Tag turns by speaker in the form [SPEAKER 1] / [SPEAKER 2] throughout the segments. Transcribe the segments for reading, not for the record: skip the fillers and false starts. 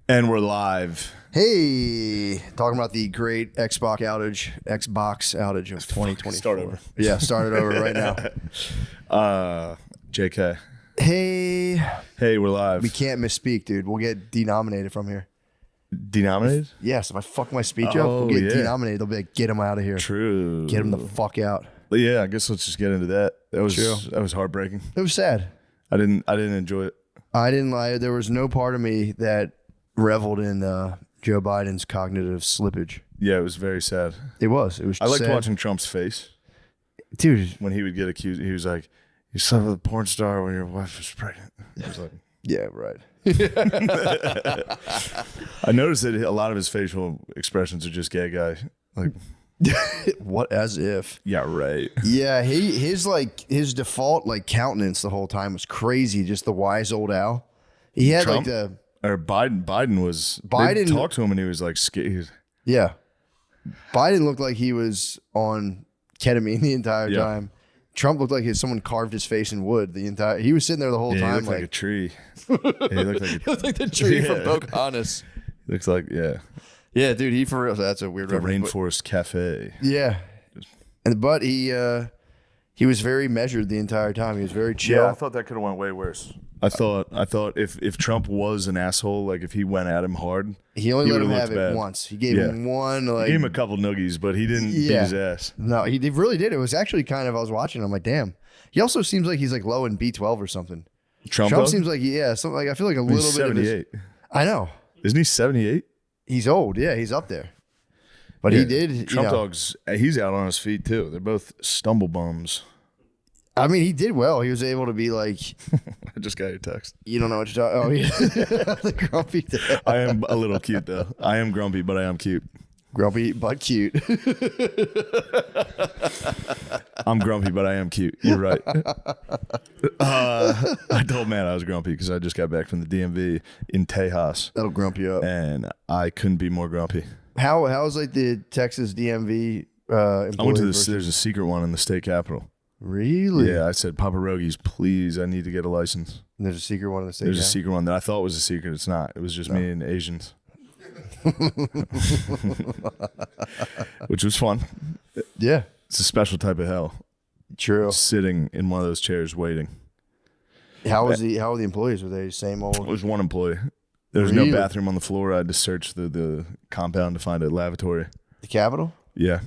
[SPEAKER 1] And we're live.
[SPEAKER 2] Hey, talking about the great Xbox outage of 2024.
[SPEAKER 1] Start over.
[SPEAKER 2] Yeah, start it over right now.
[SPEAKER 1] JK.
[SPEAKER 2] Hey,
[SPEAKER 1] we're live.
[SPEAKER 2] we can't misspeak, dude. We'll get denominated from here.
[SPEAKER 1] Denominated?
[SPEAKER 2] Yes, if I fuck my speech up, we'll get denominated. They'll be like, get him out of here.
[SPEAKER 1] True.
[SPEAKER 2] Get him the fuck out.
[SPEAKER 1] But yeah, I guess let's just get into that. That was heartbreaking.
[SPEAKER 2] It was sad.
[SPEAKER 1] I didn't enjoy it.
[SPEAKER 2] I didn't lie. There was no part of me that reveled in Joe Biden's cognitive slippage.
[SPEAKER 1] Yeah, it was very sad.
[SPEAKER 2] It was.
[SPEAKER 1] I liked
[SPEAKER 2] sad.
[SPEAKER 1] watching Trump's face.
[SPEAKER 2] Dude.
[SPEAKER 1] When he would get accused, he was like, you son of a porn star when your wife was pregnant. I was like,
[SPEAKER 2] yeah, right.
[SPEAKER 1] I noticed that a lot of his facial expressions are just gay guy. Like,
[SPEAKER 2] what, as if?
[SPEAKER 1] Yeah, right.
[SPEAKER 2] Yeah, his default like countenance the whole time was crazy. Just the wise old owl. He had
[SPEAKER 1] Trump?
[SPEAKER 2] like the
[SPEAKER 1] Or Biden they talked to him and he was like scared.
[SPEAKER 2] Yeah. Biden looked like he was on ketamine the entire time. Trump looked like someone carved his face in wood the entire. He was sitting there the whole time.
[SPEAKER 1] He looked like a tree. He
[SPEAKER 2] looked like the tree from Pocahontas.
[SPEAKER 1] Looks like
[SPEAKER 2] Yeah, dude. He for real. That's a weird.
[SPEAKER 1] The Rainforest Cafe.
[SPEAKER 2] Yeah, but he was very measured the entire time. He was very chill.
[SPEAKER 1] Yeah, I thought that could have went way worse. I thought if Trump was an asshole, like if he went at him hard,
[SPEAKER 2] he only let him have it once. He gave him one. Like,
[SPEAKER 1] he gave him a couple noogies, but he didn't beat his ass.
[SPEAKER 2] No, he really did. It was actually kind of. I was watching. I'm like, damn. He also seems like he's like low in B12 or something. Trump seems like something like I feel like a little bit
[SPEAKER 1] 78.
[SPEAKER 2] of his, I know.
[SPEAKER 1] Isn't he 78?
[SPEAKER 2] He's old. Yeah, he's up there. But he did.
[SPEAKER 1] Trump Dog's. He's out on his feet too. They're both stumble bums.
[SPEAKER 2] I mean, he did well. He was able to be like.
[SPEAKER 1] I just got your text.
[SPEAKER 2] You don't know what you're talking. Oh, yeah, the grumpy dad.
[SPEAKER 1] I am a little cute though. I am grumpy, but I am cute.
[SPEAKER 2] Grumpy but cute.
[SPEAKER 1] I'm grumpy, but I am cute. You're right. I told Matt I was grumpy because I just got back from the DMV in Tejas.
[SPEAKER 2] That'll grump you up.
[SPEAKER 1] And I couldn't be more grumpy.
[SPEAKER 2] How's like the Texas DMV?
[SPEAKER 1] I went to this. There's a secret one in the state capitol.
[SPEAKER 2] Really?
[SPEAKER 1] Yeah, I said, Papa Rogies, please, I need to get a license.
[SPEAKER 2] And there's a secret one in the state.
[SPEAKER 1] There's a secret one that I thought was a secret. It's not. It was just me and Asians. Which was fun.
[SPEAKER 2] Yeah.
[SPEAKER 1] It's a special type of hell.
[SPEAKER 2] True.
[SPEAKER 1] Sitting in one of those chairs waiting.
[SPEAKER 2] How were the employees? Were they same old?
[SPEAKER 1] It was one employee. There was no bathroom on the floor. I had to search the compound to find a lavatory.
[SPEAKER 2] The Capitol?
[SPEAKER 1] Yeah.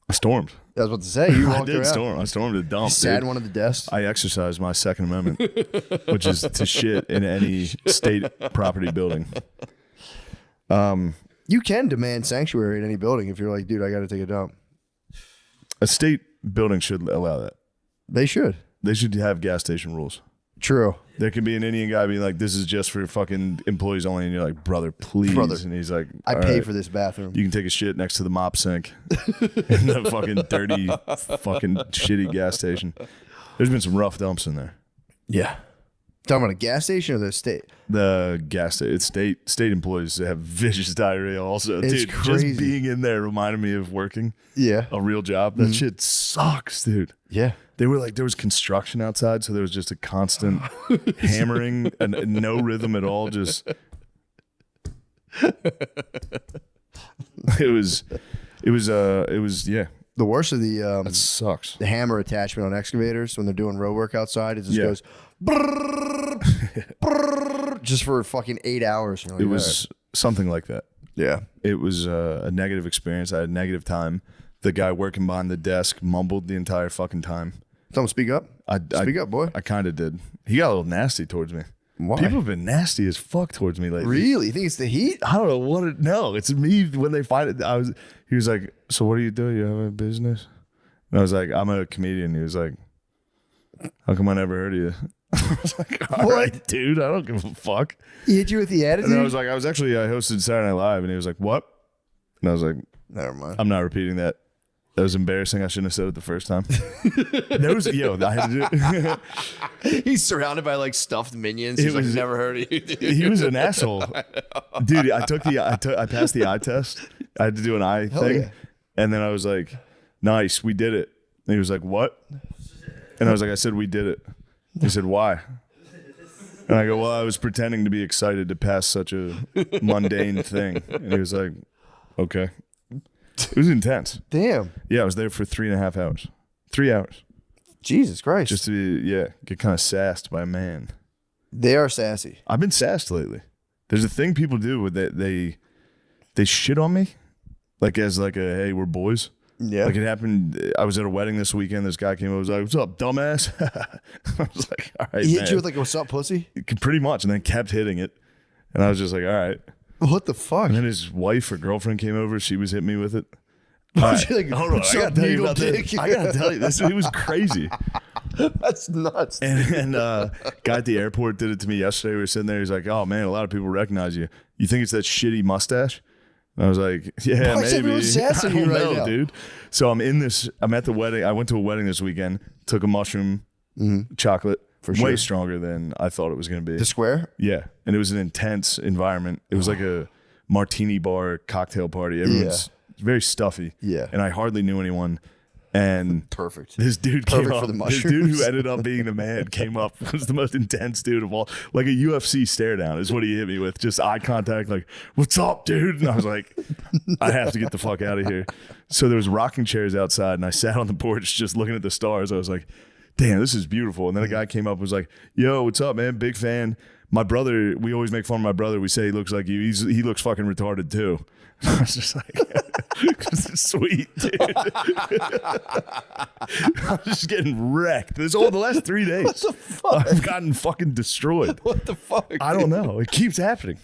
[SPEAKER 1] I stormed.
[SPEAKER 2] I was about to say, you walked
[SPEAKER 1] I did
[SPEAKER 2] around.
[SPEAKER 1] storm. I stormed a dump.
[SPEAKER 2] You sat in one of the desks.
[SPEAKER 1] I exercised my Second Amendment, which is to shit in any state property building.
[SPEAKER 2] You can demand sanctuary in any building if you're like, dude, I got to take a dump.
[SPEAKER 1] A state building should allow that.
[SPEAKER 2] They should.
[SPEAKER 1] They should have gas station rules.
[SPEAKER 2] True.
[SPEAKER 1] There can be an Indian guy being like, this is just for fucking employees only. And you're like, brother, please. And he's like,
[SPEAKER 2] I pay for this bathroom.
[SPEAKER 1] You can take a shit next to the mop sink in the fucking dirty, fucking shitty gas station. There's been some rough dumps in there.
[SPEAKER 2] Yeah. Talking about a gas station or the state?
[SPEAKER 1] The gas station. It's state employees that have vicious diarrhea also.
[SPEAKER 2] It's
[SPEAKER 1] dude,
[SPEAKER 2] crazy.
[SPEAKER 1] Just being in there reminded me of working.
[SPEAKER 2] Yeah.
[SPEAKER 1] A real job. That shit sucks, dude.
[SPEAKER 2] Yeah.
[SPEAKER 1] They were like, there was construction outside, so there was just a constant hammering and no rhythm at all. Just it was yeah.
[SPEAKER 2] The worst of
[SPEAKER 1] That sucks.
[SPEAKER 2] the hammer attachment on excavators when they're doing road work outside, it just goes brrr, brrr, just for fucking 8 hours.
[SPEAKER 1] It was something like that.
[SPEAKER 2] Yeah.
[SPEAKER 1] It was a negative experience. I had a negative time. The guy working behind the desk mumbled the entire fucking time.
[SPEAKER 2] Someone speak up. Speak up, boy.
[SPEAKER 1] I kind of did. He got a little nasty towards me.
[SPEAKER 2] Why?
[SPEAKER 1] People have been nasty as fuck towards me lately.
[SPEAKER 2] Really? You think it's the heat?
[SPEAKER 1] I don't know what no, it's me when they find it. He was like, so what do? You have a business? And I was like, I'm a comedian. He was like, how come I never heard of you? I was like, all right, dude, I don't give a fuck.
[SPEAKER 2] He hit you with the attitude?
[SPEAKER 1] And I was like, I hosted Saturday Night Live, and he was like, what? And I was like,
[SPEAKER 2] never mind.
[SPEAKER 1] I'm not repeating that. That was embarrassing. I shouldn't have said it the first time. I had to do it.
[SPEAKER 2] He's surrounded by like stuffed minions. He's like, never heard of you, dude.
[SPEAKER 1] He was an asshole. Dude, I passed the eye test. I had to do an eye thing.
[SPEAKER 2] Yeah.
[SPEAKER 1] And then I was like, nice, we did it. And he was like, what? And I was like, I said, we did it. He said, why? And I go, well, I was pretending to be excited to pass such a mundane thing. And he was like, okay. It was intense.
[SPEAKER 2] Damn.
[SPEAKER 1] Yeah, I was there for 3.5 hours. 3 hours.
[SPEAKER 2] Jesus Christ.
[SPEAKER 1] Just to get kind of sassed by a man.
[SPEAKER 2] They are sassy.
[SPEAKER 1] I've been sassed lately. There's a thing people do where they shit on me, like as like a hey, we're boys.
[SPEAKER 2] Yeah.
[SPEAKER 1] Like it happened. I was at a wedding this weekend. This guy came over, was like, "What's up, dumbass?" I was like, "All right."
[SPEAKER 2] He
[SPEAKER 1] man.
[SPEAKER 2] hit you with like, "What's up, pussy?"
[SPEAKER 1] Pretty much, and then kept hitting it, and I was just like, "All right."
[SPEAKER 2] What the fuck?
[SPEAKER 1] And then his wife or girlfriend came over. She was hitting me with it.
[SPEAKER 2] Right. Like,
[SPEAKER 1] hold on, I gotta tell you about this. I gotta tell you this. It was crazy.
[SPEAKER 2] That's nuts.
[SPEAKER 1] And guy at the airport did it to me yesterday. We were sitting there. He's like, "Oh man, a lot of people recognize you. You think it's that shitty mustache?" And I was like, "Yeah,
[SPEAKER 2] Why is
[SPEAKER 1] maybe."
[SPEAKER 2] everyone sassing you right now?
[SPEAKER 1] Dude. So I'm at the wedding. I went to a wedding this weekend. Took a mushroom chocolate.
[SPEAKER 2] For sure.
[SPEAKER 1] Way stronger than I thought it was going to be.
[SPEAKER 2] The square?
[SPEAKER 1] Yeah, and it was an intense environment. It was like a martini bar cocktail party. Everyone's very stuffy.
[SPEAKER 2] Yeah.
[SPEAKER 1] And I hardly knew anyone. And
[SPEAKER 2] perfect.
[SPEAKER 1] This dude
[SPEAKER 2] Perfect
[SPEAKER 1] came up.
[SPEAKER 2] for the
[SPEAKER 1] This dude who ended up being the man came up. Was the most intense dude of all. Like a UFC stare down is what he hit me with. Just eye contact. Like, "What's up, dude?" And I was like, I have to get the fuck out of here. So there was rocking chairs outside, and I sat on the porch just looking at the stars. I was like, damn, this is beautiful. And then a guy came up and was like, "Yo, what's up, man? Big fan. My brother, we always make fun of my brother. We say he looks like you. He looks fucking retarded too." I was just like, sweet, dude. I'm just getting wrecked. This all the last 3 days.
[SPEAKER 2] What the fuck?
[SPEAKER 1] I've gotten fucking destroyed.
[SPEAKER 2] What the fuck?
[SPEAKER 1] I don't know. It keeps happening.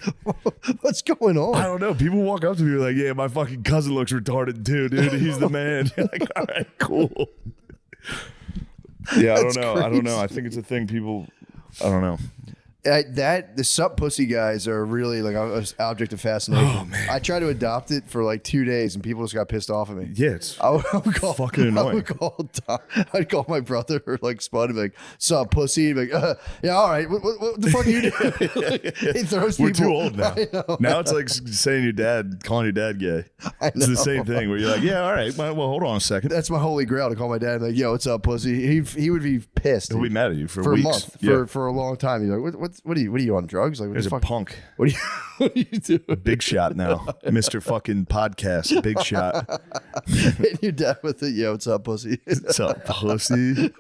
[SPEAKER 2] What's going on?
[SPEAKER 1] I don't know. People walk up to me like, "Yeah, my fucking cousin looks retarded too, dude. He's the man." You're like, all right, cool. Yeah, I don't know. I don't know. I think it's a thing people, I don't know.
[SPEAKER 2] The sup pussy guys are really like an object of fascination.
[SPEAKER 1] Oh, man.
[SPEAKER 2] I tried to adopt it for like 2 days and people just got pissed off at me.
[SPEAKER 1] Yeah, it's
[SPEAKER 2] I would call,
[SPEAKER 1] fucking annoying.
[SPEAKER 2] I'd call my brother or like Spud and be like, "Sup pussy?" He'd be like, "Yeah, all right. What the fuck are you doing?" He throws
[SPEAKER 1] We're
[SPEAKER 2] people.
[SPEAKER 1] too old now. Now it's like saying calling your dad gay. It's the same thing where you're like, "Yeah, all right. Well, hold on a second."
[SPEAKER 2] That's my holy grail to call my dad and be like, "Yo, what's up, pussy?" He would be pissed.
[SPEAKER 1] He'll be mad at you for
[SPEAKER 2] a
[SPEAKER 1] weeks.
[SPEAKER 2] month, for a long time. He'd be like, what are you on drugs? Like, what
[SPEAKER 1] There's
[SPEAKER 2] the
[SPEAKER 1] a
[SPEAKER 2] fuck?
[SPEAKER 1] punk.
[SPEAKER 2] What are you doing?
[SPEAKER 1] Big shot now. Mr. fucking podcast. Big shot.
[SPEAKER 2] Hitting your dad with it. Yo, what's up, pussy?
[SPEAKER 1] What's up, pussy?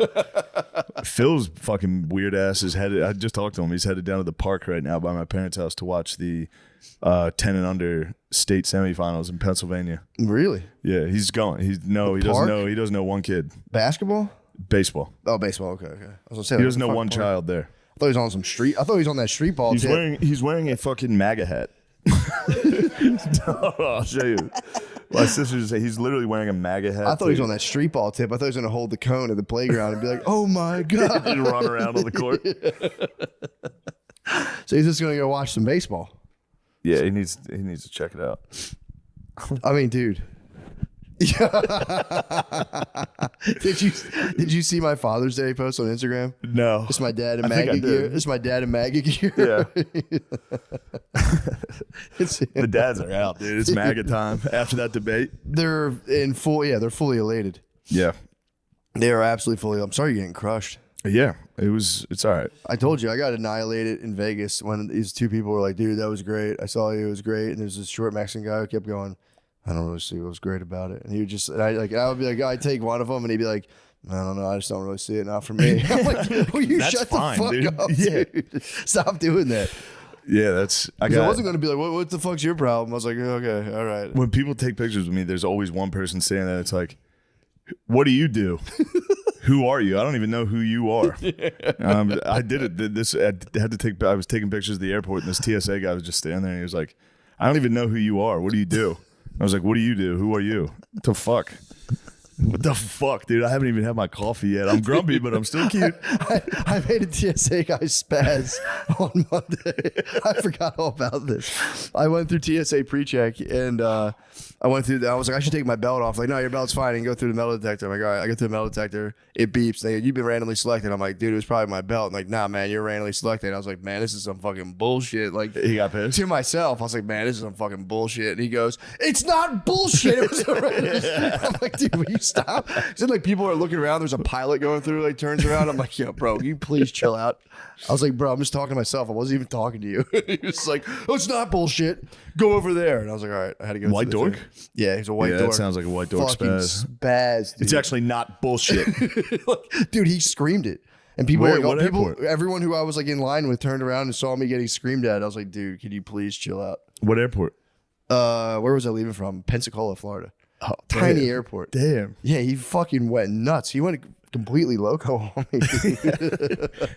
[SPEAKER 1] Phil's fucking weird ass is headed. I just talked to him. He's headed down to the park right now by my parents' house to watch the 10 and under state semifinals in Pennsylvania.
[SPEAKER 2] Really?
[SPEAKER 1] Yeah, he's going. He doesn't know. He doesn't know one kid.
[SPEAKER 2] Basketball?
[SPEAKER 1] Baseball.
[SPEAKER 2] Oh, baseball. Okay. I was gonna say
[SPEAKER 1] He
[SPEAKER 2] like,
[SPEAKER 1] doesn't know
[SPEAKER 2] fuck
[SPEAKER 1] one
[SPEAKER 2] park.
[SPEAKER 1] child there.
[SPEAKER 2] I thought he was on some street. I thought he was on that street ball.
[SPEAKER 1] He's wearing a fucking MAGA hat. I'll show you. My sister just said he's literally wearing a MAGA hat.
[SPEAKER 2] I thought he was on that street ball tip. I thought he was going to hold the cone at the playground and be like, "Oh my god!"
[SPEAKER 1] and run around on the court.
[SPEAKER 2] So he's just going to go watch some baseball.
[SPEAKER 1] Yeah, he needs to check it out.
[SPEAKER 2] I mean, dude. Did you see my Father's Day post on Instagram?
[SPEAKER 1] No,
[SPEAKER 2] It's my dad in
[SPEAKER 1] I think I
[SPEAKER 2] MAGA gear.
[SPEAKER 1] did.
[SPEAKER 2] It's my dad in MAGA gear.
[SPEAKER 1] Yeah.
[SPEAKER 2] It's,
[SPEAKER 1] The dads are out, dude. It's MAGA time after that debate.
[SPEAKER 2] they're in full. Yeah, they're fully elated.
[SPEAKER 1] Yeah,
[SPEAKER 2] They are absolutely fully. I'm sorry you're getting crushed.
[SPEAKER 1] yeah. It's all right.
[SPEAKER 2] I told you I got annihilated in Vegas when these two people were like, "Dude, that was great. I saw you. It was great." And there's this short Mexican guy who kept going, "I don't really see what was great about it." And he would just, and I would be like, "I'd take one of them," and he'd be like, "I don't know. I just don't really see it. Not for me." I'm like, "Will you
[SPEAKER 1] That's
[SPEAKER 2] shut
[SPEAKER 1] fine,
[SPEAKER 2] the fuck
[SPEAKER 1] dude.
[SPEAKER 2] up,
[SPEAKER 1] Yeah.
[SPEAKER 2] dude? Stop doing that."
[SPEAKER 1] Yeah, I
[SPEAKER 2] Because I wasn't
[SPEAKER 1] got.
[SPEAKER 2] going to be like, what the fuck's your problem? I was like, "Okay, all right."
[SPEAKER 1] When people take pictures with me, there's always one person saying that. It's like, "What do you do? Who are you? I don't even know who you are." I did it. I was taking pictures at the airport, and this TSA guy was just standing there, and he was like, "I don't even know who you are. What do you do?" I was like, "What do you do? Who are you? What the fuck? What the fuck, dude? I haven't even had my coffee yet. I'm grumpy, but I'm still cute."
[SPEAKER 2] I made a TSA guy spaz on Monday. I forgot all about this. I went through TSA pre-check and I was like, I should take my belt off. Like, "No, your belt's fine. And go through the metal detector." I'm like, "All right." I go through the metal detector. It beeps. They go, "You've been randomly selected." I'm like, "Dude, it was probably my belt." And like, "Nah, man, you're randomly selected." And I was like, "Man, this is some fucking bullshit." Like,
[SPEAKER 1] He got pissed.
[SPEAKER 2] to myself, I was like, "Man, this is some fucking bullshit." And he goes, "It's not bullshit. It was a random." I'm like, "Dude, will you stop. It's like people are looking around. There's a pilot going through, like turns around. I'm like, yo, bro, can you please chill out? I was like, bro, I'm just talking to myself. I wasn't even talking to you. He was like, oh, it's not bullshit. Go over there. And I was like, all right, I had to go.
[SPEAKER 1] White dork?
[SPEAKER 2] Yeah, he's a white dork.
[SPEAKER 1] That sounds like a white dork
[SPEAKER 2] fucking
[SPEAKER 1] spaz.
[SPEAKER 2] Dude.
[SPEAKER 1] It's actually not bullshit.
[SPEAKER 2] Dude, he screamed it. And people,
[SPEAKER 1] Where,
[SPEAKER 2] like,
[SPEAKER 1] what airport?
[SPEAKER 2] everyone who I was like in line with turned around and saw me getting screamed at. I was like, dude, can you please chill out?
[SPEAKER 1] What airport?
[SPEAKER 2] Where was I leaving from? Pensacola, Florida.
[SPEAKER 1] Oh,
[SPEAKER 2] Tiny airport.
[SPEAKER 1] Damn.
[SPEAKER 2] Yeah, he fucking went nuts. He went completely loco on me.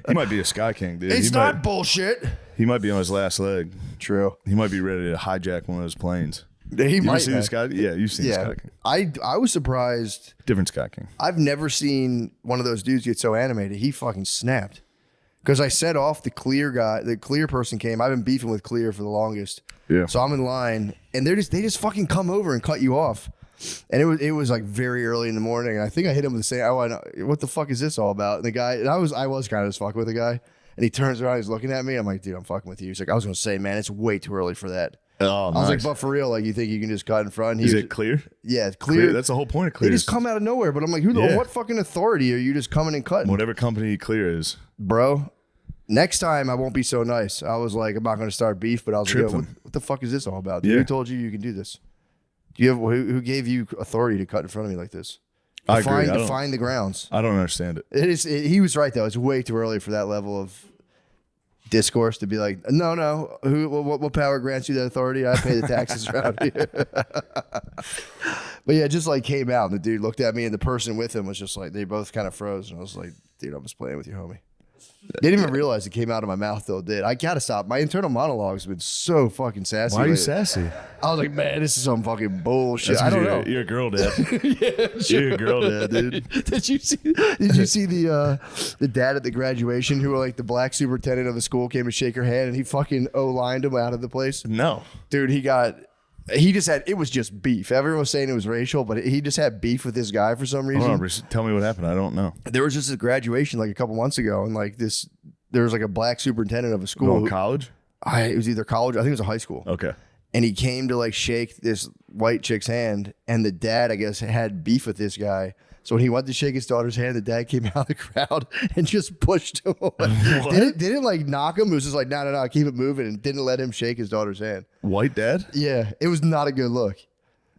[SPEAKER 1] He might be a Sky King, dude.
[SPEAKER 2] It's not bullshit.
[SPEAKER 1] He might be on his last leg.
[SPEAKER 2] True.
[SPEAKER 1] He might be ready to hijack one of those planes.
[SPEAKER 2] He might
[SPEAKER 1] see the Sky? Yeah, you've seen the Sky King.
[SPEAKER 2] I was surprised.
[SPEAKER 1] Different Sky King.
[SPEAKER 2] I've never seen one of those dudes get so animated. He fucking snapped. Because I set off the clear guy. The clear person came. I've been beefing with clear for the longest.
[SPEAKER 1] Yeah.
[SPEAKER 2] So I'm in line, and they just fucking come over and cut you off. And it was like very early in the morning, and I think I hit him with the same. What the fuck is this all about? And the guy, and I was kind of just fucking with the guy, and he turns around, he's looking at me. I'm like, dude, I'm fucking with you. He's like, I was gonna say, man, it's way too early for that.
[SPEAKER 1] Oh,
[SPEAKER 2] I was like, but for real, like, you think you can just cut in front?
[SPEAKER 1] Is it clear?
[SPEAKER 2] Yeah, clear.
[SPEAKER 1] That's the whole point of clear.
[SPEAKER 2] They just come out of nowhere. But I'm like, what fucking authority are you just coming and cutting?
[SPEAKER 1] Whatever company clear is,
[SPEAKER 2] bro. Next time I won't be so nice. I was like, I'm not going to start beef, but I was like, what the fuck is this all about? Dude, who told you can do this? Do you have who gave you authority to cut in front of me like this?
[SPEAKER 1] I agree.
[SPEAKER 2] Define the grounds.
[SPEAKER 1] I don't understand it.
[SPEAKER 2] He was right though. It's way too early for that level of discourse to be like, no. What power grants you that authority? I pay the taxes around here. But yeah, it just like came out, and the dude looked at me, and the person with him was just like, they both kind of froze, and I was like, dude, I'm just playing with you, homie. They didn't even realize it came out of my mouth, though. Did I gotta stop? My internal monologue's been so fucking sassy.
[SPEAKER 1] Why are you
[SPEAKER 2] lately.
[SPEAKER 1] sassy?
[SPEAKER 2] I was like, man, this is some fucking bullshit. I don't know.
[SPEAKER 1] You're a girl dad.
[SPEAKER 2] Yeah, sure.
[SPEAKER 1] You're a girl dad, dude.
[SPEAKER 2] Did you see the dad at the graduation who, like, the black superintendent of the school came to shake her hand, and he fucking O-lined him out of the place?
[SPEAKER 1] No,
[SPEAKER 2] dude, it was just beef. Everyone was saying it was racial, but he just had beef with this guy for some reason.
[SPEAKER 1] Hold on, tell me what happened. I don't know.
[SPEAKER 2] There was just a graduation like a couple months ago, and like there was like a black superintendent of a school.
[SPEAKER 1] College?
[SPEAKER 2] It was either college. I think it was a high school.
[SPEAKER 1] Okay.
[SPEAKER 2] And he came to like shake this white chick's hand, and the dad, I guess, had beef with this guy. So when he went to shake his daughter's hand, the dad came out of the crowd and just pushed him away. Didn't like knock him. It was just like, no, keep it moving, and didn't let him shake his daughter's hand.
[SPEAKER 1] White dad?
[SPEAKER 2] Yeah, it was not a good look.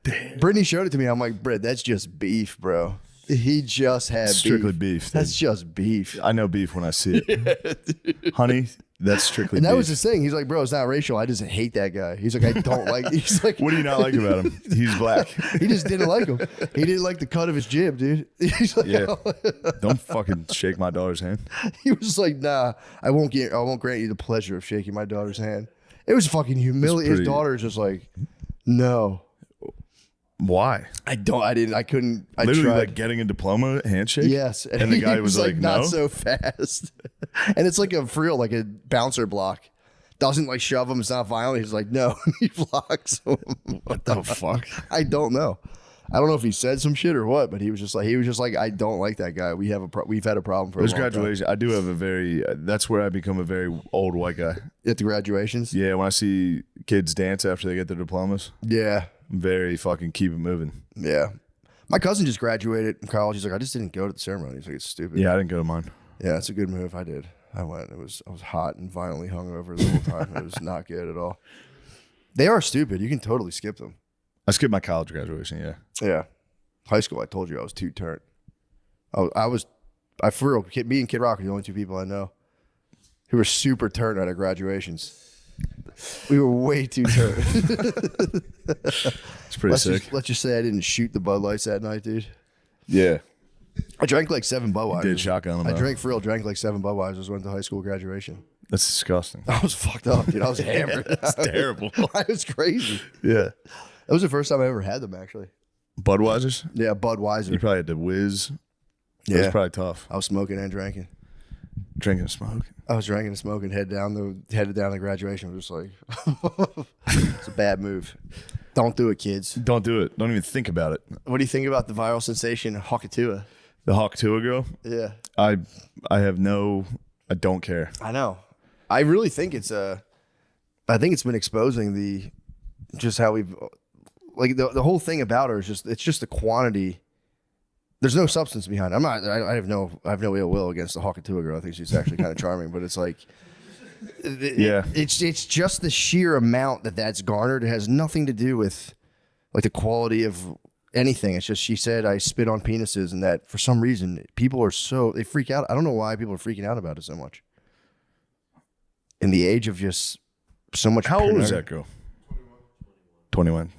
[SPEAKER 1] Damn.
[SPEAKER 2] Brittany showed it to me. I'm like, Britt, that's just beef, bro. He just had
[SPEAKER 1] strictly beef.
[SPEAKER 2] That's just beef.
[SPEAKER 1] I know beef when I see it. Honey, that's strictly beef.
[SPEAKER 2] And that was his thing. He's like, bro, it's not racial. I just hate that guy. He's like, I don't like. He's like,
[SPEAKER 1] what do you not like about him? He's black.
[SPEAKER 2] He just didn't like him. He didn't like the cut of his jib, dude. He's like,
[SPEAKER 1] yeah. Don't fucking shake my daughter's hand.
[SPEAKER 2] He was like, nah, I won't grant you the pleasure of shaking my daughter's hand. It was fucking humiliating. His daughter's just like, no.
[SPEAKER 1] Why?
[SPEAKER 2] I couldn't. I
[SPEAKER 1] literally
[SPEAKER 2] tried.
[SPEAKER 1] like getting a diploma handshake.
[SPEAKER 2] Yes,
[SPEAKER 1] and the guy was like,
[SPEAKER 2] not
[SPEAKER 1] no,
[SPEAKER 2] so fast. And it's like for real, like a bouncer block. Doesn't like shove him. It's not violent. He's like, no. He blocks him.
[SPEAKER 1] What the fuck?
[SPEAKER 2] I don't know. I don't know if he said some shit or what, but he was just like, I don't like that guy. We've had a problem for. There's
[SPEAKER 1] graduation. I do have a very. That's where I become a very old white guy
[SPEAKER 2] at the graduations.
[SPEAKER 1] Yeah, when I see kids dance after they get their diplomas.
[SPEAKER 2] Yeah.
[SPEAKER 1] Very fucking keep it moving.
[SPEAKER 2] Yeah. My cousin just graduated from college. He's like, I just didn't go to the ceremony. He's like, it's stupid.
[SPEAKER 1] Yeah, I didn't go to mine.
[SPEAKER 2] Yeah, that's a good move. I did. I went. I was hot and violently hungover the whole time. It was not good at all. They are stupid. You can totally skip them.
[SPEAKER 1] I skipped my college graduation, yeah.
[SPEAKER 2] Yeah. High school, I told you I was too turnt. I for real, me and Kid Rock are the only two people I know who were super turnt at our graduations. We were way too turnt.
[SPEAKER 1] It's pretty sick.
[SPEAKER 2] Let's just say I didn't shoot the Bud Lights that night, dude.
[SPEAKER 1] Yeah.
[SPEAKER 2] I drank like 7 Budweisers.
[SPEAKER 1] You did shotgun them.
[SPEAKER 2] I drank like 7 Budweisers, went to high school graduation.
[SPEAKER 1] That's disgusting.
[SPEAKER 2] I was fucked up, dude. I was hammered.
[SPEAKER 1] That's terrible.
[SPEAKER 2] I was crazy.
[SPEAKER 1] Yeah.
[SPEAKER 2] That was the first time I ever had them, actually.
[SPEAKER 1] Budweisers?
[SPEAKER 2] Yeah, Budweiser.
[SPEAKER 1] You probably had to whiz.
[SPEAKER 2] Yeah.
[SPEAKER 1] It was probably tough.
[SPEAKER 2] I was smoking and drinking.
[SPEAKER 1] Drinking and smoking.
[SPEAKER 2] I was drinking and smoking, headed down the graduation. I was just like, it's a bad move. Don't do it, kids.
[SPEAKER 1] Don't do it. Don't even think about it.
[SPEAKER 2] What do you think about the viral sensation Hawkatua?
[SPEAKER 1] The Hawkatua girl?
[SPEAKER 2] Yeah.
[SPEAKER 1] I don't care.
[SPEAKER 2] I know. I really think it's been exposing just how we've, like, the whole thing about her is it's just the quantity There's no substance behind it. I have no ill will against the Hawkatuah girl. I think she's actually kind of charming, but it's like, it's just the sheer amount that's garnered. It has nothing to do with like the quality of anything. It's just, she said, I spit on penises, and that for some reason people are they freak out. I don't know why people are freaking out about it so much. In the age of just so much.
[SPEAKER 1] How old is that girl? 21.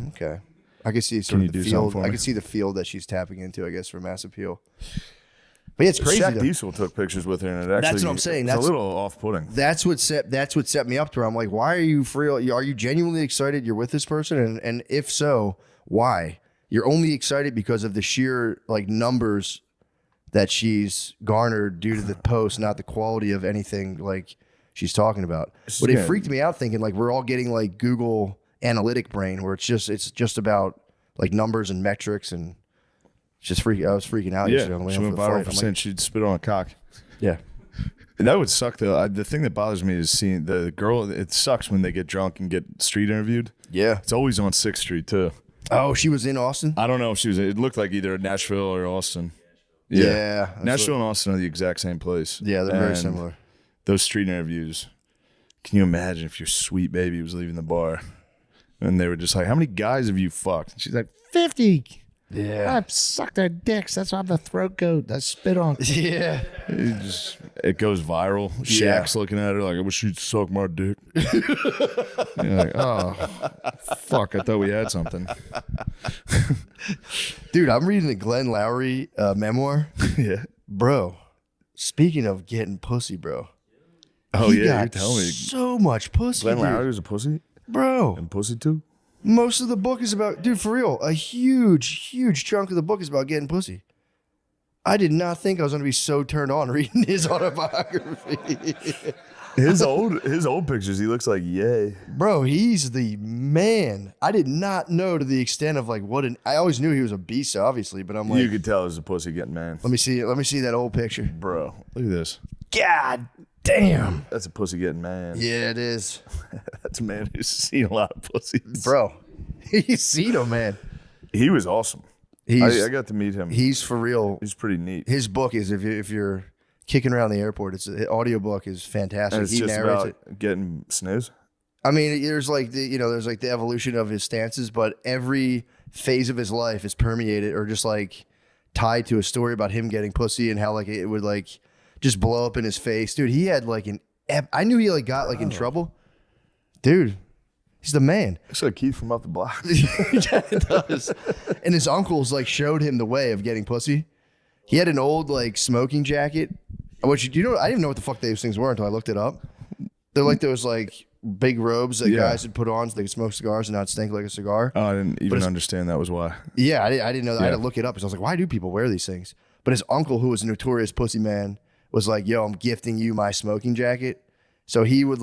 [SPEAKER 2] Okay. I can see sort of the field. I can see the field that she's tapping into, I guess, for mass appeal. But yeah, it's crazy.
[SPEAKER 1] Shaq Diesel took pictures with her, and it actually,
[SPEAKER 2] that's what I'm saying.
[SPEAKER 1] That's a little off-putting.
[SPEAKER 2] That's what set me up to where I'm like, why are you for real? Are you genuinely excited you're with this person? And if so, why? You're only excited because of the sheer like numbers that she's garnered due to the post, not the quality of anything like she's talking about. But it freaked me out thinking like we're all getting like Google analytic brain where it's just about like numbers and metrics, and just I was freaking out.
[SPEAKER 1] Yeah, she went viral for saying she'd spit on a cock.
[SPEAKER 2] Yeah.
[SPEAKER 1] That would suck though. The thing that bothers me is seeing the girl. It sucks when they get drunk and get street interviewed.
[SPEAKER 2] Yeah.
[SPEAKER 1] It's always on 6th Street too.
[SPEAKER 2] Oh, she was in Austin?
[SPEAKER 1] I don't know if she was. It looked like either Nashville or Austin.
[SPEAKER 2] Yeah.
[SPEAKER 1] Nashville and Austin are the exact same place.
[SPEAKER 2] Yeah, they're very similar.
[SPEAKER 1] Those street interviews. Can you imagine if your sweet baby was leaving the bar and they were just like, how many guys have you fucked? And she's like, 50.
[SPEAKER 2] Yeah.
[SPEAKER 1] I've sucked their dicks. That's why I'm the throat goat. I spit on.
[SPEAKER 2] Yeah.
[SPEAKER 1] It goes viral. Shaq's looking at her like, I wish you'd suck my dick. You're like, oh, fuck. I thought we had something.
[SPEAKER 2] Dude, I'm reading the Glenn Lowry memoir.
[SPEAKER 1] Yeah.
[SPEAKER 2] Bro, speaking of getting pussy, bro.
[SPEAKER 1] Oh, yeah. You're telling me.
[SPEAKER 2] So much pussy.
[SPEAKER 1] Glenn Lowry was a pussy?
[SPEAKER 2] Bro.
[SPEAKER 1] And pussy too?
[SPEAKER 2] Most of the book is about, dude, for real, a huge chunk of the book is about getting pussy. I did not think I was going to be so turned on reading his autobiography.
[SPEAKER 1] His old pictures, he looks like yay.
[SPEAKER 2] Bro, he's the man. I did not know to the extent of like I always knew he was a beast, obviously, but I'm like,
[SPEAKER 1] you could tell it was a pussy getting man.
[SPEAKER 2] Let me see that old picture.
[SPEAKER 1] Bro, look at this.
[SPEAKER 2] God damn.
[SPEAKER 1] That's a pussy getting man.
[SPEAKER 2] Yeah, it is.
[SPEAKER 1] That's a man who's seen a lot of pussies.
[SPEAKER 2] Bro, he's seen him, man.
[SPEAKER 1] He was awesome. I got to meet him.
[SPEAKER 2] He's for real.
[SPEAKER 1] He's pretty neat.
[SPEAKER 2] His book is, if you're kicking around the airport, the audiobook is fantastic.
[SPEAKER 1] And it's just about getting snooze.
[SPEAKER 2] I mean, there's like the evolution of his stances, but every phase of his life is permeated or just like tied to a story about him getting pussy and how like it would like just blow up in his face. Dude, he had like I knew he like got like in trouble. Dude, he's the man.
[SPEAKER 1] It's like Keith from up the block.
[SPEAKER 2] Yeah, it does. And his uncles like showed him the way of getting pussy. He had an old like smoking jacket. Which, I didn't even know what the fuck those things were until I looked it up. They're like those like big robes that guys would put on so they could smoke cigars and not stink like a cigar.
[SPEAKER 1] Oh, I didn't even understand that was why.
[SPEAKER 2] Yeah, I didn't know that. I had to look it up because I was like, why do people wear these things? But his uncle, who was a notorious pussy man, was like, yo, I'm gifting you my smoking jacket. So he would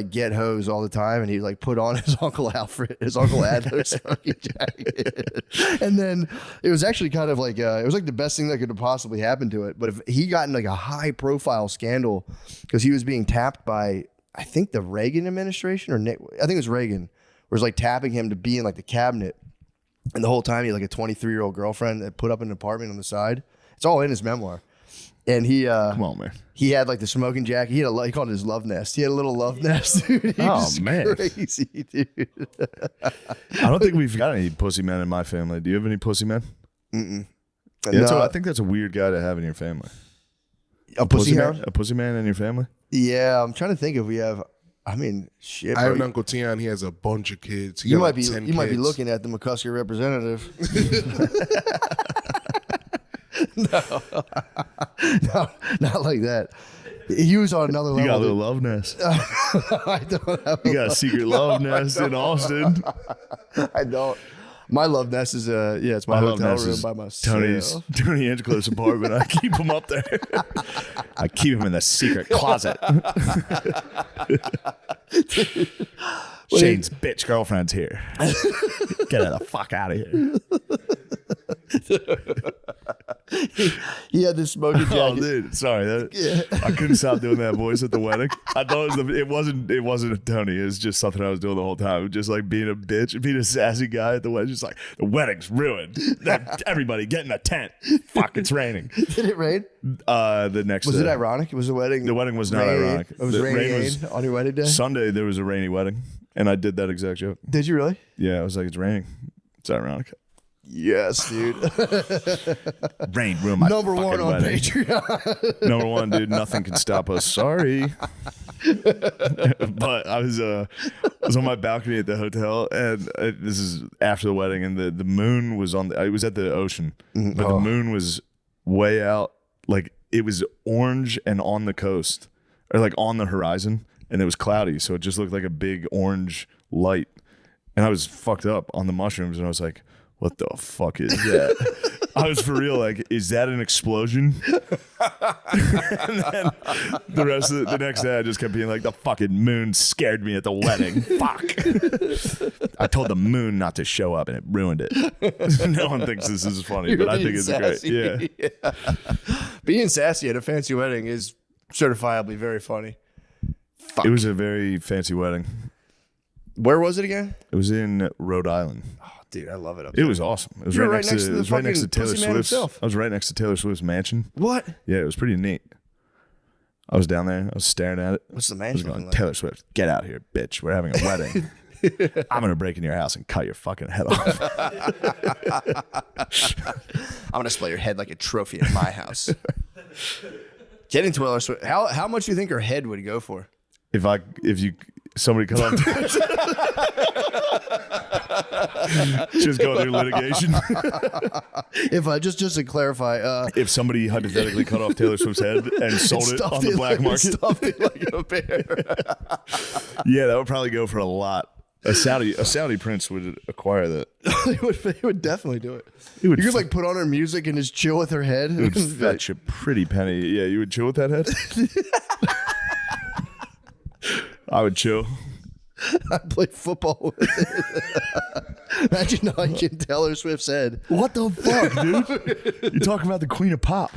[SPEAKER 2] get hose all the time, and he'd like put on his Uncle Adler's smoking jacket. And then it was actually kind of like it was like the best thing that could have possibly happened to it. But if he got in like a high profile scandal because he was being tapped by, I think, the Reagan administration or Nick, I think it was Reagan, was like tapping him to be in like the cabinet. And the whole time he had like a 23-year-old girlfriend that put up an apartment on the side. It's all in his memoir. And he,
[SPEAKER 1] come on, man.
[SPEAKER 2] He had like the smoking jacket. He called it his love nest. He had a little love nest, dude.
[SPEAKER 1] Man,
[SPEAKER 2] crazy, dude.
[SPEAKER 1] I don't think we've got any pussy men in my family. Do you have any pussy men?
[SPEAKER 2] Mm-mm.
[SPEAKER 1] Yeah, no. I think that's a weird guy to have in your family.
[SPEAKER 2] A pussy man?
[SPEAKER 1] A pussy man in your family?
[SPEAKER 2] Yeah, I'm trying to think if we have. I mean, shit.
[SPEAKER 3] I have an Uncle Tion. He has a bunch of kids.
[SPEAKER 2] You might be looking at the McCusker representative. No, not like that. He was on another level.
[SPEAKER 1] You got a little love nest.
[SPEAKER 2] I don't have.
[SPEAKER 1] You got a secret love nest in Austin.
[SPEAKER 2] I don't. My love nest is it's my hotel room by myself.
[SPEAKER 1] Tony Angelo's apartment. I keep him up there. I keep him in the secret closet. Shane's bitch girlfriend's here. Get her the fuck out of here.
[SPEAKER 2] He had this smoking jacket.
[SPEAKER 1] Oh, dude, sorry. I couldn't stop doing that voice at the wedding. I thought it wasn't Tony. It was just something I was doing the whole time. Just like being a bitch, being a sassy guy at the wedding. Just like, the wedding's ruined. Everybody get in a tent. Fuck, it's raining.
[SPEAKER 2] Did it rain?
[SPEAKER 1] The next
[SPEAKER 2] Was
[SPEAKER 1] day.
[SPEAKER 2] it ironic? Was the wedding?
[SPEAKER 1] The wedding was not
[SPEAKER 2] rain?
[SPEAKER 1] ironic.
[SPEAKER 2] It was
[SPEAKER 1] The
[SPEAKER 2] rainy
[SPEAKER 1] rain was
[SPEAKER 2] on your wedding day?
[SPEAKER 1] Sunday. There was a rainy wedding, and I did that exact joke.
[SPEAKER 2] Did you really?
[SPEAKER 1] Yeah, I was like, it's raining. It's ironic.
[SPEAKER 2] Yes, dude.
[SPEAKER 1] Rain ruined my
[SPEAKER 2] Number one
[SPEAKER 1] fucking
[SPEAKER 2] on
[SPEAKER 1] wedding.
[SPEAKER 2] Patreon.
[SPEAKER 1] Number one, dude. Nothing can stop us. Sorry. But I was on my balcony at the hotel, and this is after the wedding, and the moon was on. I was at the ocean, but the moon was way out. Like, it was orange and on the coast, or like on the horizon, and it was cloudy, so it just looked like a big orange light. And I was fucked up on the mushrooms, and I was like, what the fuck is that? I was for real like, is that an explosion? And then the rest of the next day, I just kept being like, the fucking moon scared me at the wedding. Fuck. I told the moon not to show up, and it ruined it. No one thinks this is funny, but I think it's great. Yeah.
[SPEAKER 2] Being sassy at a fancy wedding is certifiably very funny. Fuck.
[SPEAKER 1] It was a very fancy wedding.
[SPEAKER 2] Where was it again?
[SPEAKER 1] It was in Rhode Island.
[SPEAKER 2] Oh, dude, I love it up
[SPEAKER 1] It
[SPEAKER 2] there.
[SPEAKER 1] was awesome. It was
[SPEAKER 2] You were
[SPEAKER 1] right next to
[SPEAKER 2] the
[SPEAKER 1] it was right next to
[SPEAKER 2] fucking
[SPEAKER 1] Taylor
[SPEAKER 2] pussy man
[SPEAKER 1] Swift's.
[SPEAKER 2] himself.
[SPEAKER 1] I was right next to Taylor Swift's mansion.
[SPEAKER 2] What?
[SPEAKER 1] Yeah, it was pretty neat. I was down there. I was staring at it.
[SPEAKER 2] What's the
[SPEAKER 1] I was
[SPEAKER 2] mansion
[SPEAKER 1] going,
[SPEAKER 2] looking like?
[SPEAKER 1] Taylor Swift, get out here, bitch. We're having a wedding. I'm going to break into your house and cut your fucking head off.
[SPEAKER 2] I'm gonna display your head like a trophy at my house. Getting to Taylor Swift. How much do you think her head would go for?
[SPEAKER 1] Somebody cut off. Just go through litigation.
[SPEAKER 2] If I just to clarify,
[SPEAKER 1] If somebody hypothetically cut off Taylor Swift's head and sold it on the black market,
[SPEAKER 2] stuffed it like a bear.
[SPEAKER 1] yeah, that would probably go for a lot. A Saudi prince would acquire that.
[SPEAKER 2] They would definitely do it.
[SPEAKER 1] It would
[SPEAKER 2] You could like put on her music and just chill with her head.
[SPEAKER 1] It would fetch a pretty penny. Yeah, you would chill with that head? I would chill.
[SPEAKER 2] I'd play football with it. Imagine hiking Taylor Swift's head.
[SPEAKER 1] What the fuck, dude? You talking about the queen of pop.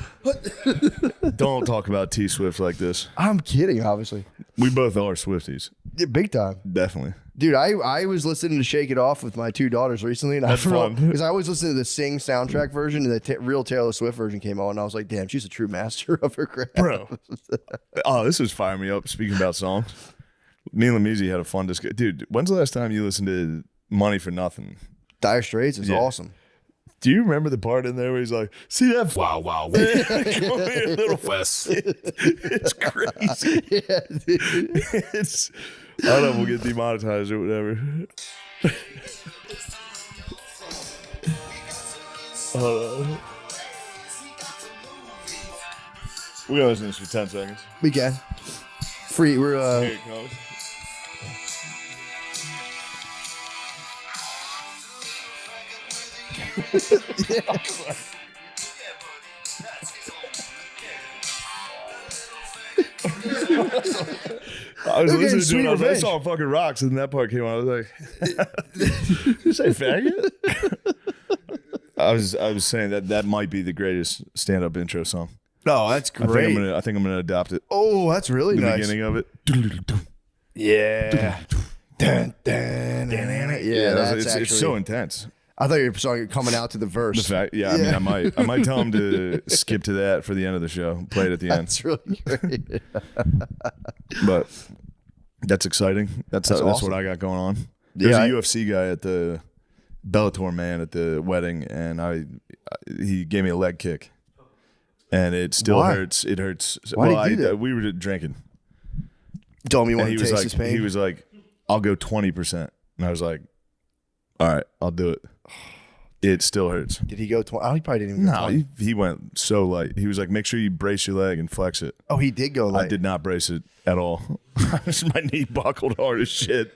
[SPEAKER 1] Don't talk about T Swift like this.
[SPEAKER 2] I'm kidding, obviously.
[SPEAKER 1] We both are Swifties.
[SPEAKER 2] Yeah, big time.
[SPEAKER 1] Definitely.
[SPEAKER 2] Dude, I was listening to Shake It Off with my two daughters recently. And
[SPEAKER 1] That's fun.
[SPEAKER 2] Because I always listen to the Sing soundtrack version, and the real Taylor Swift version came on, and I was like, damn, she's a true master of her craft.
[SPEAKER 1] Bro. Oh, this was firing me up. Speaking about songs. Me and Lamisi had a fun discussion. Dude, when's the last time you listened to Money for Nothing?
[SPEAKER 2] Dire Straits is
[SPEAKER 1] Yeah.
[SPEAKER 2] awesome.
[SPEAKER 1] Do you remember the part in there where he's like, see that?
[SPEAKER 3] Wow, wow.
[SPEAKER 1] Come here, little Wes. It's crazy.
[SPEAKER 2] Yeah, dude.
[SPEAKER 1] It's, I don't know if we'll get demonetized or whatever. We gotta listen to this for 10 seconds.
[SPEAKER 2] We can. Free. We're
[SPEAKER 1] Here it comes. I was
[SPEAKER 2] They're getting
[SPEAKER 1] listening to
[SPEAKER 2] Sweet
[SPEAKER 1] it. I was like, that
[SPEAKER 2] Revenge.
[SPEAKER 1] song fucking rocks, and then that part came on. I was like, "You say faggot?" I was saying that might be the greatest stand-up intro song.
[SPEAKER 2] Oh, that's
[SPEAKER 1] I
[SPEAKER 2] great.
[SPEAKER 1] think I'm gonna adopt it.
[SPEAKER 2] Oh, that's really
[SPEAKER 1] The
[SPEAKER 2] nice.
[SPEAKER 1] beginning of it.
[SPEAKER 2] Yeah. Dun, dun, dun. Yeah, that's
[SPEAKER 1] it's
[SPEAKER 2] actually.
[SPEAKER 1] so intense.
[SPEAKER 2] I thought you were saying coming out to the verse.
[SPEAKER 1] The fact, yeah, I mean, I might tell him to skip to that for the end of the show, play it at the end.
[SPEAKER 2] That's really great.
[SPEAKER 1] But that's exciting. That's
[SPEAKER 2] awesome.
[SPEAKER 1] what I got going on. There's
[SPEAKER 2] Yeah,
[SPEAKER 1] a UFC guy at the Bellator man at the wedding, and he gave me a leg kick, and it still
[SPEAKER 2] Why?
[SPEAKER 1] hurts. It hurts.
[SPEAKER 2] Why did he do that?
[SPEAKER 1] We were drinking,
[SPEAKER 2] Told me you
[SPEAKER 1] and
[SPEAKER 2] want
[SPEAKER 1] he
[SPEAKER 2] to
[SPEAKER 1] was
[SPEAKER 2] taste
[SPEAKER 1] like,
[SPEAKER 2] his pain.
[SPEAKER 1] he was like, "I'll go 20%," and I was like, "All right, I'll do it." It still hurts.
[SPEAKER 2] Did he go 20? Oh, he probably didn't even go
[SPEAKER 1] No,
[SPEAKER 2] 20.
[SPEAKER 1] he went so light. He was like, "Make sure you brace your leg and flex it."
[SPEAKER 2] Oh, he did go
[SPEAKER 1] I
[SPEAKER 2] late.
[SPEAKER 1] did not brace it at all. My knee buckled hard as shit.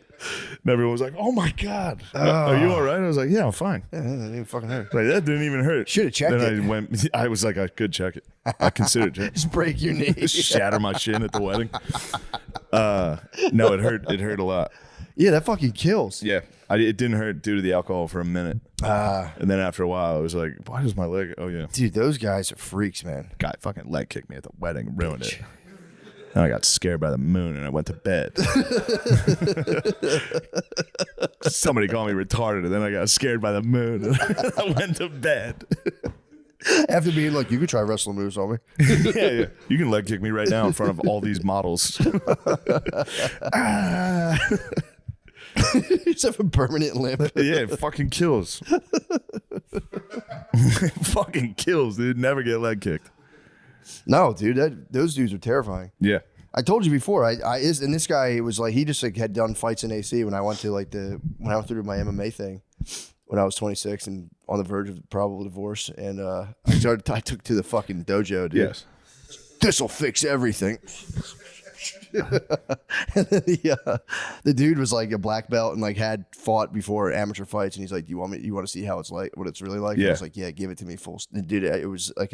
[SPEAKER 1] And everyone was like, "Oh my god, are you all right?" I was like, "Yeah, I'm fine."
[SPEAKER 2] Yeah, that didn't even fucking hurt.
[SPEAKER 1] Like that didn't even hurt.
[SPEAKER 2] Should've checked
[SPEAKER 1] then
[SPEAKER 2] it.
[SPEAKER 1] I went. I was like, I could check it. I considered checking.
[SPEAKER 2] Just break your knee.
[SPEAKER 1] Shatter my shin at the wedding. No, it hurt. It hurt a lot.
[SPEAKER 2] Yeah, that fucking kills.
[SPEAKER 1] Yeah, it didn't hurt due to the alcohol for a minute, and then after a while, I was like, "Why does my leg?" Oh yeah,
[SPEAKER 2] Dude, those guys are freaks, man.
[SPEAKER 1] guy fucking leg kicked me at the wedding, ruined it. And I got scared by the moon, and I went to bed. Somebody called me retarded, and then I got scared by the moon, and I went to bed.
[SPEAKER 2] After being like, you could try wrestling moves on me.
[SPEAKER 1] Yeah. You can leg kick me right now in front of all these models.
[SPEAKER 2] You just have a permanent limp.
[SPEAKER 1] Yeah, it fucking kills. It fucking kills, dude. Never get leg kicked.
[SPEAKER 2] No, dude, those dudes are terrifying.
[SPEAKER 1] Yeah.
[SPEAKER 2] I told you before. And this guy was like, he just like had done fights in AC when I went to like when I went through my MMA thing when I was 26 and on the verge of probable divorce, and I took to the fucking dojo, dude.
[SPEAKER 1] Yes.
[SPEAKER 2] This'll fix everything. And then the dude was like a black belt and like had fought before amateur fights, and he's like, you want to see how it's like, what it's really like?
[SPEAKER 1] Yeah.
[SPEAKER 2] I was like, yeah, give it to me full. And dude, it was like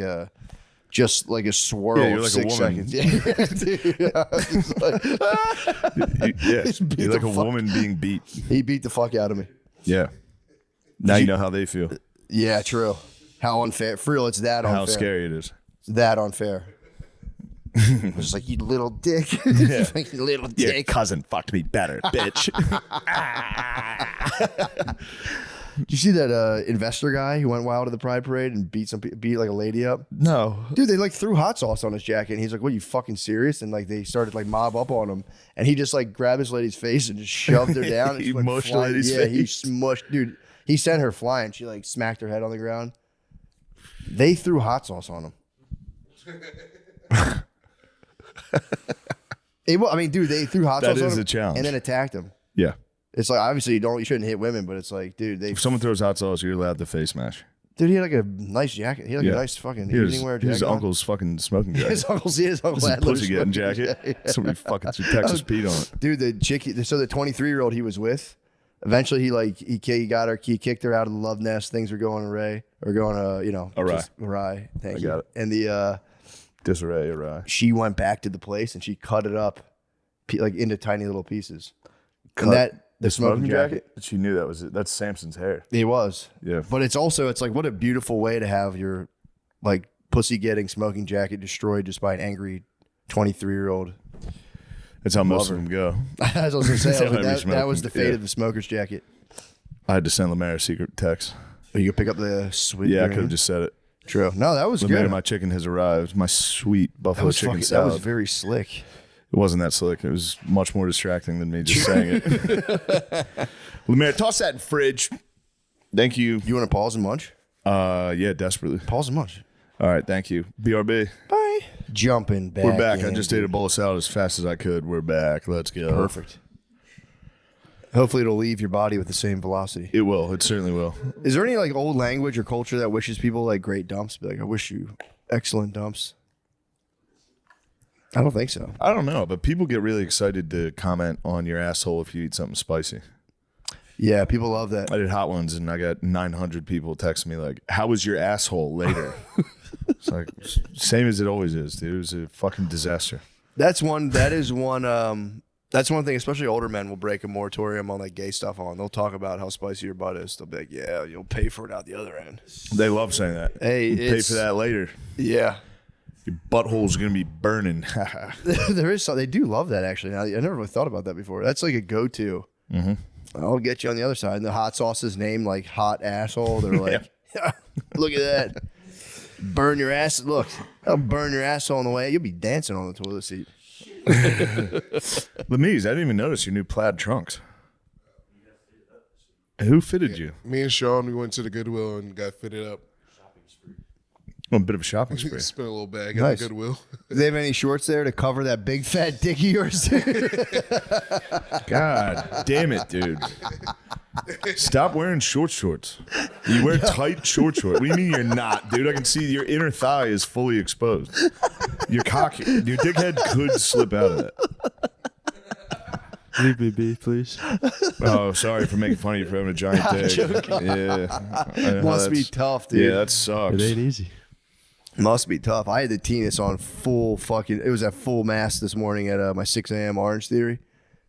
[SPEAKER 2] just like a swirl
[SPEAKER 1] Yeah, you're
[SPEAKER 2] of
[SPEAKER 1] like
[SPEAKER 2] 6
[SPEAKER 1] a woman.
[SPEAKER 2] seconds. Yeah, dude. I was like,
[SPEAKER 1] You're like a woman being beat.
[SPEAKER 2] he beat the fuck out of me.
[SPEAKER 1] Yeah. Now you know how they feel.
[SPEAKER 2] Yeah, true. How unfair. For real, it's that unfair.
[SPEAKER 1] How scary it is.
[SPEAKER 2] It's that unfair. I was like, you little dick.
[SPEAKER 1] Yeah.
[SPEAKER 2] Like, you little
[SPEAKER 1] Your
[SPEAKER 2] dick.
[SPEAKER 1] cousin fucked me better, bitch.
[SPEAKER 2] Did you see that investor guy who went wild at the Pride Parade and beat like a lady up?
[SPEAKER 1] No.
[SPEAKER 2] Dude, they like threw hot sauce on his jacket, and he's like, "What, are you fucking serious?" And like they started like mob up on him, and he just like grabbed his lady's face and just shoved her down. And
[SPEAKER 1] He
[SPEAKER 2] she went
[SPEAKER 1] mushed the
[SPEAKER 2] flying.
[SPEAKER 1] lady's
[SPEAKER 2] Yeah, he
[SPEAKER 1] face.
[SPEAKER 2] smushed. Dude, he sent her flying. She like smacked her head on the ground. They threw hot sauce on him. I mean, dude, they threw hot
[SPEAKER 1] That
[SPEAKER 2] sauce on
[SPEAKER 1] is
[SPEAKER 2] him
[SPEAKER 1] a challenge.
[SPEAKER 2] and then attacked him.
[SPEAKER 1] Yeah.
[SPEAKER 2] It's like, obviously you shouldn't hit women, but it's like, dude,
[SPEAKER 1] If someone throws hot sauce, you're allowed to face smash.
[SPEAKER 2] dude, he had like a nice jacket. He had like a nice fucking evening wear jacket.
[SPEAKER 1] His
[SPEAKER 2] on.
[SPEAKER 1] uncle's fucking smoking jacket.
[SPEAKER 2] His uncle's
[SPEAKER 1] This is
[SPEAKER 2] had little
[SPEAKER 1] pussy getting
[SPEAKER 2] smoking
[SPEAKER 1] jacket. Somebody fucking threw Texas Pete on it.
[SPEAKER 2] Dude, the chick, so the 23-year-old he was with, eventually he got her, he kicked her out of the love nest. Things were going awry.
[SPEAKER 1] Awry.
[SPEAKER 2] Thank
[SPEAKER 1] I
[SPEAKER 2] you.
[SPEAKER 1] got it.
[SPEAKER 2] And the
[SPEAKER 1] Disarray, awry.
[SPEAKER 2] she went back to the place and she cut it up, like into tiny little pieces.
[SPEAKER 1] Cut
[SPEAKER 2] And that the smoking jacket.
[SPEAKER 1] She knew that was it. That's Samson's hair.
[SPEAKER 2] It was.
[SPEAKER 1] Yeah.
[SPEAKER 2] But it's like what a beautiful way to have your like pussy getting smoking jacket destroyed just by an angry 23-year-old.
[SPEAKER 1] That's how most of them go.
[SPEAKER 2] As I was gonna say, I was like,
[SPEAKER 1] Every
[SPEAKER 2] that was the
[SPEAKER 1] smoking-
[SPEAKER 2] fate
[SPEAKER 1] yeah.
[SPEAKER 2] of the smoker's jacket.
[SPEAKER 1] I had to send Lemaire a secret text.
[SPEAKER 2] Oh, you could pick up the sweet.
[SPEAKER 1] Yeah, I
[SPEAKER 2] green?
[SPEAKER 1] could have just said it.
[SPEAKER 2] True. No, that was
[SPEAKER 1] Lemaire,
[SPEAKER 2] good.
[SPEAKER 1] my chicken has arrived. My sweet buffalo chicken
[SPEAKER 2] That
[SPEAKER 1] salad.
[SPEAKER 2] was very slick.
[SPEAKER 1] It wasn't that slick. It was much more distracting than me just saying it. Lemaire, toss that in the fridge. Thank you.
[SPEAKER 2] You want to pause and munch?
[SPEAKER 1] Yeah, desperately.
[SPEAKER 2] Pause and munch.
[SPEAKER 1] All right, thank you. BRB.
[SPEAKER 2] Bye. Jumping back.
[SPEAKER 1] We're back. I
[SPEAKER 2] in,
[SPEAKER 1] just ate a bowl of salad as fast as I could. We're back. Let's go.
[SPEAKER 2] Perfect. Hopefully, it'll leave your body with the same velocity.
[SPEAKER 1] It will. It certainly will.
[SPEAKER 2] Is there any like old language or culture that wishes people like great dumps? Be like, I wish you excellent dumps. I don't think so.
[SPEAKER 1] I don't know, but people get really excited to comment on your asshole if you eat something spicy.
[SPEAKER 2] Yeah, people love that.
[SPEAKER 1] I did hot ones, and I got 900 people texting me like, "How was your asshole later?" It's like same as it always is, dude. It was a fucking disaster.
[SPEAKER 2] That's one thing, especially older men will break a moratorium on like gay stuff on. They'll talk about how spicy your butt is. They'll be like, yeah, you'll pay for it out the other end.
[SPEAKER 1] They love saying that.
[SPEAKER 2] Hey,
[SPEAKER 1] You pay for that later.
[SPEAKER 2] Yeah.
[SPEAKER 1] Your butthole's gonna be burning.
[SPEAKER 2] There is some, they do love that actually. Now, I never really thought about that before. That's like a go-to. Mm-hmm. I'll get you on the other side. And the hot sauce is named like hot asshole. They're like, look at that. Burn your ass. Look, I'll burn your asshole on the way. You'll be dancing on the toilet seat.
[SPEAKER 1] Lemise, I didn't even notice your new plaid trunks. Who fitted you?
[SPEAKER 3] Me and Sean, we went to the Goodwill and got fitted up.
[SPEAKER 1] Oh, a bit of a shopping
[SPEAKER 3] We
[SPEAKER 1] spree.
[SPEAKER 3] spent a little bag
[SPEAKER 2] Nice.
[SPEAKER 3] at the Goodwill.
[SPEAKER 2] Do they have any shorts there to cover that big fat dick of yours?
[SPEAKER 1] God damn it, dude. Stop wearing shorts. You wear tight shorts. What do you mean you're not, dude? I can see your inner thigh is fully exposed. Your dickhead could slip out of it.
[SPEAKER 4] Leave me be, please.
[SPEAKER 1] Oh, sorry for making fun of you for having a giant dick. Yeah. I know
[SPEAKER 2] Must be
[SPEAKER 1] that's-
[SPEAKER 2] tough, dude.
[SPEAKER 1] Yeah, that sucks.
[SPEAKER 4] It ain't easy.
[SPEAKER 2] Must be tough. I had the Tennis on full fucking. It was at full mast this morning at my 6 a.m. Orange Theory.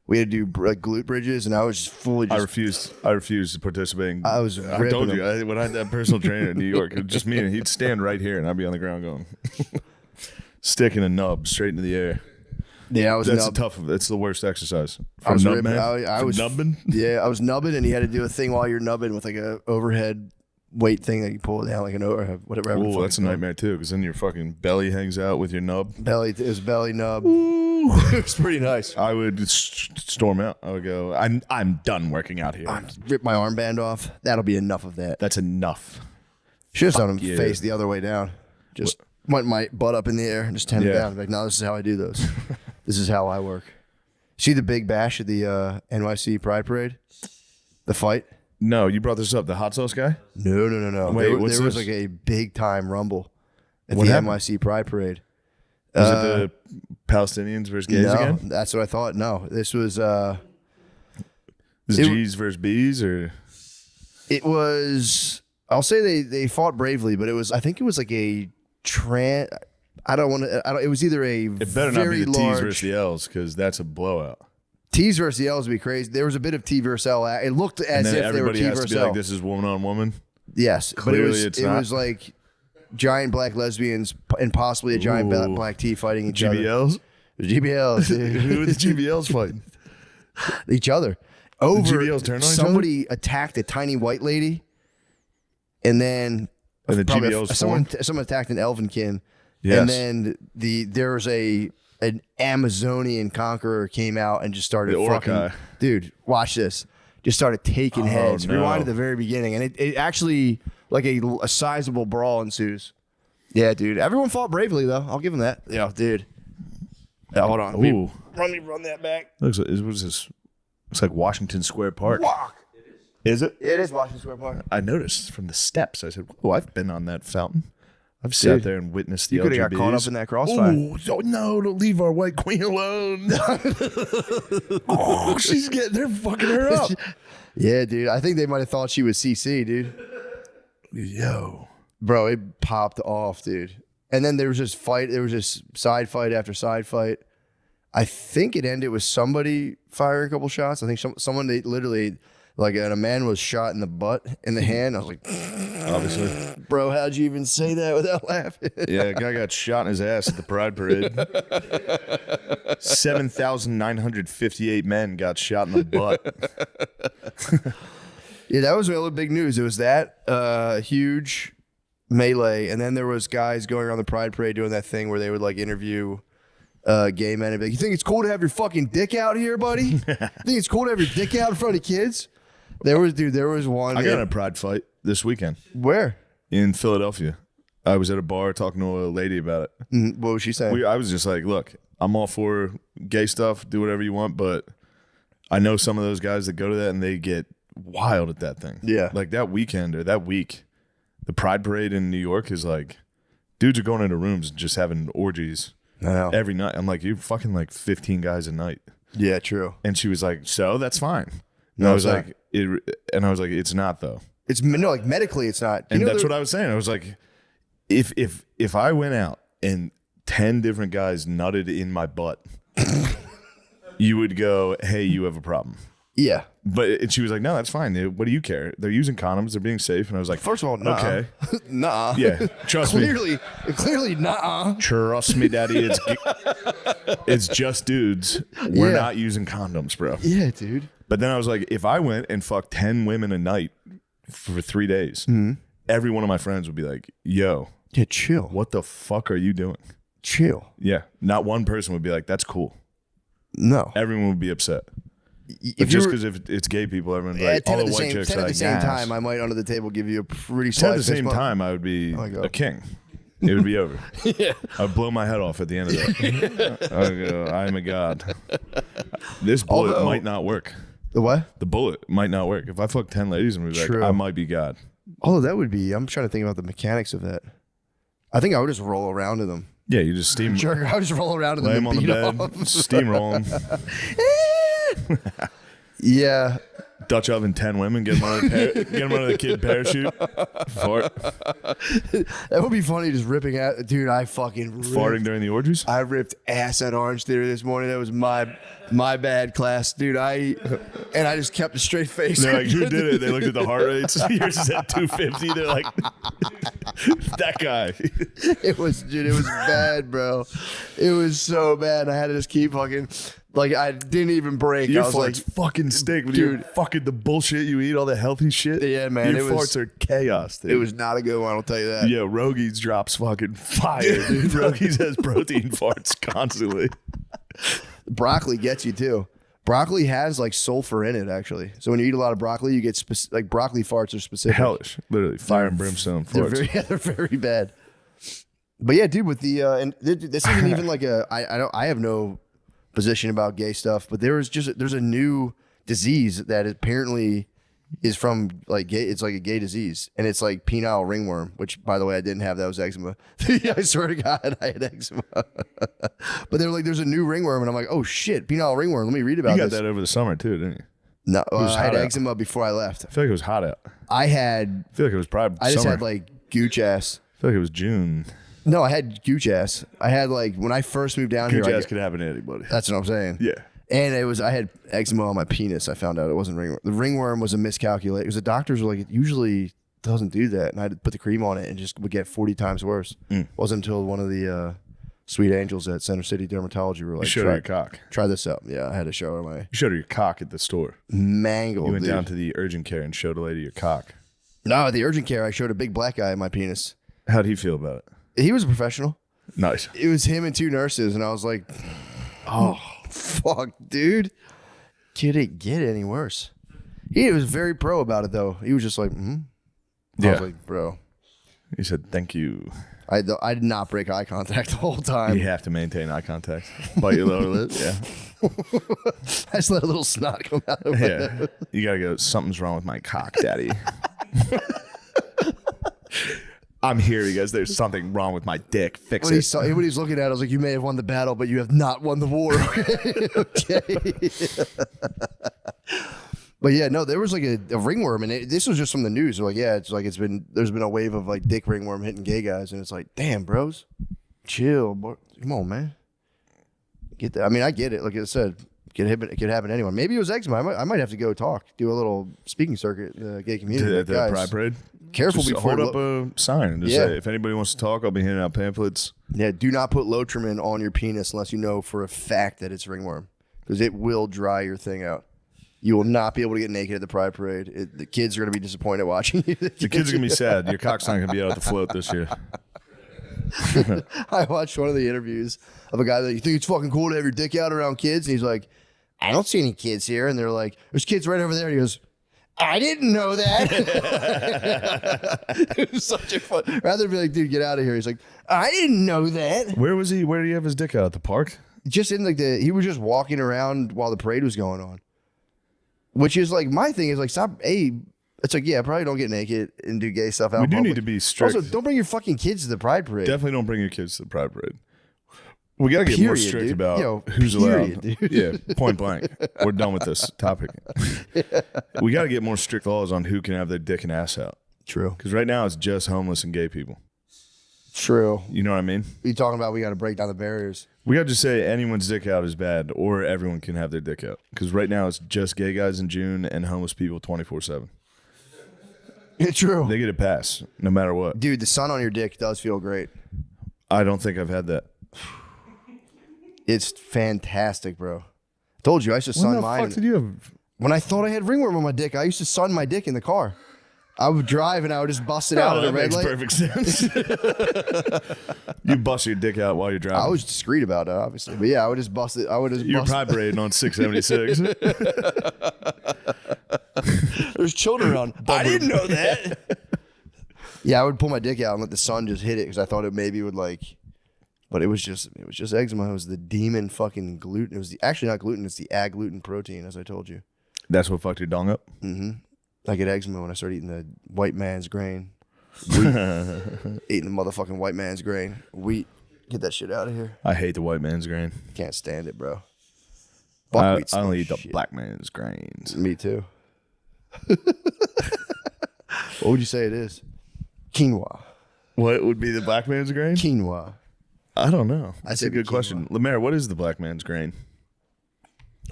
[SPEAKER 2] We had to do like glute bridges, and I was just fully
[SPEAKER 1] I
[SPEAKER 2] just.
[SPEAKER 1] refused to participate.
[SPEAKER 2] I was
[SPEAKER 1] I
[SPEAKER 2] ripping
[SPEAKER 1] told
[SPEAKER 2] them.
[SPEAKER 1] you when I had that personal trainer in New York, it was just me, and he'd stand right here, and I'd be on the ground going, sticking a nub straight into the air.
[SPEAKER 2] Yeah, I was.
[SPEAKER 1] That's
[SPEAKER 2] nubbed.
[SPEAKER 1] It's the worst exercise. For
[SPEAKER 2] I was
[SPEAKER 1] nub
[SPEAKER 2] ripping.
[SPEAKER 1] man?
[SPEAKER 2] I
[SPEAKER 1] For
[SPEAKER 2] was
[SPEAKER 1] nubbing.
[SPEAKER 2] Yeah, I was nubbing, and you had to do a thing while you're nubbing with like a overhead weight thing that you pull down, like an over whatever.
[SPEAKER 1] Oh, that's a nightmare too, because then your fucking belly hangs out with your nub.
[SPEAKER 2] Belly. It was belly nub. It was pretty nice.
[SPEAKER 1] I would storm out. I would go, I'm done working out here.
[SPEAKER 2] Rip my armband off. That'll be enough of that.
[SPEAKER 1] That's enough.
[SPEAKER 2] Should have done him
[SPEAKER 1] yeah.
[SPEAKER 2] face the other way down. Just went my butt up in the air and just tend it
[SPEAKER 1] Yeah.
[SPEAKER 2] down. Like, no, this is how I do those. This is how I work. See the big bash at the NYC Pride Parade? The fight?
[SPEAKER 1] No, you brought this up. The hot sauce guy?
[SPEAKER 2] No.
[SPEAKER 1] Wait,
[SPEAKER 2] there
[SPEAKER 1] what's
[SPEAKER 2] there was
[SPEAKER 1] this?
[SPEAKER 2] like a big time rumble at
[SPEAKER 1] What
[SPEAKER 2] the
[SPEAKER 1] happened?
[SPEAKER 2] NYC Pride Parade.
[SPEAKER 1] Was it the Palestinians versus gays
[SPEAKER 2] No,
[SPEAKER 1] again?
[SPEAKER 2] that's what I thought. No, this was
[SPEAKER 1] Was
[SPEAKER 2] it-
[SPEAKER 1] it G's versus B's or?
[SPEAKER 2] it was. I'll say they fought bravely, but I think it was like a I don't want to. It was either a
[SPEAKER 1] It better not
[SPEAKER 2] very
[SPEAKER 1] be the T's
[SPEAKER 2] large
[SPEAKER 1] versus the L's because that's a blowout.
[SPEAKER 2] T's versus the L's would be crazy. There was a bit of T versus L. It looked
[SPEAKER 1] And
[SPEAKER 2] as
[SPEAKER 1] then
[SPEAKER 2] if they were
[SPEAKER 1] everybody
[SPEAKER 2] T
[SPEAKER 1] has to
[SPEAKER 2] versus
[SPEAKER 1] be
[SPEAKER 2] L.
[SPEAKER 1] like, this is woman on woman.
[SPEAKER 2] Yes,
[SPEAKER 1] Clearly
[SPEAKER 2] but
[SPEAKER 1] it's
[SPEAKER 2] it
[SPEAKER 1] not.
[SPEAKER 2] was like giant black lesbians and possibly a giant
[SPEAKER 1] Ooh.
[SPEAKER 2] black T fighting each other.
[SPEAKER 1] GBLs?
[SPEAKER 2] GBLs, dude.
[SPEAKER 1] Who are the GBLs fighting?
[SPEAKER 2] Each other. Over
[SPEAKER 1] GBLs turn on each
[SPEAKER 2] somebody attacked a tiny white lady, and then
[SPEAKER 1] And the
[SPEAKER 2] probably
[SPEAKER 1] GBLs
[SPEAKER 2] someone
[SPEAKER 1] formed?
[SPEAKER 2] attacked an Elvenkin,
[SPEAKER 1] Yes.
[SPEAKER 2] and then there was an Amazonian conqueror came out and just started
[SPEAKER 1] The
[SPEAKER 2] fucking
[SPEAKER 1] Orcai.
[SPEAKER 2] dude. Watch this. Just started taking heads.
[SPEAKER 1] no.
[SPEAKER 2] Rewind to the very beginning, and it actually like a sizable brawl ensues. Yeah, dude. Everyone fought bravely though. I'll give them that. Yeah, dude. Yeah, hold on.
[SPEAKER 1] Ooh.
[SPEAKER 2] Let me run that back.
[SPEAKER 1] Looks like, what is this? Looks like Washington Square Park. Is it?
[SPEAKER 2] It is Washington Square Park.
[SPEAKER 1] I noticed from the steps. I said, "Whoa, I've been on that fountain. I've sat
[SPEAKER 2] Dude,
[SPEAKER 1] there and witnessed the
[SPEAKER 2] You could have got caught up
[SPEAKER 1] LGBTs."
[SPEAKER 2] in that crossfire.
[SPEAKER 1] Oh no! Don't leave our white queen alone. Oh, they're fucking her up.
[SPEAKER 2] Yeah, dude. I think they might have thought she was CC, dude.
[SPEAKER 1] Yo,
[SPEAKER 2] Bro, it popped off, dude. And then there was just fight. There was just side fight after side fight. I think it ended with somebody firing a couple shots. I think someone they literally like, and a man was shot in the butt, in the hand. I was like,
[SPEAKER 1] obviously.
[SPEAKER 2] bro, how'd you even say that without laughing?
[SPEAKER 1] Yeah, a guy got shot in his ass at the Pride Parade. 7,958 men got shot in the butt.
[SPEAKER 2] Yeah, that was really big news. It was that huge melee, and then there was guys going around the Pride Parade doing that thing where they would like interview gay men and be like, "You think it's cool to have your fucking dick out here, buddy? You think it's cool to have your dick out in front of kids?" There was one.
[SPEAKER 1] I got in a Pride fight this weekend
[SPEAKER 2] Where?
[SPEAKER 1] in Philadelphia. I was at a bar talking to a lady about it.
[SPEAKER 2] What was she saying?
[SPEAKER 1] I was just like, look, I'm all for gay stuff. Do whatever you want, but I know some of those guys that go to that and they get wild at that thing.
[SPEAKER 2] Yeah.
[SPEAKER 1] Like that weekend or that week, the Pride Parade in New York is like, dudes are going into rooms and just having orgies
[SPEAKER 2] No.
[SPEAKER 1] every night. I'm like, you're fucking like 15 guys a night.
[SPEAKER 2] Yeah, true.
[SPEAKER 1] And she was like, so that's fine. And
[SPEAKER 2] No,
[SPEAKER 1] I was
[SPEAKER 2] it's
[SPEAKER 1] like, it's not though.
[SPEAKER 2] It's no, like medically, it's not.
[SPEAKER 1] And that's what I was saying. I was like, if I went out and 10 different guys nutted in my butt, you would go, hey, you have a problem.
[SPEAKER 2] Yeah.
[SPEAKER 1] But she was like, no, that's fine. What do you care? They're using condoms. They're being safe. And I was like,
[SPEAKER 2] First of all, nah.
[SPEAKER 1] okay.
[SPEAKER 2] Nah.
[SPEAKER 1] Yeah, trust me.
[SPEAKER 2] Clearly, nah.
[SPEAKER 1] Trust me, daddy. It's just dudes. We're
[SPEAKER 2] Yeah.
[SPEAKER 1] not using condoms, bro.
[SPEAKER 2] Yeah, dude.
[SPEAKER 1] But then I was like, if I went and fucked 10 women a night for 3 days, every one of my friends would be like, yo,
[SPEAKER 2] Yeah, chill.
[SPEAKER 1] what the fuck are you doing?
[SPEAKER 2] Chill.
[SPEAKER 1] Yeah. Not one person would be like, that's cool.
[SPEAKER 2] No.
[SPEAKER 1] Everyone would be upset. But
[SPEAKER 2] If
[SPEAKER 1] just
[SPEAKER 2] you
[SPEAKER 1] because if it's gay people, everyone's
[SPEAKER 2] were
[SPEAKER 1] like, all
[SPEAKER 2] at
[SPEAKER 1] the
[SPEAKER 2] the
[SPEAKER 1] white
[SPEAKER 2] same,
[SPEAKER 1] chicks
[SPEAKER 2] 10
[SPEAKER 1] are
[SPEAKER 2] at the
[SPEAKER 1] like,
[SPEAKER 2] same
[SPEAKER 1] yes.
[SPEAKER 2] time, I might under the table give you a pretty
[SPEAKER 1] 10
[SPEAKER 2] slight
[SPEAKER 1] at the same
[SPEAKER 2] fist bump.
[SPEAKER 1] time, I would be
[SPEAKER 2] Oh my God.
[SPEAKER 1] a king. It would be over. I'd blow my head off at the end of that. I'd go, I'm a god. This bullet
[SPEAKER 2] Although-
[SPEAKER 1] might not work.
[SPEAKER 2] The what?
[SPEAKER 1] The bullet might not work. If I fuck 10 ladies and be like,
[SPEAKER 2] True.
[SPEAKER 1] I might be God.
[SPEAKER 2] Oh, that would be. I'm trying to think about the mechanics of that. I think I would just roll around to them.
[SPEAKER 1] Yeah, you just steam,
[SPEAKER 2] Sure, I would just roll around to
[SPEAKER 1] lay
[SPEAKER 2] them
[SPEAKER 1] them
[SPEAKER 2] and
[SPEAKER 1] on the
[SPEAKER 2] beat
[SPEAKER 1] bed,
[SPEAKER 2] off.
[SPEAKER 1] steamroll them.
[SPEAKER 2] Yeah.
[SPEAKER 1] Dutch oven 10 women, get them under the kid parachute. Fart.
[SPEAKER 2] That would be funny, just ripping out. Dude, I fucking ripped.
[SPEAKER 1] Farting during the orgies?
[SPEAKER 2] I ripped ass at Orange Theory this morning. That was my bad class, dude. I just kept a straight face.
[SPEAKER 1] They're like, who did it? They looked at the heart rates. Yours is at 250. They're like, that guy.
[SPEAKER 2] It was bad, bro. It was so bad. I had to just keep fucking, like, I didn't even break.
[SPEAKER 1] Your
[SPEAKER 2] I was
[SPEAKER 1] farts
[SPEAKER 2] like,
[SPEAKER 1] fucking stink. When
[SPEAKER 2] dude.
[SPEAKER 1] you're fucking the bullshit you eat, all the healthy shit.
[SPEAKER 2] Yeah, man,
[SPEAKER 1] Your
[SPEAKER 2] it was-
[SPEAKER 1] farts are chaos, dude.
[SPEAKER 2] it was not a good one, I'll tell you that.
[SPEAKER 1] Yeah, Rogies drops fucking fire, dude. Rogies has protein farts constantly.
[SPEAKER 2] Broccoli gets you too. Broccoli has like sulfur in it, actually. So when you eat a lot of broccoli, you get like broccoli farts are specific.
[SPEAKER 1] Hellish. Literally, fire and brimstone
[SPEAKER 2] They're
[SPEAKER 1] farts.
[SPEAKER 2] they're very bad. But yeah, dude, with the and this isn't even like I have no position about gay stuff, but there's a new disease that apparently is from like gay. It's like a gay disease, and it's like penile ringworm, which by the way I didn't have. That was eczema. I swear to God, I had eczema. But they were like, "There's a new ringworm," and I'm like, "Oh shit, penile ringworm." Let me read about
[SPEAKER 1] You got
[SPEAKER 2] this.
[SPEAKER 1] that over the summer too, didn't you?
[SPEAKER 2] No,
[SPEAKER 1] was
[SPEAKER 2] I had
[SPEAKER 1] hot out.
[SPEAKER 2] eczema before I left.
[SPEAKER 1] I feel like it was hot out.
[SPEAKER 2] I had.
[SPEAKER 1] I feel like it was probably
[SPEAKER 2] I just
[SPEAKER 1] summer.
[SPEAKER 2] had like gooch ass.
[SPEAKER 1] I feel like it was June.
[SPEAKER 2] No, I had gooch ass. I had like when I first moved down
[SPEAKER 1] Gooch
[SPEAKER 2] here.
[SPEAKER 1] ass could happen to anybody.
[SPEAKER 2] That's what I'm saying.
[SPEAKER 1] Yeah.
[SPEAKER 2] And I had eczema on my penis. I found out it wasn't ringworm. The ringworm was a miscalculation because the doctors were like, it usually doesn't do that. And I had to put the cream on it and just would get 40 times worse. Wasn't until one of the sweet angels at Center City Dermatology were like,
[SPEAKER 1] You showed her your cock.
[SPEAKER 2] try this out. Yeah, I had to show her my
[SPEAKER 1] You showed her your cock at the store.
[SPEAKER 2] mangled.
[SPEAKER 1] You went
[SPEAKER 2] dude.
[SPEAKER 1] down to the urgent care and showed a lady your cock.
[SPEAKER 2] No, at the urgent care, I showed a big black guy in my penis.
[SPEAKER 1] How'd he feel about it?
[SPEAKER 2] He was a professional.
[SPEAKER 1] Nice.
[SPEAKER 2] It was him and two nurses. And I was like, oh, fuck, dude. Could it get any worse? He was very pro about it, though. He was just like, I
[SPEAKER 1] Yeah.
[SPEAKER 2] was like, bro.
[SPEAKER 1] He said, thank you.
[SPEAKER 2] I did not break eye contact the whole time.
[SPEAKER 1] You have to maintain eye contact. Bite your lower lip. Yeah.
[SPEAKER 2] I just let a little snot come out of my
[SPEAKER 1] Yeah. You got to go, something's wrong with my cock, daddy. I'm here, you guys. There's something wrong with my dick. Fix
[SPEAKER 2] When he
[SPEAKER 1] it.
[SPEAKER 2] saw when he was looking at it, I was like, you may have won the battle, but you have not won the war. Okay. But yeah, no, there was like a ringworm, and this was just from the news. They're like, yeah, there's been a wave of like dick ringworm hitting gay guys, and it's like, damn, bros, chill, bro. Come on, man. Get that. I mean, I get it. Like I said, it could happen to anyone. Maybe it was eczema. I might have to go do a little speaking circuit in the gay community.
[SPEAKER 1] At the
[SPEAKER 2] Guys,
[SPEAKER 1] Pride Parade.
[SPEAKER 2] careful
[SPEAKER 1] Just
[SPEAKER 2] before
[SPEAKER 1] hold up a sign and just
[SPEAKER 2] Yeah.
[SPEAKER 1] say, if anybody wants to talk, I'll be handing out pamphlets.
[SPEAKER 2] Yeah, do not put Lotrimin on your penis unless you know for a fact that it's ringworm, because it will dry your thing out. You will not be able to get naked at the Pride Parade. The kids are going to be disappointed watching you.
[SPEAKER 1] The kids are going to be sad. Your cock's not going to be out at the float this year.
[SPEAKER 2] I watched one of the interviews of a guy that, you think it's fucking cool to have your dick out around kids? And he's like, I don't see any kids here. And they're like, there's kids right over there. And he goes, I didn't know that. It was such a fun. Rather than be like, dude, get out of here. He's like, I didn't know that.
[SPEAKER 1] Where was he? Where did he have his dick out? At the park?
[SPEAKER 2] Just in like he was just walking around while the parade was going on. Which is like, my thing is like, stop. It's like, yeah, probably don't get naked and do gay stuff out
[SPEAKER 1] We
[SPEAKER 2] in
[SPEAKER 1] do
[SPEAKER 2] public.
[SPEAKER 1] need to be strict.
[SPEAKER 2] Also, don't bring your fucking kids to the Pride Parade.
[SPEAKER 1] Definitely don't bring your kids to the Pride Parade. We got to get more
[SPEAKER 2] Period,
[SPEAKER 1] strict
[SPEAKER 2] dude.
[SPEAKER 1] about
[SPEAKER 2] Yo,
[SPEAKER 1] who's
[SPEAKER 2] period,
[SPEAKER 1] allowed. Yeah, point blank. We're done with this topic. We got to get more strict laws on who can have their dick and ass out.
[SPEAKER 2] True.
[SPEAKER 1] Because right now it's just homeless and gay people.
[SPEAKER 2] True.
[SPEAKER 1] You know what I mean?
[SPEAKER 2] What you talking about? We got to break down the barriers.
[SPEAKER 1] We got to say anyone's dick out is bad, or everyone can have their dick out. Because right now it's just gay guys in June and homeless people 24/7.
[SPEAKER 2] True.
[SPEAKER 1] They get a pass no matter what.
[SPEAKER 2] Dude, the sun on your dick does feel great.
[SPEAKER 1] I don't think I've had that.
[SPEAKER 2] It's fantastic, bro. Told you, I used to
[SPEAKER 1] When
[SPEAKER 2] sun
[SPEAKER 1] the
[SPEAKER 2] mine.
[SPEAKER 1] fuck did you have?
[SPEAKER 2] When I thought I had ringworm on my dick, I used to sun my dick in the car. I would drive and I would just bust it out
[SPEAKER 1] Oh,
[SPEAKER 2] at a
[SPEAKER 1] that
[SPEAKER 2] red
[SPEAKER 1] makes
[SPEAKER 2] light.
[SPEAKER 1] perfect sense. You bust your dick out while you're driving.
[SPEAKER 2] I was discreet about it, obviously. But yeah, I would just bust it. I would just
[SPEAKER 1] You're
[SPEAKER 2] bust
[SPEAKER 1] Pride Parading on 676.
[SPEAKER 2] There's children around. I didn't know that. Yeah, I would pull my dick out and let the sun just hit it because I thought it maybe would like, but it was just eczema. It was the demon fucking gluten. It was actually not gluten. It's the aggluten protein, as I told you.
[SPEAKER 1] That's what fucked your dong up?
[SPEAKER 2] I get eczema when I start eating the white man's grain. Eating the motherfucking white man's grain. Wheat. Get that shit out of here.
[SPEAKER 1] I hate the white man's grain.
[SPEAKER 2] Can't stand it, bro.
[SPEAKER 1] I
[SPEAKER 2] Buckwheat's
[SPEAKER 1] only eat the
[SPEAKER 2] shit.
[SPEAKER 1] black man's grains.
[SPEAKER 2] Me too. What would you say it is? Quinoa.
[SPEAKER 1] What would be the black man's grain?
[SPEAKER 2] Quinoa.
[SPEAKER 1] I don't know. That's
[SPEAKER 2] say
[SPEAKER 1] a good
[SPEAKER 2] quinoa.
[SPEAKER 1] question. Lemaire, what is the black man's grain?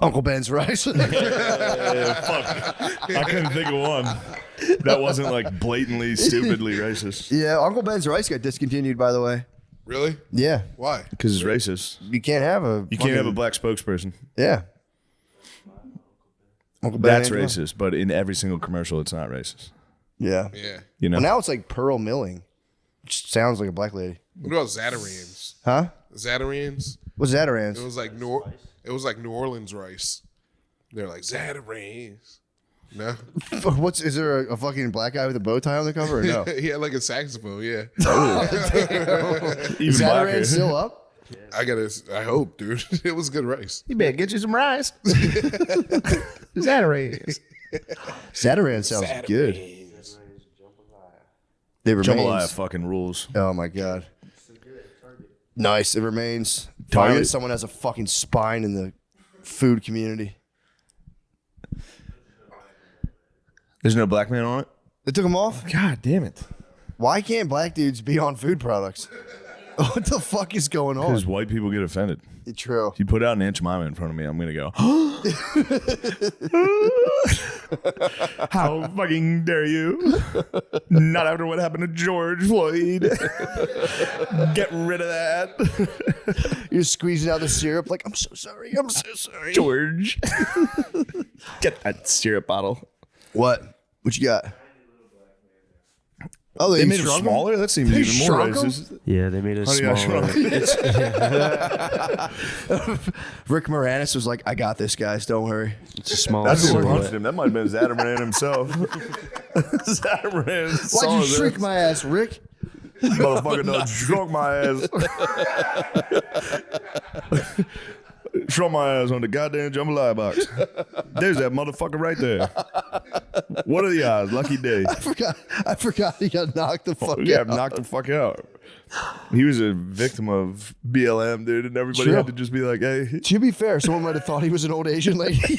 [SPEAKER 2] Uncle Ben's rice.
[SPEAKER 1] Fuck. I couldn't think of one. That wasn't like blatantly, stupidly racist.
[SPEAKER 2] Yeah, Uncle Ben's rice got discontinued, by the way.
[SPEAKER 3] Really?
[SPEAKER 2] Yeah.
[SPEAKER 3] Why?
[SPEAKER 1] Because it's racist.
[SPEAKER 2] You can't have a.
[SPEAKER 1] You can't have a black spokesperson.
[SPEAKER 2] Yeah. Uncle Ben
[SPEAKER 1] That's
[SPEAKER 2] Angelo.
[SPEAKER 1] racist, but in every single commercial, it's not racist.
[SPEAKER 2] Yeah.
[SPEAKER 3] Yeah.
[SPEAKER 1] You know?
[SPEAKER 2] Well, now it's like Pearl Milling, which sounds like a black lady.
[SPEAKER 3] What about Zatarans?
[SPEAKER 2] Huh?
[SPEAKER 3] Zatarans?
[SPEAKER 2] What's Zatarans?
[SPEAKER 3] It was like New Orleans rice. They're like Zatarans. No.
[SPEAKER 2] Is there a fucking black guy with a bow tie on the cover or no?
[SPEAKER 3] He had like a saxophone. Yeah.
[SPEAKER 2] Is Zatarans still up?
[SPEAKER 3] I hope, dude. It was good rice.
[SPEAKER 1] You better get you some rice. Zatarans.
[SPEAKER 2] Zatarans sounds good. It remains.
[SPEAKER 1] Jambalaya fucking rules.
[SPEAKER 2] Oh my god. Nice. It remains.
[SPEAKER 1] Target.
[SPEAKER 2] Finally, someone has a fucking spine in the food community.
[SPEAKER 1] There's no black man on it?
[SPEAKER 2] They took them off?
[SPEAKER 1] God damn it.
[SPEAKER 2] Why can't black dudes be on food products? What the fuck is going on?
[SPEAKER 1] Because white people get offended.
[SPEAKER 2] True.
[SPEAKER 1] If you put out an Aunt Jemima in front of me, I'm going to go, how fucking dare you? Not after what happened to George Floyd. Get rid of that.
[SPEAKER 2] You're squeezing out the syrup like, I'm so sorry. I'm so sorry.
[SPEAKER 1] George. Get that syrup bottle.
[SPEAKER 2] What? What you got? Oh,
[SPEAKER 1] They made it
[SPEAKER 2] shrunk 'em?
[SPEAKER 1] smaller? That seems
[SPEAKER 2] They
[SPEAKER 1] even more
[SPEAKER 2] shrunk 'em?
[SPEAKER 1] racist.
[SPEAKER 4] Yeah, they made it
[SPEAKER 1] Honey, I
[SPEAKER 4] smaller.
[SPEAKER 1] shrunk.
[SPEAKER 2] Rick Moranis was like, I got this, guys. Don't worry.
[SPEAKER 4] It's a smaller
[SPEAKER 1] That's who
[SPEAKER 4] silhouette.
[SPEAKER 1] punched him. That might have been Zataran himself. Zataran.
[SPEAKER 2] Why'd you shrink my ass, Rick?
[SPEAKER 1] Motherfucker done shrunk my ass. Shrunk my ass on the goddamn jambalaya box. There's that motherfucker right there. What are the odds? Lucky day.
[SPEAKER 2] I forgot he got knocked the fuck
[SPEAKER 1] Yeah,
[SPEAKER 2] out.
[SPEAKER 1] knocked the fuck out. He was a victim of BLM, dude, and everybody
[SPEAKER 2] True.
[SPEAKER 1] had to just be like, hey.
[SPEAKER 2] To be fair, someone might have thought he was an old Asian lady.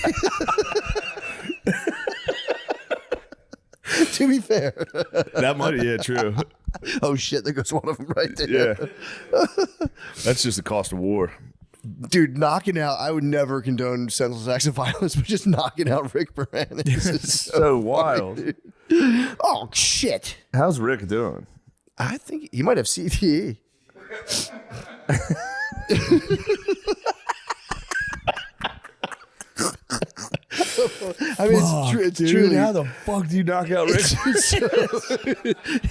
[SPEAKER 2] To be fair.
[SPEAKER 1] That might, yeah, true.
[SPEAKER 2] Oh shit, there goes one of them right there.
[SPEAKER 1] Yeah. That's just the cost of war.
[SPEAKER 2] Dude, knocking out, I would never condone senseless acts of violence, but just knocking out Rick Moranis is
[SPEAKER 1] So wild.
[SPEAKER 2] funny, dude. Oh shit.
[SPEAKER 1] How's Rick doing?
[SPEAKER 2] I think he might have CTE. I mean, it's truly.
[SPEAKER 1] how the fuck do you knock out Rick?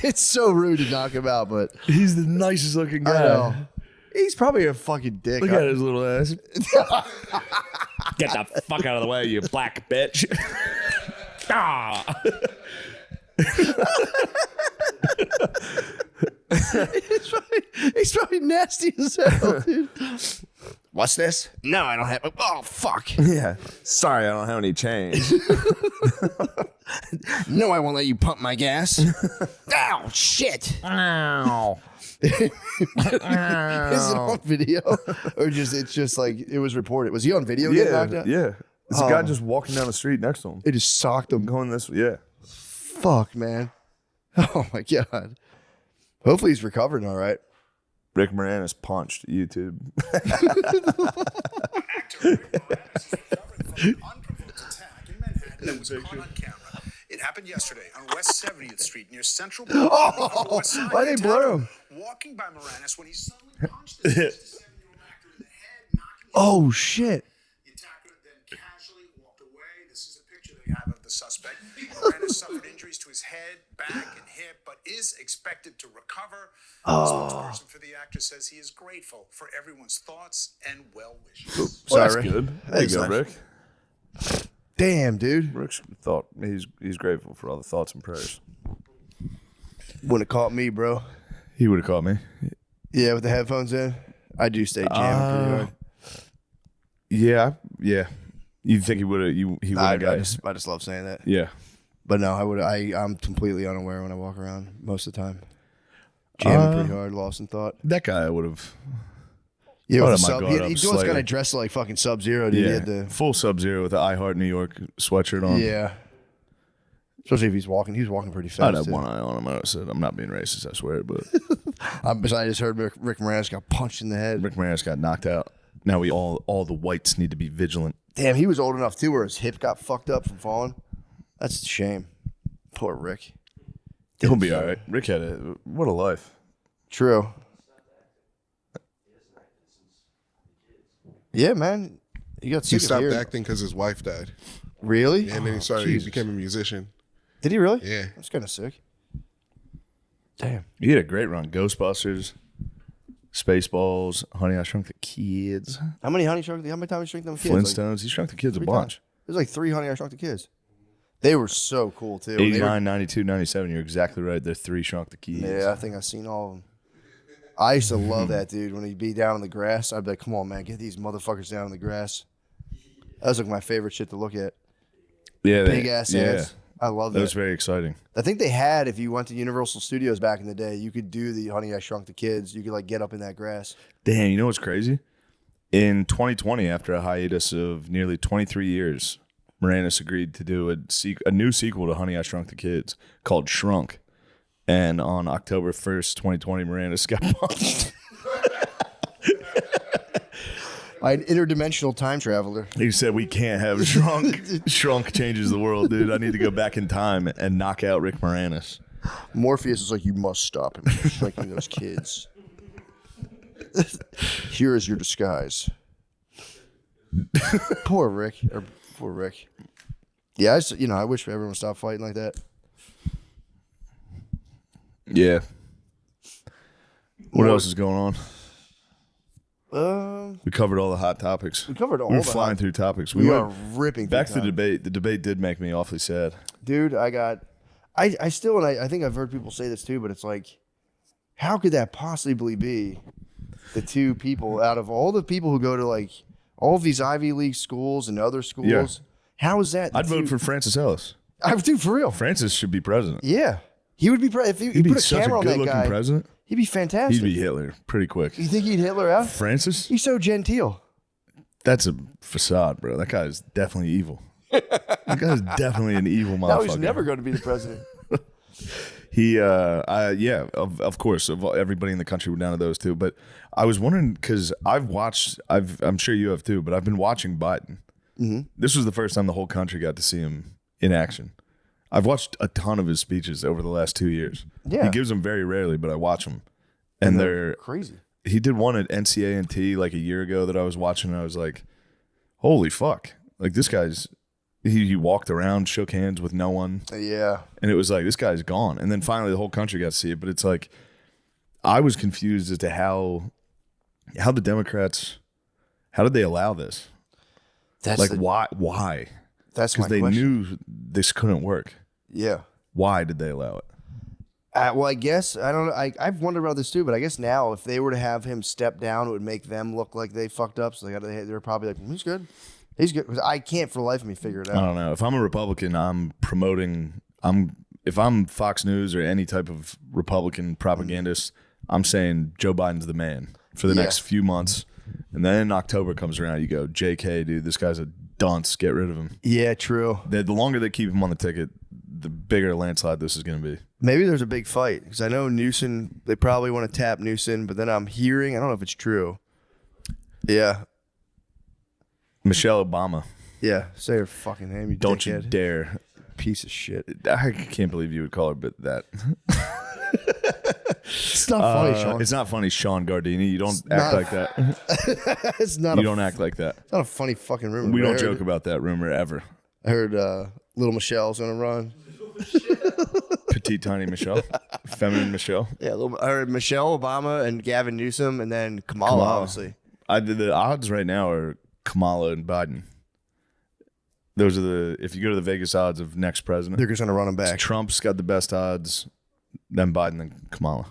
[SPEAKER 2] It's so rude to knock him out, but
[SPEAKER 1] He's the nicest looking
[SPEAKER 2] I
[SPEAKER 1] guy.
[SPEAKER 2] know. He's probably a fucking dick.
[SPEAKER 1] Look at his little ass. Get the fuck out of the way, you black bitch. Ah.
[SPEAKER 2] He's probably nasty as hell, dude. What's this? No, I don't have. Oh, fuck.
[SPEAKER 1] Yeah. Sorry, I don't have any change.
[SPEAKER 2] No, I won't let you pump my gas. Ow, shit.
[SPEAKER 1] Ow.
[SPEAKER 2] Is it on video? Or it's just like it was reported. Was he on video getting knocked out?
[SPEAKER 1] Yeah. It's a guy just walking down the street next to him.
[SPEAKER 2] It just socked him.
[SPEAKER 1] Going this way. Yeah.
[SPEAKER 2] Fuck, man. Oh, my God. Hopefully he's recovering all right.
[SPEAKER 1] Rick Moranis punched YouTube.
[SPEAKER 5] Unprovoked attack in Manhattan that was caught on camera. It happened yesterday on West 70th Street near Central Park. on the west side
[SPEAKER 2] why'd they
[SPEAKER 5] of
[SPEAKER 2] blur
[SPEAKER 5] town,
[SPEAKER 2] him?
[SPEAKER 5] Walking by Moranis when he suddenly punched the 67-year-old actor in the head, knocking him
[SPEAKER 2] Oh, shit.
[SPEAKER 5] The attacker then casually walked away. This is a picture they have of the suspect. Moranis suffered injuries to his head, back, and hip, but is expected to recover. A spokesperson for the actor says he is grateful for everyone's thoughts and well wishes.
[SPEAKER 1] Well, that's
[SPEAKER 2] Sorry.
[SPEAKER 1] good. There you go, Rick.
[SPEAKER 2] Damn, dude.
[SPEAKER 1] Rick's thought he's grateful for all the thoughts and prayers.
[SPEAKER 2] Wouldn't have caught me, bro.
[SPEAKER 1] He would have caught me.
[SPEAKER 2] Yeah, with the headphones in. I do stay jamming pretty hard.
[SPEAKER 1] Yeah. You think he would have? He would
[SPEAKER 2] I
[SPEAKER 1] have got.
[SPEAKER 2] just love saying that.
[SPEAKER 1] Yeah.
[SPEAKER 2] But no, I'm completely unaware when I walk around most of the time. Jamming pretty hard, lost in thought.
[SPEAKER 1] That guy would have.
[SPEAKER 2] Yeah,
[SPEAKER 1] I'd
[SPEAKER 2] with
[SPEAKER 1] have
[SPEAKER 2] the
[SPEAKER 1] my
[SPEAKER 2] sub,
[SPEAKER 1] guard up
[SPEAKER 2] he was
[SPEAKER 1] slightly.
[SPEAKER 2] kind of dressed like fucking Sub-Zero, dude. He
[SPEAKER 1] Yeah.
[SPEAKER 2] had the,
[SPEAKER 1] Full Sub-Zero with the I Heart New York sweatshirt on.
[SPEAKER 2] yeah. Especially if he's walking. He was walking pretty fast.
[SPEAKER 1] I'd have
[SPEAKER 2] too.
[SPEAKER 1] one eye on him. I said, I'm not being racist, I swear, but
[SPEAKER 2] I just heard Rick Moranis got punched in the head.
[SPEAKER 1] Rick Moranis got knocked out. Now we all the whites need to be vigilant.
[SPEAKER 2] Damn, he was old enough too where his hip got fucked up from falling. That's a shame. Poor Rick.
[SPEAKER 1] He'll be all right. Rick had what a life.
[SPEAKER 2] True. Yeah, man. He got
[SPEAKER 3] He
[SPEAKER 2] sick of
[SPEAKER 3] stopped
[SPEAKER 2] hearing.
[SPEAKER 3] acting because his wife died,
[SPEAKER 2] Really?
[SPEAKER 3] and then he became a musician.
[SPEAKER 2] Did he really?
[SPEAKER 3] Yeah.
[SPEAKER 2] That's kind of sick. Damn.
[SPEAKER 1] He had a great run. Ghostbusters, Spaceballs, Honey, I Shrunk the Kids,
[SPEAKER 2] How many times he shrunk them kids?
[SPEAKER 1] Flintstones. He shrunk the kids a
[SPEAKER 2] 3
[SPEAKER 1] bunch.
[SPEAKER 2] times. There's like 3 Honey I Shrunk the Kids. They were so cool too. They were-
[SPEAKER 1] 89, 92, 97. You're exactly right. They're 3 Shrunk the Kids.
[SPEAKER 2] Yeah, I think I've seen all of them. I used to love that dude when he'd be down in the grass. I'd be like, "Come on, man, get these motherfuckers down in the grass." That was like my favorite shit to look at.
[SPEAKER 1] Yeah,
[SPEAKER 2] Big ass ads. I love
[SPEAKER 1] That
[SPEAKER 2] that.
[SPEAKER 1] was very exciting.
[SPEAKER 2] I think they had, if you went to Universal Studios back in the day, you could do the Honey I Shrunk the Kids. You could like get up in that grass.
[SPEAKER 1] Damn, you know what's crazy? In 2020, after a hiatus of nearly 23 years, Moranis agreed to do a new sequel to Honey, I Shrunk the Kids called Shrunk. And on October 1st, 2020, Moranis got punched.
[SPEAKER 2] An interdimensional time traveler.
[SPEAKER 1] He said, we can't have Shrunk. Shrunk changes the world, dude. I need to go back in time and knock out Rick Moranis.
[SPEAKER 2] Morpheus is like, "You must stop him from striking those kids. Here is your disguise." Poor Rick. Poor Rick. Yeah, I wish everyone would stop fighting like that.
[SPEAKER 1] Yeah. What else is going on? We covered all the hot topics.
[SPEAKER 2] We covered all
[SPEAKER 1] We were
[SPEAKER 2] the
[SPEAKER 1] flying
[SPEAKER 2] hot-
[SPEAKER 1] through topics.
[SPEAKER 2] We are
[SPEAKER 1] went
[SPEAKER 2] ripping
[SPEAKER 1] back
[SPEAKER 2] through
[SPEAKER 1] to the
[SPEAKER 2] time.
[SPEAKER 1] debate. The debate did make me awfully sad.
[SPEAKER 2] Dude, I still, and I think I've heard people say this too, but it's like, how could that possibly be the two people out of all the people who go to like all of these Ivy League schools and other schools?
[SPEAKER 1] Yeah.
[SPEAKER 2] How is that?
[SPEAKER 1] I'd vote for Francis Ellis.
[SPEAKER 2] I would do for real.
[SPEAKER 1] Francis should be president.
[SPEAKER 2] Yeah, he would be. If you
[SPEAKER 1] He'd be
[SPEAKER 2] put a
[SPEAKER 1] such a
[SPEAKER 2] camera on that
[SPEAKER 1] good-looking
[SPEAKER 2] guy,
[SPEAKER 1] president.
[SPEAKER 2] he'd be fantastic.
[SPEAKER 1] He'd be Hitler pretty quick.
[SPEAKER 2] You think he'd Hitler out?
[SPEAKER 1] Francis?
[SPEAKER 2] He's so genteel.
[SPEAKER 1] That's a facade, bro. That guy's definitely evil. That guy's definitely an evil motherfucker.
[SPEAKER 2] Now he's never going to be the president.
[SPEAKER 1] He, yeah, of course, of everybody in the country, we're down to those two. But I was wondering because I'm sure you have too, but I've been watching Biden. Mm-hmm. This was the first time the whole country got to see him in action. I've watched a ton of his speeches over the last 2 years.
[SPEAKER 2] Yeah.
[SPEAKER 1] He gives them very rarely, but I watch them, and they're
[SPEAKER 2] crazy.
[SPEAKER 1] He did one at NCA&T like a year ago that I was watching, and I was like, holy fuck. Like, this guy's, he walked around, shook hands with no one.
[SPEAKER 2] Yeah.
[SPEAKER 1] And it was like, this guy's gone. And then finally the whole country got to see it. But it's like, I was confused as to how the Democrats, how did they allow this?
[SPEAKER 2] That's
[SPEAKER 1] Like, why?
[SPEAKER 2] That's my
[SPEAKER 1] Because they
[SPEAKER 2] question.
[SPEAKER 1] knew this couldn't work.
[SPEAKER 2] Yeah.
[SPEAKER 1] Why did they allow it?
[SPEAKER 2] Well, I guess I don't know. I've wondered about this too, but I guess now if they were to have him step down, it would make them look like they fucked up. So they're probably like, he's good. He's good. 'Cause I can't for the life of me figure it
[SPEAKER 1] I
[SPEAKER 2] out.
[SPEAKER 1] don't know. If I'm a Republican, if I'm Fox News or any type of Republican propagandist, I'm saying Joe Biden's the man for the
[SPEAKER 2] Yeah.
[SPEAKER 1] next few months. And then October comes around, you go, JK, dude, this guy's a dunce. Get rid of him.
[SPEAKER 2] Yeah, true.
[SPEAKER 1] The longer they keep him on the ticket, the bigger landslide this is going to be.
[SPEAKER 2] Maybe there's a big fight because I know Newsom. They probably want to tap Newsom, but then I'm hearing, I don't know if it's true. Yeah,
[SPEAKER 1] Michelle Obama,
[SPEAKER 2] yeah. Say her fucking name, you
[SPEAKER 1] don't you
[SPEAKER 2] dickhead.
[SPEAKER 1] dare.
[SPEAKER 2] Piece of shit.
[SPEAKER 1] I can't believe you would call her that.
[SPEAKER 2] It's not funny, Sean.
[SPEAKER 1] It's not funny, Sean Gardini. You don't
[SPEAKER 2] not-
[SPEAKER 1] act like that.
[SPEAKER 2] It's not.
[SPEAKER 1] You don't act like that.
[SPEAKER 2] It's not a funny fucking rumor.
[SPEAKER 1] We
[SPEAKER 2] but
[SPEAKER 1] don't
[SPEAKER 2] I heard
[SPEAKER 1] joke about that rumor ever.
[SPEAKER 2] I heard little Michelle's gonna run.
[SPEAKER 1] Petite, tiny Michelle. Feminine Michelle.
[SPEAKER 2] Yeah, I heard Michelle Obama and Gavin Newsom, and then Kamala. Obviously.
[SPEAKER 1] The odds right now are Kamala and Biden. Those are if you go to the Vegas odds of next president,
[SPEAKER 2] They're just gonna run him back.
[SPEAKER 1] Trump's got the best odds, then Biden, then Kamala.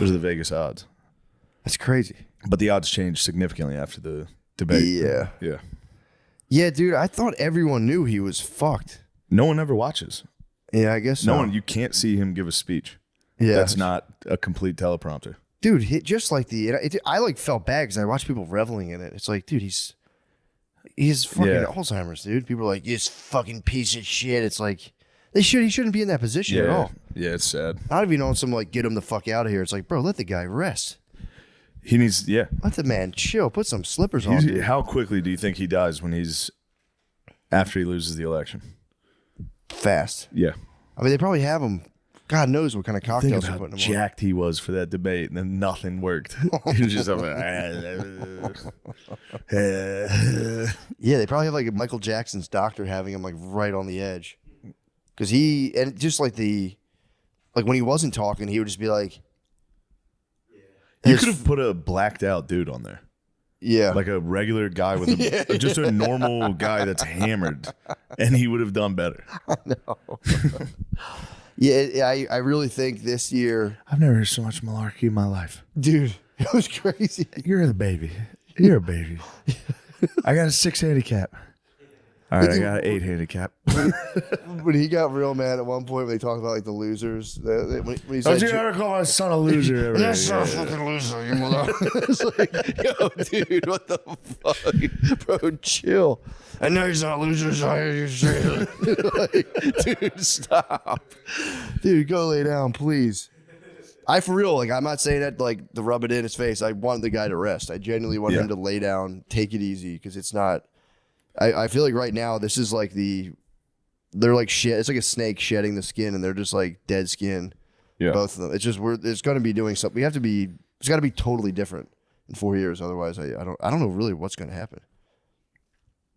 [SPEAKER 1] Those are the Vegas odds.
[SPEAKER 2] That's crazy.
[SPEAKER 1] But the odds changed significantly after the debate.
[SPEAKER 2] Yeah.
[SPEAKER 1] Yeah.
[SPEAKER 2] Yeah, dude. I thought everyone knew he was fucked.
[SPEAKER 1] No one ever watches.
[SPEAKER 2] Yeah, I guess so.
[SPEAKER 1] No one. You can't see him give a speech.
[SPEAKER 2] Yeah,
[SPEAKER 1] That's not a complete teleprompter.
[SPEAKER 2] dude. Just like I like felt bad because I watched people reveling in it. It's like, dude, he's fucking
[SPEAKER 1] Yeah.
[SPEAKER 2] Alzheimer's, dude. People are like, this fucking piece of shit. It's like He shouldn't be in that position at all.
[SPEAKER 1] Yeah, it's sad.
[SPEAKER 2] Not even on some like get him the fuck out of here. It's like, bro, let the guy rest.
[SPEAKER 1] He needs,
[SPEAKER 2] Let the man chill. Put some slippers on. Dude.
[SPEAKER 1] How quickly do you think he dies after he loses the election?
[SPEAKER 2] Fast.
[SPEAKER 1] Yeah.
[SPEAKER 2] I mean, they probably have him. God knows what kind of
[SPEAKER 1] Think
[SPEAKER 2] cocktails
[SPEAKER 1] of
[SPEAKER 2] they're
[SPEAKER 1] how
[SPEAKER 2] putting him
[SPEAKER 1] jacked he was for that debate, and then nothing worked. He was just like,
[SPEAKER 2] on. Yeah, they probably have like Michael Jackson's doctor having him like right on the edge. Because and just like when he wasn't talking, he would just be like,
[SPEAKER 1] you could have put a blacked out dude on there.
[SPEAKER 2] Yeah.
[SPEAKER 1] Like a regular guy with just a normal guy that's hammered, and he would have done better.
[SPEAKER 2] No. Yeah, I really think this year.
[SPEAKER 1] I've never heard so much malarkey in my life.
[SPEAKER 2] Dude, it was crazy.
[SPEAKER 1] You're the baby. You're a baby. I got a 6 handicap. All right, I got an 8 handicap.
[SPEAKER 2] When he got real mad at one point when they talked about like the losers, when he said,
[SPEAKER 1] don't you ever call my son a loser? Ever?
[SPEAKER 2] That's not a fucking loser, you mother. It's like, yo, dude, what the fuck? Bro, chill. I know he's not a loser, so I hear you say it. Like, dude, stop. Dude, go lay down, please. For real, like, I'm not saying that like to rub it in his face. I want the guy to rest. I genuinely want him to lay down, take it easy, because it's not. I feel like right now this is like they're like shit. It's like a snake shedding the skin, and they're just like dead skin.
[SPEAKER 1] Yeah,
[SPEAKER 2] both of them. It's just it's going to be doing something. It's got to be totally different in 4 years. Otherwise, I don't know really what's going to happen.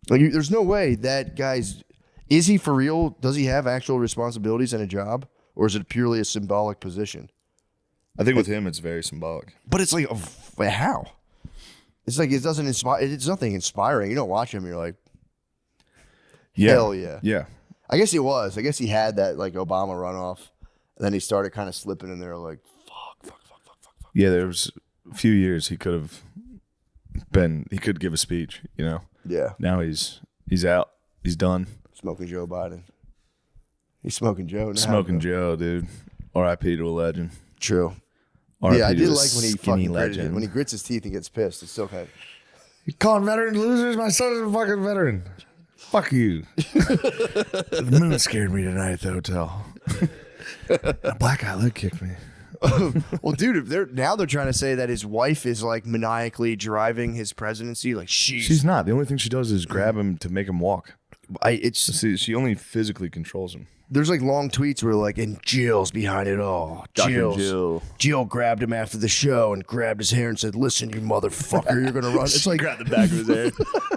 [SPEAKER 2] Like, there's no way that guy's. Is he for real? Does he have actual responsibilities and a job, or is it purely a symbolic position?
[SPEAKER 1] I think with him it's very symbolic.
[SPEAKER 2] But it's like, how? It's like it doesn't inspire. It's nothing inspiring. You don't watch him, you're like, hell yeah.
[SPEAKER 1] Yeah.
[SPEAKER 2] I guess he was. I guess he had that like Obama runoff, and then he started kind of slipping in there, like fuck.
[SPEAKER 1] Yeah, there was a few years he could have been. He could give a speech, you know.
[SPEAKER 2] Yeah.
[SPEAKER 1] Now he's out. He's done.
[SPEAKER 2] Smoking Joe Biden. He's smoking Joe now.
[SPEAKER 1] Smoking Joe, dude. R.I.P. to a legend.
[SPEAKER 2] True.
[SPEAKER 1] R.I.P.
[SPEAKER 2] Yeah, I
[SPEAKER 1] to
[SPEAKER 2] did
[SPEAKER 1] a
[SPEAKER 2] like when he
[SPEAKER 1] skinny
[SPEAKER 2] fucking
[SPEAKER 1] legend.
[SPEAKER 2] when he grits his teeth and gets pissed. It's still kind of.
[SPEAKER 1] You calling veterans losers? My son's a fucking veteran. Fuck you. The moon scared me tonight at the hotel. A black eye leg kicked me.
[SPEAKER 2] Well, dude, they're trying to say that his wife is like maniacally driving his presidency. Like
[SPEAKER 1] she's not. The only thing she does is grab him to make him walk.
[SPEAKER 2] See,
[SPEAKER 1] she only physically controls him.
[SPEAKER 2] There's like long tweets where like, and Jill's behind it all. Jill grabbed him after the show and grabbed his hair and said, "Listen, you motherfucker, you're gonna run." It's like
[SPEAKER 1] grabbed the back of his hair,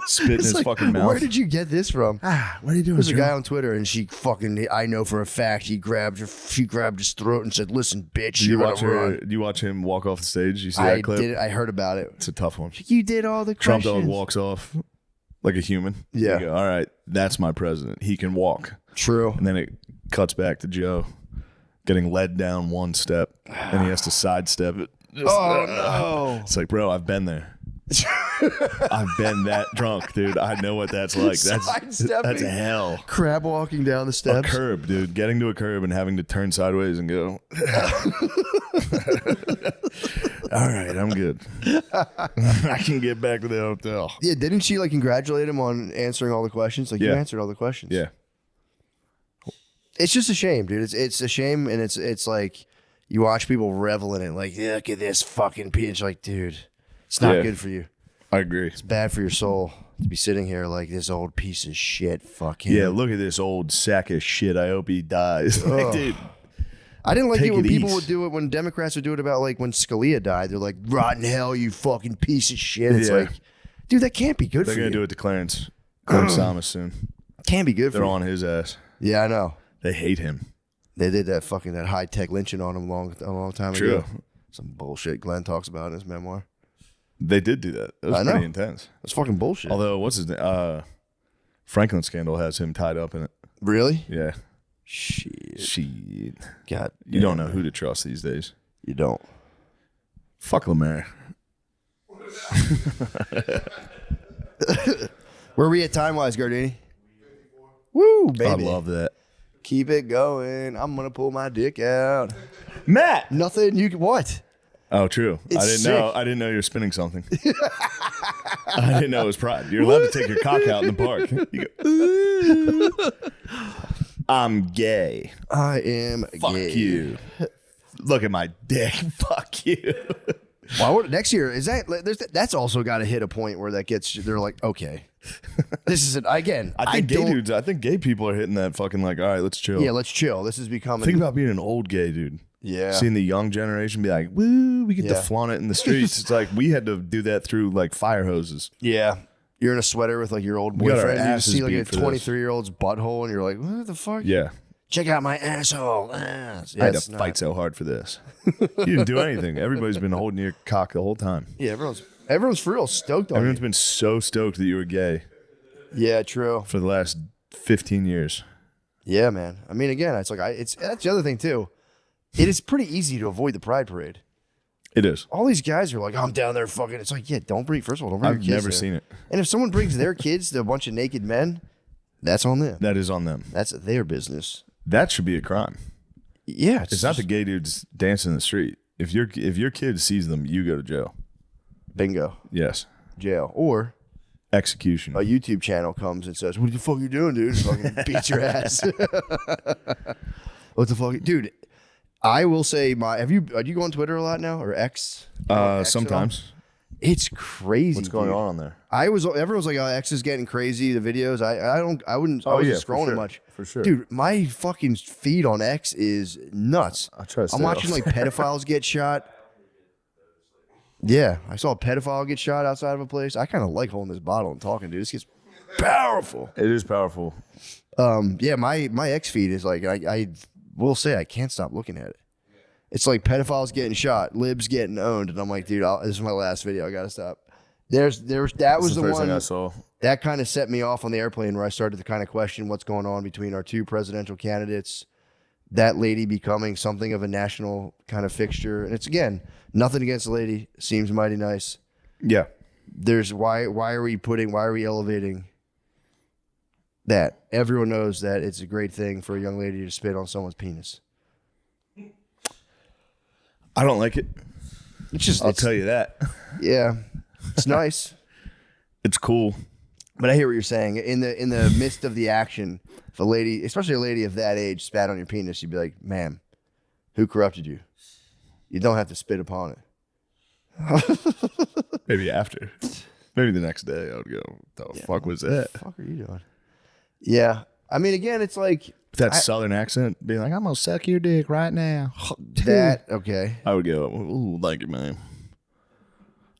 [SPEAKER 1] spit in his fucking mouth.
[SPEAKER 2] Where did you get this from?
[SPEAKER 1] What are you doing?
[SPEAKER 2] There's a guy on Twitter and she fucking. I know for a fact she grabbed his throat and said, "Listen, bitch,
[SPEAKER 1] you watch him walk off the stage? You see that clip?
[SPEAKER 2] I heard about it.
[SPEAKER 1] It's a tough one.
[SPEAKER 2] You did all the
[SPEAKER 1] Trump
[SPEAKER 2] questions.
[SPEAKER 1] dog walks off like a human.
[SPEAKER 2] Yeah.
[SPEAKER 1] You go, all right, that's my president. He can walk.
[SPEAKER 2] True.
[SPEAKER 1] And then it cuts back to Joe getting led down one step, and he has to sidestep it.
[SPEAKER 2] No!
[SPEAKER 1] It's like, bro, I've been there. I've been that drunk, dude. I know what that's like. That's hell.
[SPEAKER 2] Crab walking down the
[SPEAKER 1] A
[SPEAKER 2] steps.
[SPEAKER 1] curb, dude. Getting to a curb and having to turn sideways and go. All right, I'm good. I can get back to the hotel.
[SPEAKER 2] Yeah, didn't she like congratulate him on answering all the questions? Like, you answered all the questions.
[SPEAKER 1] Yeah.
[SPEAKER 2] It's just a shame, dude. It's a shame, and it's like you watch people revel in it. Like, look at this fucking pitch. Like, dude, it's not good for you.
[SPEAKER 1] I agree.
[SPEAKER 2] It's bad for your soul to be sitting here like this old piece of shit. Fuck him.
[SPEAKER 1] Yeah, look at this old sack of shit. I hope he dies. Like, dude.
[SPEAKER 2] I didn't like
[SPEAKER 1] Take
[SPEAKER 2] it when
[SPEAKER 1] it
[SPEAKER 2] people
[SPEAKER 1] easy.
[SPEAKER 2] would do it, when Democrats would do it about like when Scalia died. They're like, rotten hell, you fucking piece of shit. It's like, dude, that can't be good
[SPEAKER 1] They're
[SPEAKER 2] for
[SPEAKER 1] going to
[SPEAKER 2] you.
[SPEAKER 1] do it to Clarence Thomas soon.
[SPEAKER 2] Can't be good for
[SPEAKER 1] They're
[SPEAKER 2] you.
[SPEAKER 1] on his ass.
[SPEAKER 2] Yeah, I know.
[SPEAKER 1] They hate him.
[SPEAKER 2] They did that high tech lynching on him a long time
[SPEAKER 1] True.
[SPEAKER 2] ago. Some bullshit Glenn talks about in his memoir.
[SPEAKER 1] They did do that. It was
[SPEAKER 2] I know.
[SPEAKER 1] pretty intense.
[SPEAKER 2] That's fucking bullshit.
[SPEAKER 1] Although, what's his name? Franklin scandal has him tied up in it.
[SPEAKER 2] Really?
[SPEAKER 1] Yeah.
[SPEAKER 2] Shit. God.
[SPEAKER 1] You don't know who to trust these days.
[SPEAKER 2] You don't.
[SPEAKER 1] Fuck Lemaire.
[SPEAKER 2] Where are we at time wise, Gardini? Woo, baby.
[SPEAKER 1] I love that.
[SPEAKER 2] Keep it going. I'm gonna pull my dick out.
[SPEAKER 1] Matt.
[SPEAKER 2] Nothing. You can what?
[SPEAKER 1] Oh, true.
[SPEAKER 2] It's
[SPEAKER 1] I didn't
[SPEAKER 2] sick.
[SPEAKER 1] know. I didn't know you were spinning something. I didn't know it was pride. You're allowed to take your cock out in the park. You go, I'm gay.
[SPEAKER 2] I am
[SPEAKER 1] Fuck
[SPEAKER 2] gay.
[SPEAKER 1] you. Look at my dick. Fuck you.
[SPEAKER 2] Well, next year is that's also got to hit a point where that gets they're like, okay, this is it again.
[SPEAKER 1] I think gay people are hitting that fucking like, all right, let's chill.
[SPEAKER 2] Yeah, let's chill. This is becoming.
[SPEAKER 1] Think about being an old gay dude.
[SPEAKER 2] Yeah.
[SPEAKER 1] Seeing the young generation be like, woo, we get to
[SPEAKER 2] Yeah.
[SPEAKER 1] flaunt it in the streets. It's like we had to do that through like fire hoses.
[SPEAKER 2] Yeah. You're in a sweater with like your old
[SPEAKER 1] We got our
[SPEAKER 2] boyfriend. You
[SPEAKER 1] asses
[SPEAKER 2] see like a
[SPEAKER 1] beat for this.
[SPEAKER 2] 23-year-old's butthole, and you're like, what the fuck?
[SPEAKER 1] Yeah.
[SPEAKER 2] Check out my asshole. Ass.
[SPEAKER 1] I had to fight so hard for this. You didn't do anything. Everybody's been holding your cock the whole time.
[SPEAKER 2] Yeah, everyone's for real stoked on
[SPEAKER 1] Everyone's
[SPEAKER 2] it.
[SPEAKER 1] been so stoked that you were gay
[SPEAKER 2] Yeah, true.
[SPEAKER 1] for the last 15 years.
[SPEAKER 2] Yeah, man. I mean, again, it's like that's the other thing too. It is pretty easy to avoid the pride parade.
[SPEAKER 1] It is.
[SPEAKER 2] All these guys are like, I'm down there fucking. It's like, yeah, don't bring. First of all, don't bring
[SPEAKER 1] I've
[SPEAKER 2] your kids
[SPEAKER 1] never
[SPEAKER 2] there.
[SPEAKER 1] seen it.
[SPEAKER 2] And if someone brings their kids to a bunch of naked men, that's on them.
[SPEAKER 1] That is on them.
[SPEAKER 2] That's their business.
[SPEAKER 1] That should be a crime.
[SPEAKER 2] Yeah,
[SPEAKER 1] It's not the gay dudes dancing in the street. If your kid sees them, you go to jail.
[SPEAKER 2] bingo
[SPEAKER 1] Yes.
[SPEAKER 2] jail or
[SPEAKER 1] Execution.
[SPEAKER 2] a YouTube channel comes and says, "What the fuck you doing, dude?" Fucking beat your ass. What the fuck, dude? I will say, do you go on Twitter a lot now or X? X at all?
[SPEAKER 1] Sometimes.
[SPEAKER 2] It's crazy.
[SPEAKER 1] What's going
[SPEAKER 2] dude.
[SPEAKER 1] on there?
[SPEAKER 2] Everyone's like, oh, X is getting crazy. The videos, I wasn't
[SPEAKER 1] yeah,
[SPEAKER 2] scrolling
[SPEAKER 1] for sure.
[SPEAKER 2] much.
[SPEAKER 1] For sure.
[SPEAKER 2] Dude, my fucking feed on X is nuts.
[SPEAKER 1] I'll try to
[SPEAKER 2] I'm
[SPEAKER 1] stay
[SPEAKER 2] watching
[SPEAKER 1] off.
[SPEAKER 2] like pedophiles get shot. Yeah, I saw a pedophile get shot outside of a place. I kind of like holding this bottle and talking, dude. This gets powerful.
[SPEAKER 1] It is powerful.
[SPEAKER 2] Yeah, my X feed is like, I will say I can't stop looking at it. It's like pedophiles getting shot, libs getting owned, and I'm like, dude, this is my last video. I gotta stop. That was
[SPEAKER 1] That's
[SPEAKER 2] the
[SPEAKER 1] the first
[SPEAKER 2] one
[SPEAKER 1] thing I saw.
[SPEAKER 2] that kind of set me off on the airplane where I started to kind of question what's going on between our two presidential candidates. That lady becoming something of a national kind of fixture, and it's again nothing against the lady. Seems mighty nice.
[SPEAKER 1] Yeah.
[SPEAKER 2] There's why are we elevating that? Everyone knows that it's a great thing for a young lady to spit on someone's penis.
[SPEAKER 1] I don't like it.
[SPEAKER 2] I'll
[SPEAKER 1] I'll tell you that.
[SPEAKER 2] Yeah, it's nice.
[SPEAKER 1] It's cool.
[SPEAKER 2] But I hear what you're saying. In the midst of the action, if a lady, especially a lady of that age, spat on your penis, you'd be like, ma'am, who corrupted you? You don't have to spit upon it.
[SPEAKER 1] Maybe after. Maybe the next day I would go, the fuck was that?
[SPEAKER 2] What the fuck are you doing? Yeah. I mean, again, it's like
[SPEAKER 1] That southern accent, being like, I'm going to suck your dick right now.
[SPEAKER 2] that. Okay.
[SPEAKER 1] I would go, ooh, thank you, ma'am.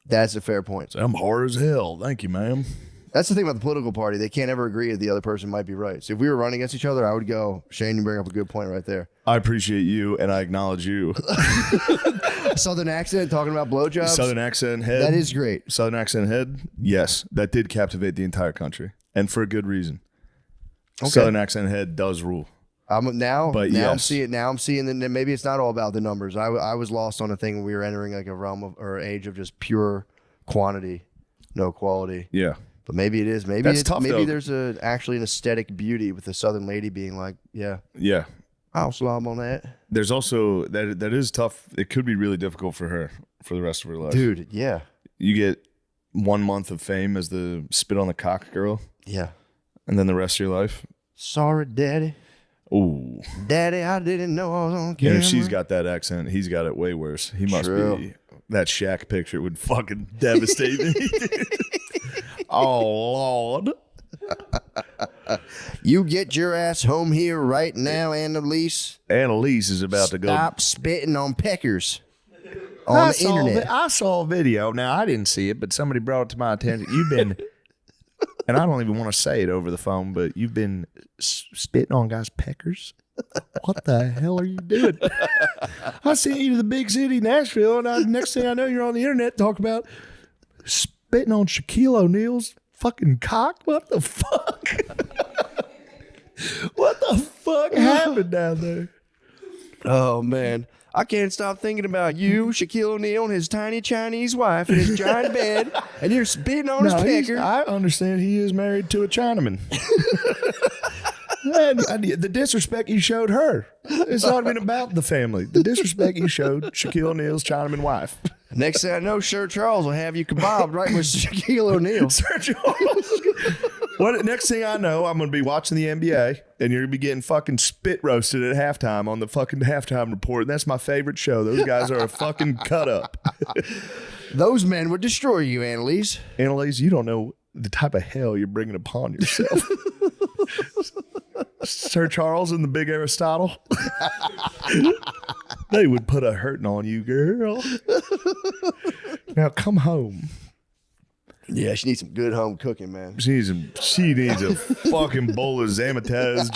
[SPEAKER 2] That's a fair point.
[SPEAKER 1] I'm hard as hell. Thank you, ma'am.
[SPEAKER 2] That's the thing about the political party. They can't ever agree that the other person might be right. So if we were running against each other, I would go, Shane, you bring up a good point right there.
[SPEAKER 1] I appreciate you and I acknowledge you.
[SPEAKER 2] Southern accent, talking about blowjobs.
[SPEAKER 1] Southern accent head.
[SPEAKER 2] That is great.
[SPEAKER 1] Southern accent head. Yes, that did captivate the entire country. And for a good reason.
[SPEAKER 2] Okay.
[SPEAKER 1] Southern accent head does rule.
[SPEAKER 2] I'm
[SPEAKER 1] But
[SPEAKER 2] I'm
[SPEAKER 1] yes.
[SPEAKER 2] seeing that maybe it's not all about the numbers. I was lost on a thing when we were entering like a realm of or age of just pure quantity, no quality.
[SPEAKER 1] Yeah.
[SPEAKER 2] But maybe it is. Maybe
[SPEAKER 1] That's
[SPEAKER 2] it's,
[SPEAKER 1] tough,
[SPEAKER 2] maybe
[SPEAKER 1] though.
[SPEAKER 2] there's actually an aesthetic beauty with the Southern lady being like, yeah,
[SPEAKER 1] Yeah.
[SPEAKER 2] I'll slob on that,
[SPEAKER 1] There's also that is tough. It could be really difficult for her for the rest of her life.
[SPEAKER 2] dude. Yeah,
[SPEAKER 1] You get 1 month of fame as the spit on the cock girl,
[SPEAKER 2] yeah.
[SPEAKER 1] and then the rest of your life.
[SPEAKER 2] Sorry, daddy,
[SPEAKER 1] Ooh.
[SPEAKER 2] daddy, I didn't know I was on
[SPEAKER 1] And
[SPEAKER 2] camera.
[SPEAKER 1] if she's got that accent, he's got it way worse. He must
[SPEAKER 2] True.
[SPEAKER 1] be. That Shaq picture would fucking devastate me. Oh, Lord.
[SPEAKER 2] You get your ass home here right now, Annalise.
[SPEAKER 1] Annalise is about to go.
[SPEAKER 2] Stop spitting on peckers on the internet.
[SPEAKER 1] I saw a video. Now, I didn't see it, but somebody brought it to my attention. You've been, and I don't even want to say it over the phone, but you've been spitting on guys' peckers. What the hell are you doing? I sent you to the big city, Nashville, and next thing I know, you're on the internet talking about spitting on Shaquille O'Neal's fucking cock. What the fuck? What the fuck happened down there?
[SPEAKER 2] Oh man, I can't stop thinking about you, Shaquille O'Neal, and his tiny Chinese wife in his giant bed, and you're spitting on his pecker.
[SPEAKER 1] I understand he is married to a Chinaman. And the disrespect you showed her. It's not even about the family. The disrespect you showed Shaquille O'Neal's Chinaman wife.
[SPEAKER 2] Next thing I know, Sir Charles will have you kebabbed right with Shaquille O'Neal.
[SPEAKER 1] Sir Charles. What? Next thing I know, I'm going to be watching the NBA, and you're going to be getting fucking spit roasted at halftime on the fucking halftime report. And that's my favorite show. Those guys are a fucking cut up.
[SPEAKER 2] Those men would destroy you, Annalise.
[SPEAKER 1] Annalise, you don't know the type of hell you're bringing upon yourself. Sir Charles and the big Aristotle. They would put a hurting on you, girl. Now come home.
[SPEAKER 2] Yeah, she needs some good home cooking, man.
[SPEAKER 1] She needs a fucking bowl of Zamataz.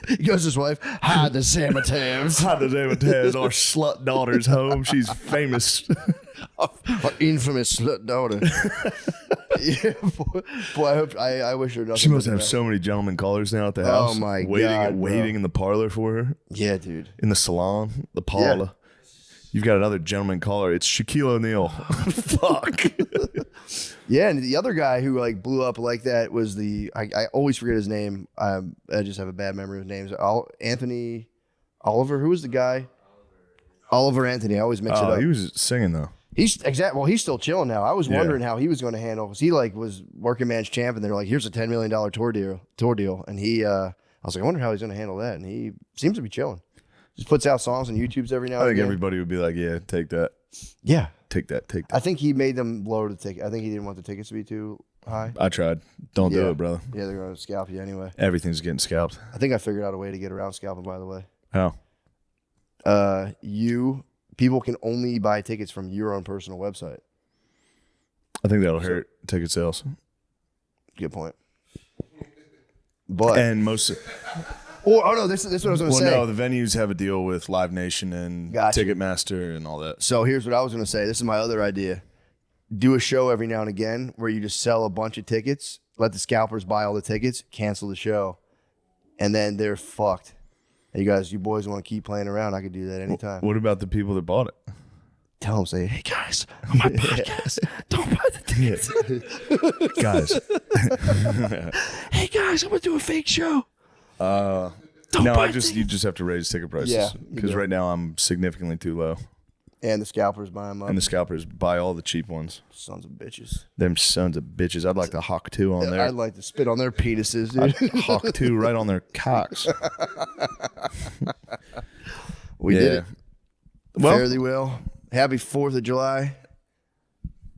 [SPEAKER 2] He goes to his wife, hide the Zamatavs.
[SPEAKER 1] Hide the Zamataz. Our slut daughter's home. She's famous.
[SPEAKER 2] Our infamous slut daughter. Yeah, boy, I wish her nothing.
[SPEAKER 1] She must
[SPEAKER 2] but
[SPEAKER 1] have
[SPEAKER 2] that.
[SPEAKER 1] so many gentlemen callers now at the house.
[SPEAKER 2] Oh my
[SPEAKER 1] waiting,
[SPEAKER 2] God,
[SPEAKER 1] waiting in the parlor for her.
[SPEAKER 2] Yeah, dude.
[SPEAKER 1] In the salon, the parlor. You've got another gentleman caller. It's Shaquille O'Neal. Fuck.
[SPEAKER 2] Yeah, and the other guy who like blew up like that was I always forget his name. I just have a bad memory of names. Anthony Oliver. Who was the guy? Oliver Anthony. I always mix it up.
[SPEAKER 1] He was singing though.
[SPEAKER 2] He's he's still chilling now. I was wondering how he was going to handle because he like was working man's champ, and they're like, "Here's a $10 million tour deal," and he. I was like, I wonder how he's going to handle that, and he seems to be chilling. Just puts out songs on YouTube's every now and
[SPEAKER 1] I think
[SPEAKER 2] again.
[SPEAKER 1] everybody would be like, yeah, take that.
[SPEAKER 2] Yeah.
[SPEAKER 1] Take that.
[SPEAKER 2] I think he made them lower the ticket. I think he didn't want the tickets to be too high.
[SPEAKER 1] I tried. Don't do it, brother.
[SPEAKER 2] Yeah, they're going to scalp you anyway.
[SPEAKER 1] Everything's getting scalped.
[SPEAKER 2] I think I figured out a way to get around scalping, by the way.
[SPEAKER 1] How?
[SPEAKER 2] People can only buy tickets from your own personal website.
[SPEAKER 1] I think that'll hurt ticket sales.
[SPEAKER 2] Good point. But
[SPEAKER 1] And most...
[SPEAKER 2] this is what I was going to say.
[SPEAKER 1] Well, no, the venues have a deal with Live Nation and
[SPEAKER 2] Gotcha.
[SPEAKER 1] Ticketmaster and all that.
[SPEAKER 2] So here's what I was going to say. This is my other idea. Do a show every now and again where you just sell a bunch of tickets, let the scalpers buy all the tickets, cancel the show, and then they're fucked. Hey, you boys want to keep playing around? I could do that anytime.
[SPEAKER 1] What about the people that bought it?
[SPEAKER 2] Tell them, say, hey, guys, on my podcast, don't buy the tickets.
[SPEAKER 1] Guys.
[SPEAKER 2] Hey, guys, I'm going to do a fake show.
[SPEAKER 1] No, you just have to raise ticket prices.
[SPEAKER 2] Yeah, you
[SPEAKER 1] Because
[SPEAKER 2] do.
[SPEAKER 1] right now I'm significantly too low.
[SPEAKER 2] And the scalpers buy them up.
[SPEAKER 1] And the scalpers buy all the cheap ones.
[SPEAKER 2] Sons of bitches.
[SPEAKER 1] Them sons of bitches. I'd like to hawk two on there.
[SPEAKER 2] I'd like to spit on their penises, dude.
[SPEAKER 1] I'd hawk two right on their cocks.
[SPEAKER 2] We did it
[SPEAKER 1] Well,
[SPEAKER 2] fairly well. Happy 4th of July.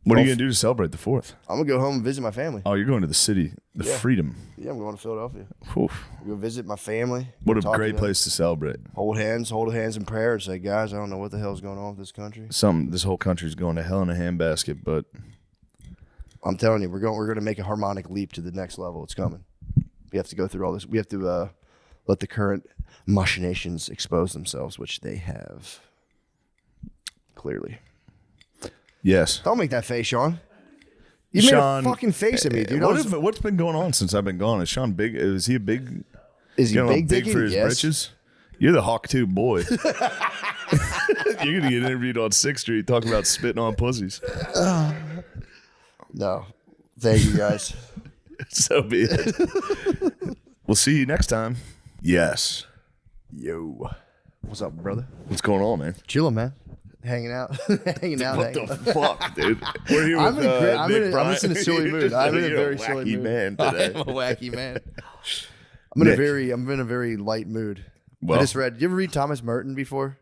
[SPEAKER 1] what are you going to do to celebrate the 4th?
[SPEAKER 2] I'm going to go home and visit my family.
[SPEAKER 1] Oh, you're going to the city, the freedom.
[SPEAKER 2] Yeah, I'm going to Philadelphia.
[SPEAKER 1] Oof.
[SPEAKER 2] Go visit my family.
[SPEAKER 1] What a
[SPEAKER 2] talk to
[SPEAKER 1] great
[SPEAKER 2] them,
[SPEAKER 1] place to celebrate.
[SPEAKER 2] Hold hands in prayer and say, guys, I don't know what the hell's going on with this country.
[SPEAKER 1] This whole country's going to hell in a handbasket, but
[SPEAKER 2] I'm telling you, we're going to make a harmonic leap to the next level. It's coming. We have to go through all this. We have to let the current machinations expose themselves, which they have. Clearly.
[SPEAKER 1] yes.
[SPEAKER 2] Don't make that face, Sean. You
[SPEAKER 1] Sean,
[SPEAKER 2] made a fucking face at me, dude.
[SPEAKER 1] What's been going on since I've been gone? Is Sean big? Is he a big?
[SPEAKER 2] Is he
[SPEAKER 1] Big
[SPEAKER 2] big
[SPEAKER 1] for his
[SPEAKER 2] Yes.
[SPEAKER 1] britches? You're the Hawk 2 boy. You're gonna get interviewed on 6th Street talking about spitting on pussies.
[SPEAKER 2] No. Thank you, guys.
[SPEAKER 1] So be it. We'll see you next time. Yes.
[SPEAKER 2] Yo. What's up, brother?
[SPEAKER 1] What's going on, man?
[SPEAKER 2] Chilling, man. Hanging out. hanging out.
[SPEAKER 1] What the fuck, dude? We're here
[SPEAKER 2] I'm
[SPEAKER 1] with
[SPEAKER 2] I'm just in a silly mood. I'm in a very silly mood.
[SPEAKER 1] man today.
[SPEAKER 2] I'm a wacky man. I'm in a very light mood.
[SPEAKER 1] Well-
[SPEAKER 2] I just read. Did you ever read Thomas Merton before?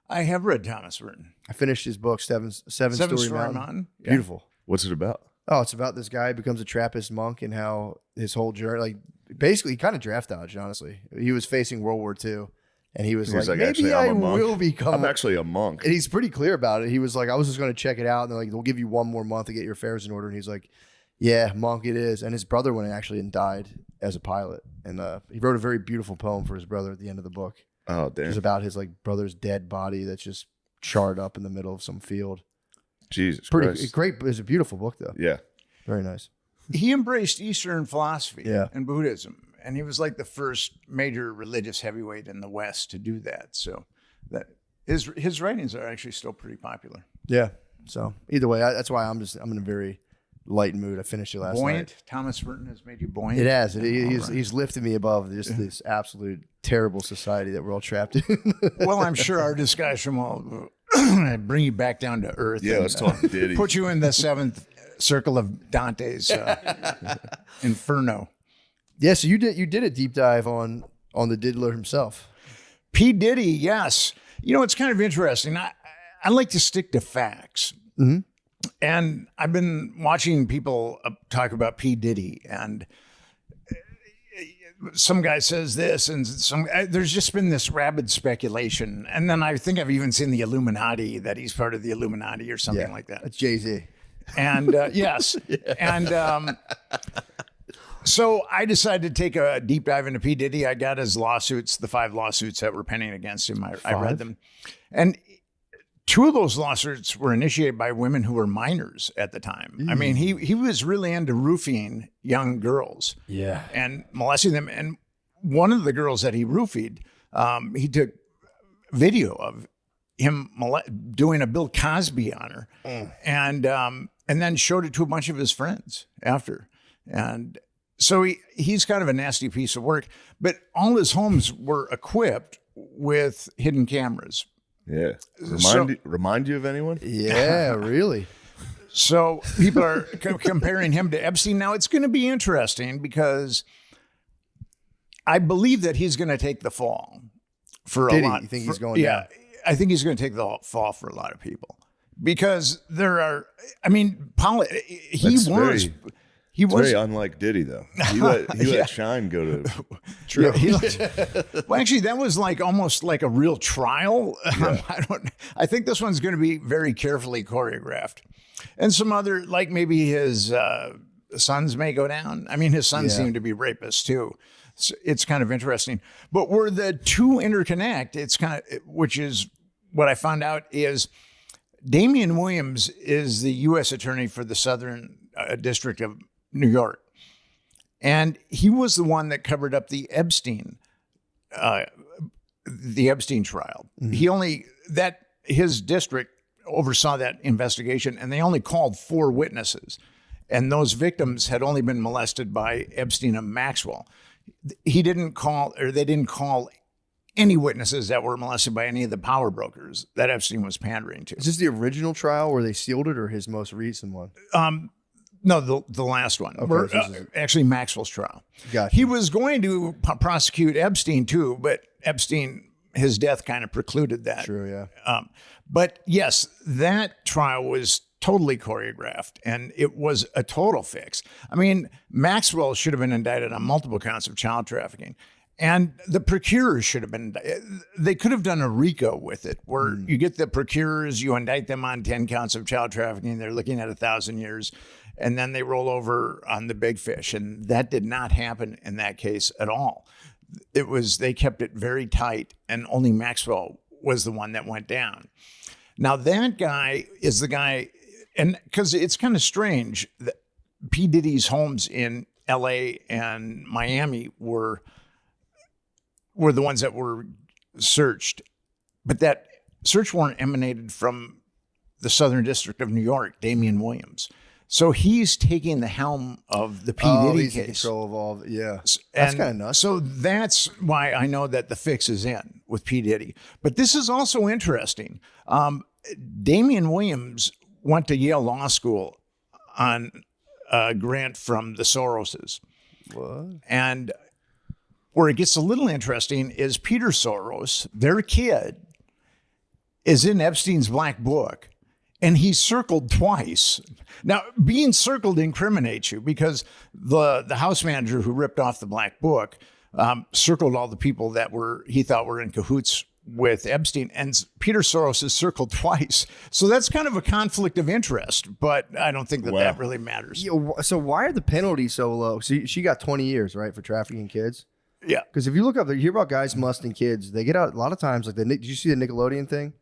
[SPEAKER 4] I have read Thomas Merton.
[SPEAKER 2] I finished his book, Seven Story Mountain.
[SPEAKER 4] Yeah.
[SPEAKER 2] Beautiful.
[SPEAKER 1] What's it about?
[SPEAKER 2] Oh, it's about this guy who becomes a Trappist monk and how his whole journey, like basically, he kind of draft dodged. Honestly, he was facing World War II, and he was
[SPEAKER 1] He's
[SPEAKER 2] like,
[SPEAKER 1] like, actually,
[SPEAKER 2] maybe
[SPEAKER 1] I'm
[SPEAKER 2] I
[SPEAKER 1] a monk.
[SPEAKER 2] will become.
[SPEAKER 1] I'm actually a monk.
[SPEAKER 2] And he's pretty clear about it. He was like, I was just going to check it out, and they're like, they'll give you one more month to get your affairs in order. And he's like, yeah, monk it is. And his brother went actually and died as a pilot, and he wrote a very beautiful poem for his brother at the end of the book.
[SPEAKER 1] Oh,
[SPEAKER 2] It
[SPEAKER 1] damn.
[SPEAKER 2] was about his like brother's dead body that's just charred up in the middle of some field.
[SPEAKER 1] Jesus
[SPEAKER 2] Pretty
[SPEAKER 1] Christ.
[SPEAKER 2] great. It's a beautiful book though.
[SPEAKER 1] Yeah.
[SPEAKER 2] Very nice.
[SPEAKER 4] He embraced Eastern philosophy
[SPEAKER 2] Yeah.
[SPEAKER 4] and Buddhism, and he was like the first major religious heavyweight in the West to do that. So that his writings are actually still pretty popular.
[SPEAKER 2] Yeah. So either way, that's why I'm in a very light mood. I finished it last
[SPEAKER 4] Buoyant.
[SPEAKER 2] night.
[SPEAKER 4] Thomas Merton has made you buoyant.
[SPEAKER 2] It has. He's lifted me above just this absolute terrible society that we're all trapped in.
[SPEAKER 4] Well, I'm sure our discussion will bring you back down to earth.
[SPEAKER 1] Yeah,
[SPEAKER 4] and,
[SPEAKER 1] let's talk Diddy.
[SPEAKER 4] Put you in the seventh circle of Dante's Inferno.
[SPEAKER 2] Yeah, so you did a deep dive on the diddler himself.
[SPEAKER 4] P. Diddy, yes. You know, it's kind of interesting. I like to stick to facts.
[SPEAKER 2] Mm-hmm.
[SPEAKER 4] And I've been watching people talk about P. Diddy, and some guy says this, and there's just been this rabid speculation. And then I think I've even seen the Illuminati, that he's part of the Illuminati or something like that.
[SPEAKER 2] That's Jay-Z.
[SPEAKER 4] And yes. And so I decided to take a deep dive into P. Diddy. I got his lawsuits, the 5 lawsuits that were pending against him. I read them. And 2 of those lawsuits were initiated by women who were minors at the time. I mean, he was really into roofing young girls.
[SPEAKER 2] Yeah.
[SPEAKER 4] And molesting them. And one of the girls that he roofied, he took video of him doing a Bill Cosby on her, and then showed it to a bunch of his friends after. And so he's kind of a nasty piece of work. But all his homes were equipped with hidden cameras.
[SPEAKER 1] Yeah. Remind you of anyone?
[SPEAKER 2] Yeah, really.
[SPEAKER 4] So people are comparing him to Epstein. Now, it's going to be interesting because I believe that he's going to take the fall for a lot.
[SPEAKER 2] You think he's going down?
[SPEAKER 4] I think he's going to take the fall for a lot of people because there are, I mean, he was
[SPEAKER 1] very unlike Diddy, though. He let Shine go to.
[SPEAKER 4] True. Well, actually, that was almost like a real trial. Yeah. I think this one's going to be very carefully choreographed, and some other, like maybe his sons may go down. I mean, his sons seem to be rapists too. So it's kind of interesting. But where the 2 interconnect, it's kind of, which is what I found out is Damian Williams is the U.S. attorney for the Southern District of New York. And he was the one that covered up the Epstein trial. Mm-hmm. His district oversaw that investigation, and they only called 4 witnesses. And those victims had only been molested by Epstein and Maxwell. They didn't call any witnesses that were molested by any of the power brokers that Epstein was pandering to.
[SPEAKER 2] Is this the original trial where they sealed it, or his most recent one?
[SPEAKER 4] No, the last one.
[SPEAKER 2] Okay,
[SPEAKER 4] actually, Maxwell's trial.
[SPEAKER 2] Gotcha.
[SPEAKER 4] He was going to prosecute Epstein too, but Epstein, his death kind of precluded that.
[SPEAKER 2] True, yeah.
[SPEAKER 4] But yes, that trial was totally choreographed, and it was a total fix. I mean, Maxwell should have been indicted on multiple counts of child trafficking. And the procurers should have been, they could have done a RICO with it, where you get the procurers, you indict them on 10 counts of child trafficking, they're looking at 1,000 years, and then they roll over on the big fish. And that did not happen in that case at all. They kept it very tight, and only Maxwell was the one that went down. Now, that guy is the guy, and because it's kind of strange that P. Diddy's homes in LA and Miami were the ones that were searched, but that search warrant emanated from the Southern District of New York, Damian Williams. So he's taking the helm of the P. Diddy
[SPEAKER 2] he's
[SPEAKER 4] case.
[SPEAKER 2] in control of all. Yeah, that's kind of nuts.
[SPEAKER 4] So that's why I know that the fix is in with P. Diddy. But this is also interesting. Damian Williams went to Yale Law School on a grant from the Soroses.
[SPEAKER 2] What?
[SPEAKER 4] And where it gets a little interesting is Peter Soros, their kid, is in Epstein's black book, and he's circled twice. Now, being circled incriminates you because the house manager who ripped off the black book circled all the people that he thought were in cahoots with Epstein, and Peter Soros is circled twice. So that's kind of a conflict of interest, but I don't think that really matters.
[SPEAKER 2] So why are the penalties so low? So she got 20 years, right, for trafficking kids?
[SPEAKER 4] Yeah.
[SPEAKER 2] Because if you look up, you hear about guys molesting kids, they get out a lot of times. Like did you see the Nickelodeon thing?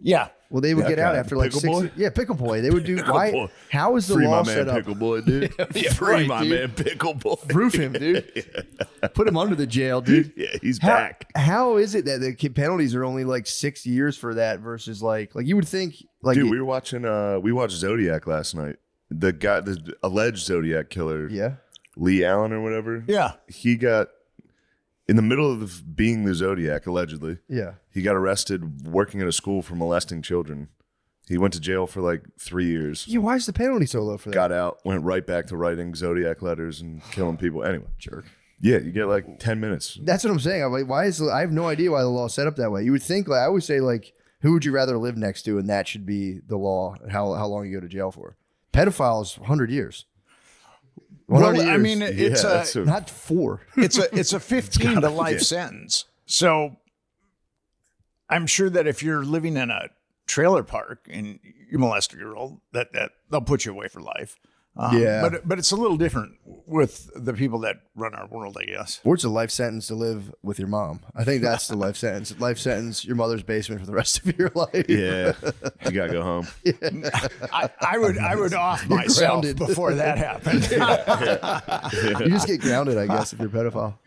[SPEAKER 4] Yeah.
[SPEAKER 2] Well, they would get out after like 6 years. Yeah, Pickle Boy. They would do. Why? How is the law set up?
[SPEAKER 1] Pickle Boy, dude. Free my man, Pickle Boy.
[SPEAKER 2] Proof him, dude. Put him under the jail, dude.
[SPEAKER 1] Yeah, he's back.
[SPEAKER 2] How is it that the penalties are only like 6 years for that versus like you would think? Like,
[SPEAKER 1] dude, we watched Zodiac last night. The alleged Zodiac killer,
[SPEAKER 2] yeah,
[SPEAKER 1] Lee Allen or whatever.
[SPEAKER 4] Yeah,
[SPEAKER 1] he got in the middle of being the Zodiac, allegedly.
[SPEAKER 2] Yeah.
[SPEAKER 1] He got arrested working at a school for molesting children. He went to jail for like 3 years.
[SPEAKER 2] Yeah, why is the penalty so low for that?
[SPEAKER 1] Got out, went right back to writing Zodiac letters and killing people. Anyway.
[SPEAKER 2] Jerk.
[SPEAKER 1] Yeah, you get like 10 minutes.
[SPEAKER 2] That's what I'm saying. I'm like, I have no idea why the law is set up that way. You would think, like, I always say, like, who would you rather live next to? And that should be the law, how long you go to jail for. Pedophiles, 100 years. 100
[SPEAKER 4] Well, I
[SPEAKER 2] years.
[SPEAKER 4] mean, it's
[SPEAKER 2] Not 4.
[SPEAKER 4] it's a 15 to life sentence. So I'm sure that if you're living in a trailer park and you molest a girl, that they'll put you away for life.
[SPEAKER 2] Yeah.
[SPEAKER 4] But it's a little different with the people that run our world, I guess.
[SPEAKER 2] Or it's a life sentence to live with your mom. I think that's the life sentence. Life sentence, your mother's basement for the rest of your life.
[SPEAKER 1] Yeah, you gotta go home.
[SPEAKER 4] I would off myself
[SPEAKER 2] grounded.
[SPEAKER 4] before that happened.
[SPEAKER 2] You just get grounded, I guess, if you're a pedophile.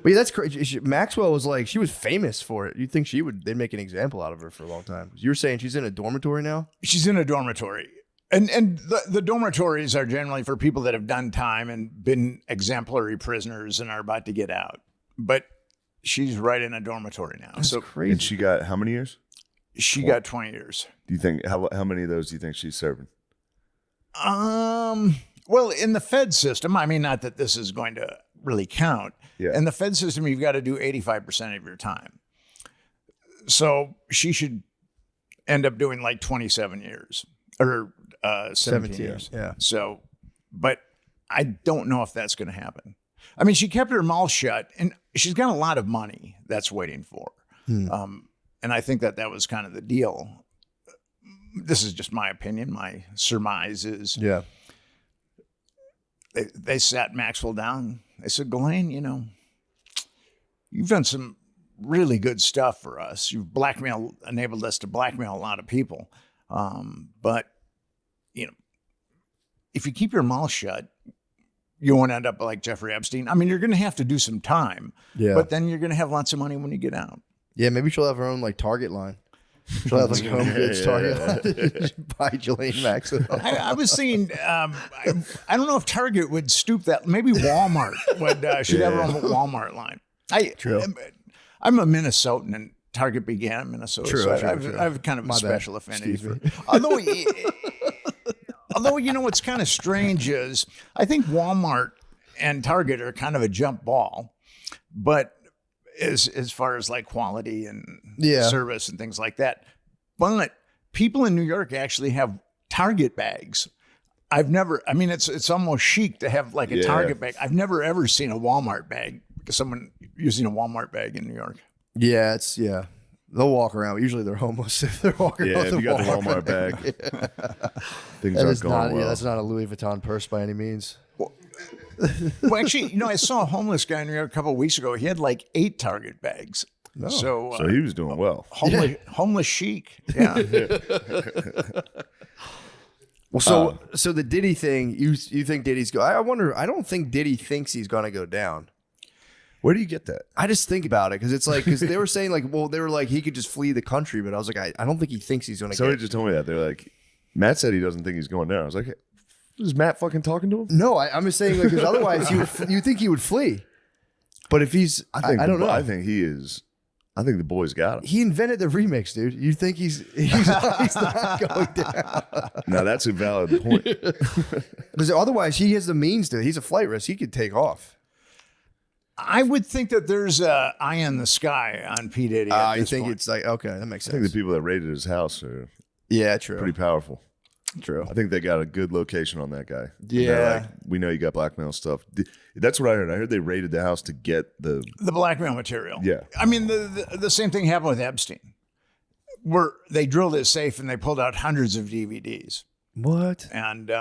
[SPEAKER 2] But yeah, that's crazy. Maxwell was like, she was famous for it. You'd think they'd make an example out of her for a long time. You were saying she's in a dormitory now?
[SPEAKER 4] She's in a dormitory. And the dormitories are generally for people that have done time and been exemplary prisoners and are about to get out. But she's right in a dormitory now.
[SPEAKER 2] That's
[SPEAKER 4] So
[SPEAKER 2] crazy.
[SPEAKER 1] And she got how many years?
[SPEAKER 4] she got 20 years.
[SPEAKER 1] Do you think how many of those do you think she's serving?
[SPEAKER 4] Well, in the Fed system, I mean, not that this is going to really count.
[SPEAKER 1] Yeah.
[SPEAKER 4] In the Fed system, you've got to do 85% of your time. So she should end up doing like 27 years or 17 years.
[SPEAKER 2] Yeah.
[SPEAKER 4] So, but I don't know if that's going to happen. I mean, she kept her mouth shut and she's got a lot of money that's waiting for her. And I think that was kind of the deal. This is just my opinion. My surmise is
[SPEAKER 2] Yeah.
[SPEAKER 4] they sat Maxwell down. They said, Ghislaine, you've done some really good stuff for us. You've enabled us to blackmail a lot of people. But, if you keep your mouth shut, you won't end up like Jeffrey Epstein. I mean, you're going to have to do some time, but then you're going to have lots of money when you get out.
[SPEAKER 2] Yeah, maybe she'll have her own like Target line. She'll have like home goods Target line. Buy Ghislaine Maxwell.
[SPEAKER 4] I was thinking, I don't know if Target would stoop that. Maybe Walmart should have her own Walmart line. I'm a Minnesotan, and Target began in Minnesota.
[SPEAKER 2] True,
[SPEAKER 4] So
[SPEAKER 2] true.
[SPEAKER 4] I have kind of a
[SPEAKER 2] My bad.
[SPEAKER 4] special affinity
[SPEAKER 2] Excuse
[SPEAKER 4] for. Although, what's kind of strange is I think Walmart and Target are kind of a jump ball, but as far as like quality and service and things like that. But people in New York actually have Target bags. It's almost chic to have like a Target bag. I've never ever seen a Walmart bag because someone using a Walmart bag in New York.
[SPEAKER 2] Yeah, they'll walk around. Usually they're homeless if they're walking around.
[SPEAKER 1] Yeah, if you got the Walmart bag, things aren't going well.
[SPEAKER 2] Yeah, that's not a Louis Vuitton purse by any means.
[SPEAKER 4] Well, actually, I saw a homeless guy in New York a couple of weeks ago. He had like 8 Target bags. So
[SPEAKER 1] he was doing well.
[SPEAKER 4] Homeless chic. Yeah.
[SPEAKER 2] Well, so the Diddy thing, you think Diddy's I wonder. I don't think Diddy thinks he's gonna go down.
[SPEAKER 1] Where do you get that?
[SPEAKER 2] I just think about it because it's like they were saying like, well, they were like he could just flee the country, but I was like, I don't think he thinks he's gonna.
[SPEAKER 1] Somebody just told me that they're like, Matt said he doesn't think he's going down. I was like, hey, is Matt fucking talking to him?
[SPEAKER 2] No, I'm just saying like because otherwise you think he would flee, but if he's, I don't know.
[SPEAKER 1] I think he is. I think the boys got him.
[SPEAKER 2] He invented the remix, dude. You think he's not going down?
[SPEAKER 1] Now that's a valid point.
[SPEAKER 2] Because otherwise he has the means to. He's a flight risk. He could take off.
[SPEAKER 4] I would think that there's a eye in the sky on P. Diddy.
[SPEAKER 2] You think it's like, okay, that makes
[SPEAKER 1] I
[SPEAKER 2] sense.
[SPEAKER 1] think the people that raided his house are
[SPEAKER 2] true.
[SPEAKER 1] pretty powerful.
[SPEAKER 2] True.
[SPEAKER 1] I think they got a good location on that guy.
[SPEAKER 2] Yeah.
[SPEAKER 1] They're like, we know you got blackmail stuff. That's what I heard. I heard they raided the house to get the
[SPEAKER 4] blackmail material.
[SPEAKER 1] Yeah.
[SPEAKER 4] I mean, the same thing happened with Epstein, where they drilled his safe and they pulled out hundreds of DVDs.
[SPEAKER 2] What?
[SPEAKER 4] And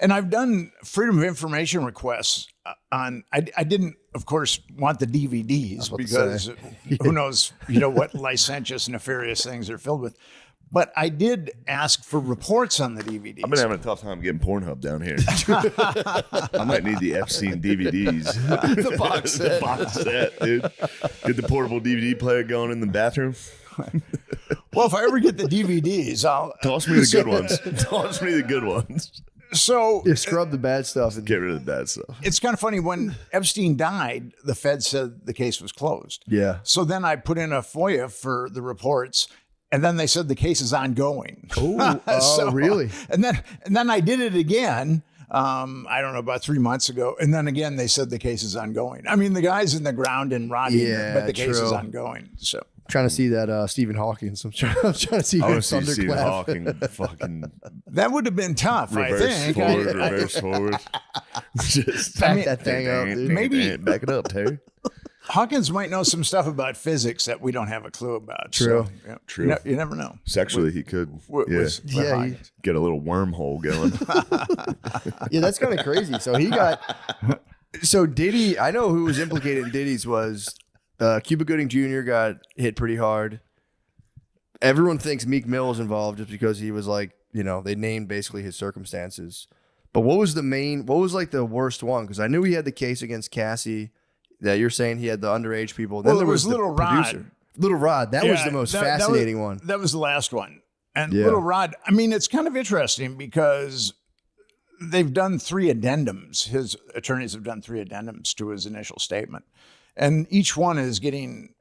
[SPEAKER 4] I've done freedom of information requests on. I didn't, of course, want the DVDs because who knows, what licentious, nefarious things they're filled with. But I did ask for reports on the DVDs.
[SPEAKER 1] I've been having a tough time getting Pornhub down here. I might need the Epstein DVDs.
[SPEAKER 2] The box set.
[SPEAKER 1] The box set, dude. Get the portable DVD player going in the bathroom.
[SPEAKER 4] Well, if I ever get the DVDs, I'll
[SPEAKER 1] Toss me the good ones. Toss me the good ones.
[SPEAKER 4] So
[SPEAKER 2] You scrub the bad stuff and
[SPEAKER 1] Get rid of the bad stuff.
[SPEAKER 4] it's kind of funny. When Epstein died, the Fed said the case was closed.
[SPEAKER 2] yeah.
[SPEAKER 4] So then I put in a FOIA for the reports, and then they said the case is ongoing.
[SPEAKER 2] Oh, really?
[SPEAKER 4] And then I did it again. I don't know, about 3 months ago, and then again they said the case is ongoing. I mean, the guy's in the ground and rotting,
[SPEAKER 2] Yeah,
[SPEAKER 4] but the case is
[SPEAKER 2] true.
[SPEAKER 4] ongoing. So
[SPEAKER 2] Trying to see that Stephen Hawking. I'm trying to see
[SPEAKER 1] I
[SPEAKER 2] him
[SPEAKER 1] want to see Stephen
[SPEAKER 2] thunderclap.
[SPEAKER 1] Hawking fucking
[SPEAKER 4] that would have been tough.
[SPEAKER 1] reverse
[SPEAKER 4] I think.
[SPEAKER 1] forward, reverse forward. Just
[SPEAKER 2] Back that thing up, dude.
[SPEAKER 4] maybe-
[SPEAKER 1] back it up, Terry.
[SPEAKER 4] Hawkins might know some stuff about physics that we don't have a clue about.
[SPEAKER 2] True.
[SPEAKER 4] So, yeah.
[SPEAKER 1] True.
[SPEAKER 4] You never know.
[SPEAKER 1] Sexually, he could
[SPEAKER 2] Yeah,
[SPEAKER 4] Hawkins.
[SPEAKER 1] get a little wormhole going.
[SPEAKER 2] Yeah, that's kind of crazy. So he got. So Diddy, I know who was implicated in Diddy's was Cuba Gooding Jr. got hit pretty hard. Everyone thinks Meek Mill is involved just because he was like, they named basically his circumstances. But what was like the worst one? Because I knew he had the case against Cassie that you're saying he had the underage people. Then
[SPEAKER 4] Well,
[SPEAKER 2] there
[SPEAKER 4] it was
[SPEAKER 2] the
[SPEAKER 4] Little Rod.
[SPEAKER 2] producer. Little Rod. That was the most fascinating one.
[SPEAKER 4] That was the last one. And
[SPEAKER 2] Yeah.
[SPEAKER 4] Little Rod, I mean, it's kind of interesting because they've done 3 addendums. His attorneys have done 3 addendums to his initial statement. And each one is getting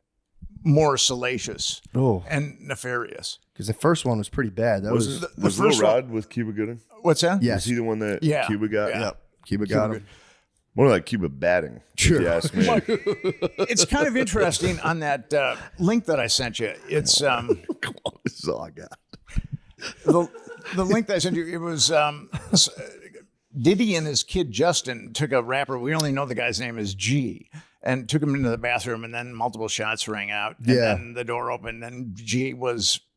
[SPEAKER 4] more salacious
[SPEAKER 2] Oh,
[SPEAKER 4] and nefarious.
[SPEAKER 2] because the first one was pretty bad. That was,
[SPEAKER 4] the
[SPEAKER 1] Was
[SPEAKER 4] first
[SPEAKER 1] Little Rod with Cuba Gooding?
[SPEAKER 4] What's that?
[SPEAKER 2] yes.
[SPEAKER 1] Was he the one that
[SPEAKER 4] Yeah.
[SPEAKER 1] Cuba got?
[SPEAKER 4] Yeah.
[SPEAKER 2] Yep. Cuba got him.
[SPEAKER 1] More like Cuba batting.
[SPEAKER 2] Sure.
[SPEAKER 1] If you ask me.
[SPEAKER 4] It's kind of interesting on that link that I sent you. It's
[SPEAKER 1] This is all I got.
[SPEAKER 4] the link that I sent you. It was Diddy and his kid Justin took a rapper. We only know the guy's name is G, and took him into the bathroom, and then multiple shots rang out, and
[SPEAKER 2] Yeah.
[SPEAKER 4] then the door opened, and G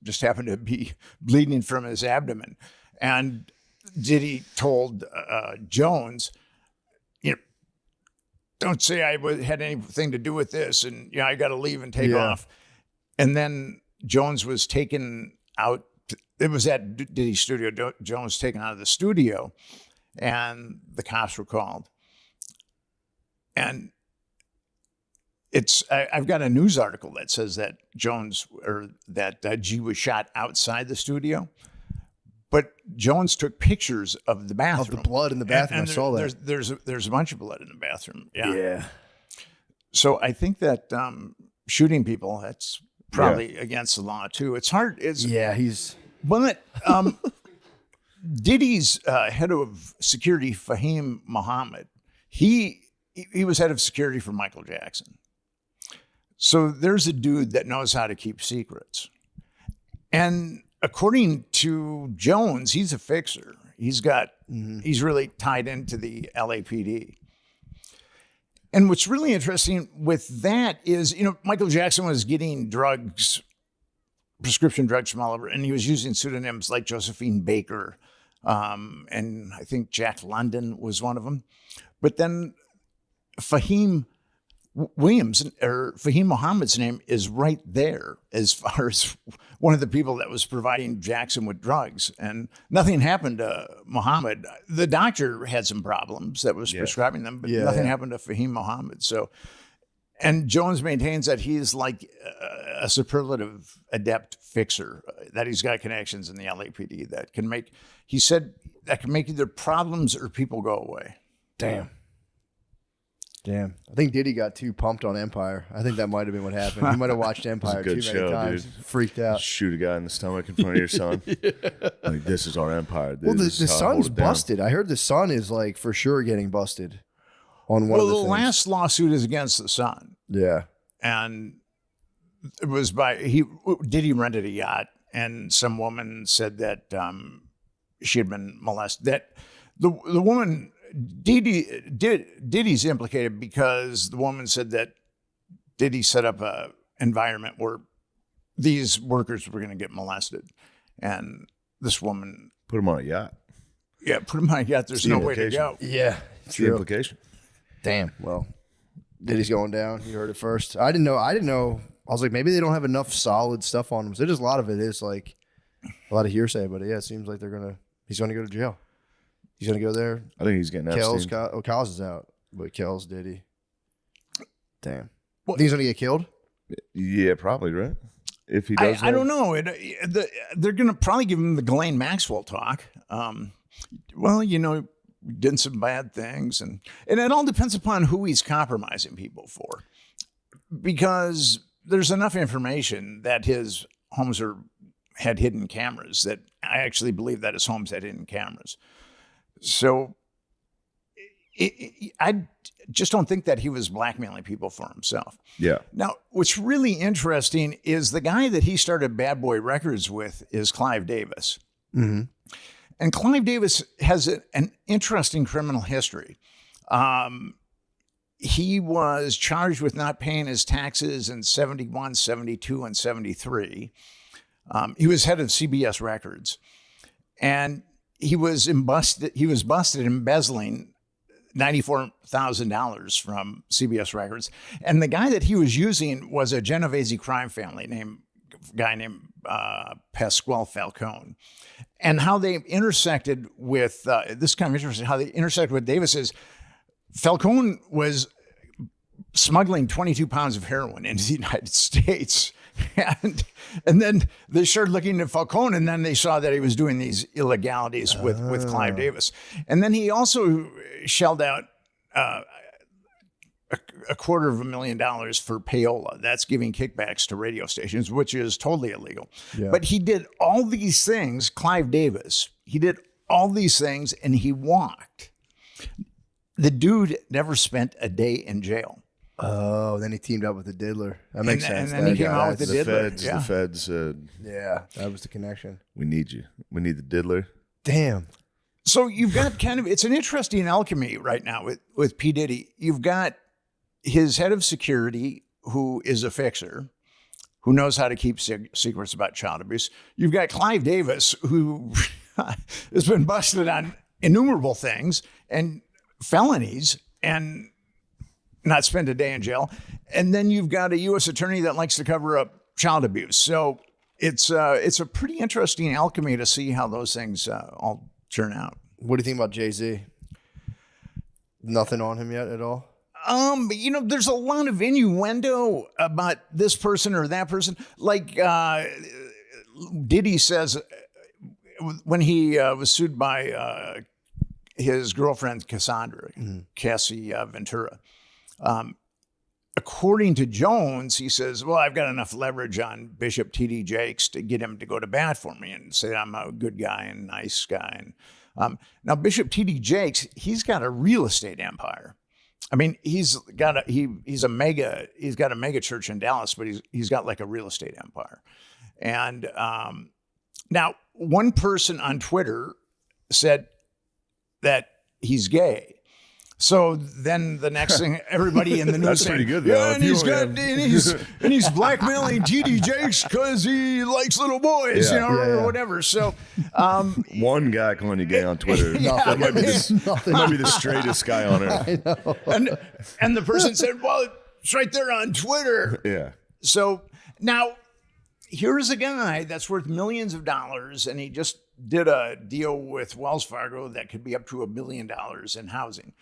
[SPEAKER 4] just happened to be bleeding from his abdomen, and Diddy told Jones, don't say I had anything to do with this, and I got to leave and take
[SPEAKER 2] Yeah.
[SPEAKER 4] off. And then Jones was taken out. It was at Diddy's studio. Jones was taken out of the studio, and the cops were called. And I've got a news article that says that G was shot outside the studio, but Jones took pictures of the bathroom.
[SPEAKER 2] Of the blood in the bathroom.
[SPEAKER 4] And
[SPEAKER 2] I saw that.
[SPEAKER 4] There's a bunch of blood in the bathroom. Yeah.
[SPEAKER 2] Yeah.
[SPEAKER 4] So I think that shooting people, that's probably against the law too. It's hard.
[SPEAKER 2] Yeah, he's.
[SPEAKER 4] But Diddy's head of security, Fahim Muhammad, he was head of security for Michael Jackson. So there's a dude that knows how to keep secrets. And according to Jones, he's a fixer. He's really tied into the LAPD. And what's really interesting with that is, Michael Jackson was getting prescription drugs from all over, and he was using pseudonyms like Josephine Baker, and I think Jack London was one of them. But then Fahim Muhammad's name is right there as far as one of the people that was providing Jackson with drugs, and nothing happened to Muhammad. The doctor had some problems that was prescribing them, but nothing happened to Fahim Muhammad. So, and Jones maintains that he's like a superlative adept fixer, that he's got connections in the LAPD that can make, he said, that can make either problems or people go away.
[SPEAKER 2] Damn. I think Diddy got too pumped on Empire. I think that might have been what happened. He might have watched Empire too
[SPEAKER 1] good
[SPEAKER 2] many
[SPEAKER 1] show,
[SPEAKER 2] times.
[SPEAKER 1] dude.
[SPEAKER 2] Freaked out.
[SPEAKER 1] Shoot a guy in the stomach in front of your son. Like, this is our empire.
[SPEAKER 2] Well, the
[SPEAKER 1] This is how I
[SPEAKER 2] son's
[SPEAKER 1] hold it down.
[SPEAKER 2] busted. I heard the son is like for sure getting busted on one of the
[SPEAKER 4] Well, the
[SPEAKER 2] things.
[SPEAKER 4] last lawsuit is against the son.
[SPEAKER 2] Yeah.
[SPEAKER 4] And it was Diddy rented a yacht, and some woman said that she had been molested. That the woman Diddy's implicated because the woman said that Diddy set up a environment where these workers were going to get molested, and this woman
[SPEAKER 1] Put him on a yacht.
[SPEAKER 4] put him on a yacht. There's no way to go.
[SPEAKER 2] Yeah.
[SPEAKER 1] That's the implication.
[SPEAKER 2] Damn. Well, Diddy's going down. You heard it first. I didn't know. I was like, maybe they don't have enough solid stuff on him. So just a lot of it is like a lot of hearsay. But yeah, it seems like he's going to go to jail. He's going to go there.
[SPEAKER 1] I think he's getting
[SPEAKER 2] Kells,
[SPEAKER 1] Epstein.
[SPEAKER 2] Kells is out, but Kells, Diddy. Damn.
[SPEAKER 4] Well-
[SPEAKER 2] Think he's going to get killed?
[SPEAKER 1] Yeah, probably, right? If he does
[SPEAKER 4] I don't know. They're going to probably give him the Ghislaine Maxwell talk. Well, did some bad things. And it all depends upon who he's compromising people for. Because there's enough information that his homes had hidden cameras that I actually believe that his homes had hidden cameras. So I just don't think that he was blackmailing people for himself.
[SPEAKER 1] Yeah.
[SPEAKER 4] Now, what's really interesting is the guy that he started Bad Boy Records with is Clive Davis.
[SPEAKER 2] Mm-hmm.
[SPEAKER 4] And Clive Davis has an interesting criminal history. He was charged with not paying his taxes in 71, 72, and 73. He was head of CBS Records. And he was busted embezzling $94,000 from CBS Records. And the guy that he was using was a Genovese crime family named Pasquale Falcone. And how they intersected with, this is kind of interesting, how they intersected with Davis is Falcone was smuggling 22 pounds of heroin into the United States. And then they started looking at Falcone, and then they saw that he was doing these illegalities with Clive Davis. And then he also shelled out $250,000 for payola. That's giving kickbacks to radio stations, which is totally illegal. Yeah. But he did all these things, Clive Davis, he did all these things, and he walked. The dude never spent a day in jail.
[SPEAKER 2] Oh, then he teamed up with the diddler. That makes sense.
[SPEAKER 4] And then he came out with the diddler.
[SPEAKER 1] The feds said,
[SPEAKER 2] yeah, that was the connection.
[SPEAKER 1] We need you. We need the diddler.
[SPEAKER 2] Damn.
[SPEAKER 4] So you've got it's an interesting alchemy right now with P. Diddy. You've got his head of security, who is a fixer, who knows how to keep secrets about child abuse. You've got Clive Davis, who has been busted on innumerable things and felonies and not spend a day in jail. And then you've got a U.S. attorney that likes to cover up child abuse. So it's a pretty interesting alchemy to see how those things all turn out.
[SPEAKER 2] What do you think about Jay-Z? Nothing on him yet at all?
[SPEAKER 4] There's a lot of innuendo about this person or that person. Like Diddy says when he was sued by his girlfriend Cassandra, Cassie Ventura. According to Jones, he says, well, I've got enough leverage on Bishop T.D. Jakes to get him to go to bat for me and say I'm a good guy and nice guy. And now Bishop T.D. Jakes, he's got a real estate empire. I mean, he's got a mega church in Dallas, but he's got like a real estate empire. And now one person on Twitter said that he's gay. So then the next thing, everybody in the news
[SPEAKER 1] That's
[SPEAKER 4] saying,
[SPEAKER 1] pretty good, though.
[SPEAKER 4] yeah, and he's blackmailing T.D. Jakes because he likes little boys, or whatever. So
[SPEAKER 1] one guy calling you gay on Twitter, that might be the straightest guy on earth.
[SPEAKER 2] I know.
[SPEAKER 4] And the person said, well, it's right there on Twitter.
[SPEAKER 1] Yeah.
[SPEAKER 4] So now here's a guy that's worth millions of dollars, and he just did a deal with Wells Fargo that could be up to $1 billion in housing.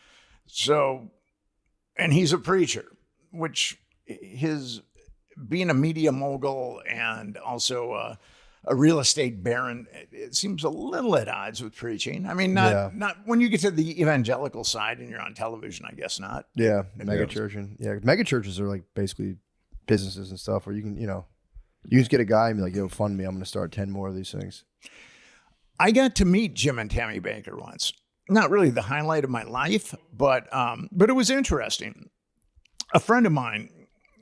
[SPEAKER 4] So, and he's a preacher, which his being a media mogul and also a real estate baron, it seems a little at odds with preaching. I mean, not when you get to the evangelical side and you're on television, I guess not.
[SPEAKER 2] Yeah, mega churches are like basically businesses and stuff where you can, you just get a guy and be like, yo, fund me. I'm going to start 10 more of these things.
[SPEAKER 4] I got to meet Jim and Tammy Baker once. Not really the highlight of my life, but it was interesting. A friend of mine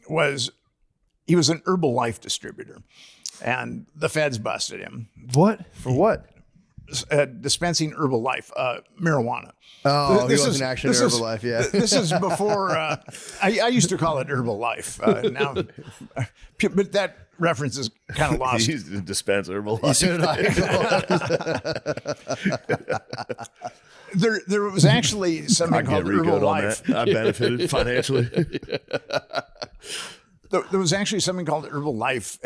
[SPEAKER 4] was an Herbalife distributor, and the feds busted him.
[SPEAKER 2] What? For what?
[SPEAKER 4] Dispensing Herbalife, marijuana.
[SPEAKER 2] Oh, he wasn't actually Herbalife, yeah.
[SPEAKER 4] This is before, I used to call it Herbalife. Now, but that reference is kind of lost.
[SPEAKER 1] He used to dispense Herbalife.
[SPEAKER 4] There was actually something called Herbalife.
[SPEAKER 1] I benefited financially.
[SPEAKER 4] There was actually something called Herbalife,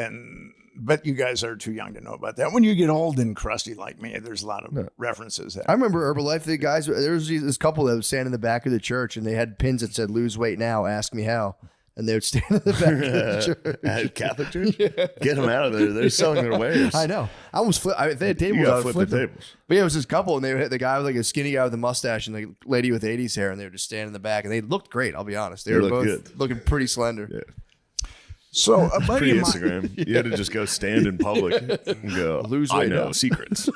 [SPEAKER 4] but you guys are too young to know about that. When you get old and crusty like me, there's a lot of references.
[SPEAKER 2] I remember Herbalife. The guys, there was this couple that was standing in the back of the church, and they had pins that said "Lose weight now, ask me how." and they would stand in the back of the church.
[SPEAKER 1] At Catholic church? Get them out of there. They're selling their wares.
[SPEAKER 2] I know. I almost flip. If they had tables,
[SPEAKER 1] You
[SPEAKER 2] I
[SPEAKER 1] gotta
[SPEAKER 2] would
[SPEAKER 1] flip
[SPEAKER 2] flip
[SPEAKER 1] the
[SPEAKER 2] them.
[SPEAKER 1] tables.
[SPEAKER 2] But yeah, it was this couple, and they had the guy with like a skinny guy with a mustache and the lady with 80s hair, and they were just standing in the back, and they looked great. I'll be honest. They were
[SPEAKER 1] looked
[SPEAKER 2] both
[SPEAKER 1] good.
[SPEAKER 2] looking pretty slender.
[SPEAKER 1] Yeah.
[SPEAKER 4] So a buddy of mine,
[SPEAKER 1] Pre-Instagram. You had to just go stand in public and go,
[SPEAKER 2] Lose
[SPEAKER 1] I
[SPEAKER 2] weight
[SPEAKER 1] know
[SPEAKER 2] now."
[SPEAKER 1] secrets.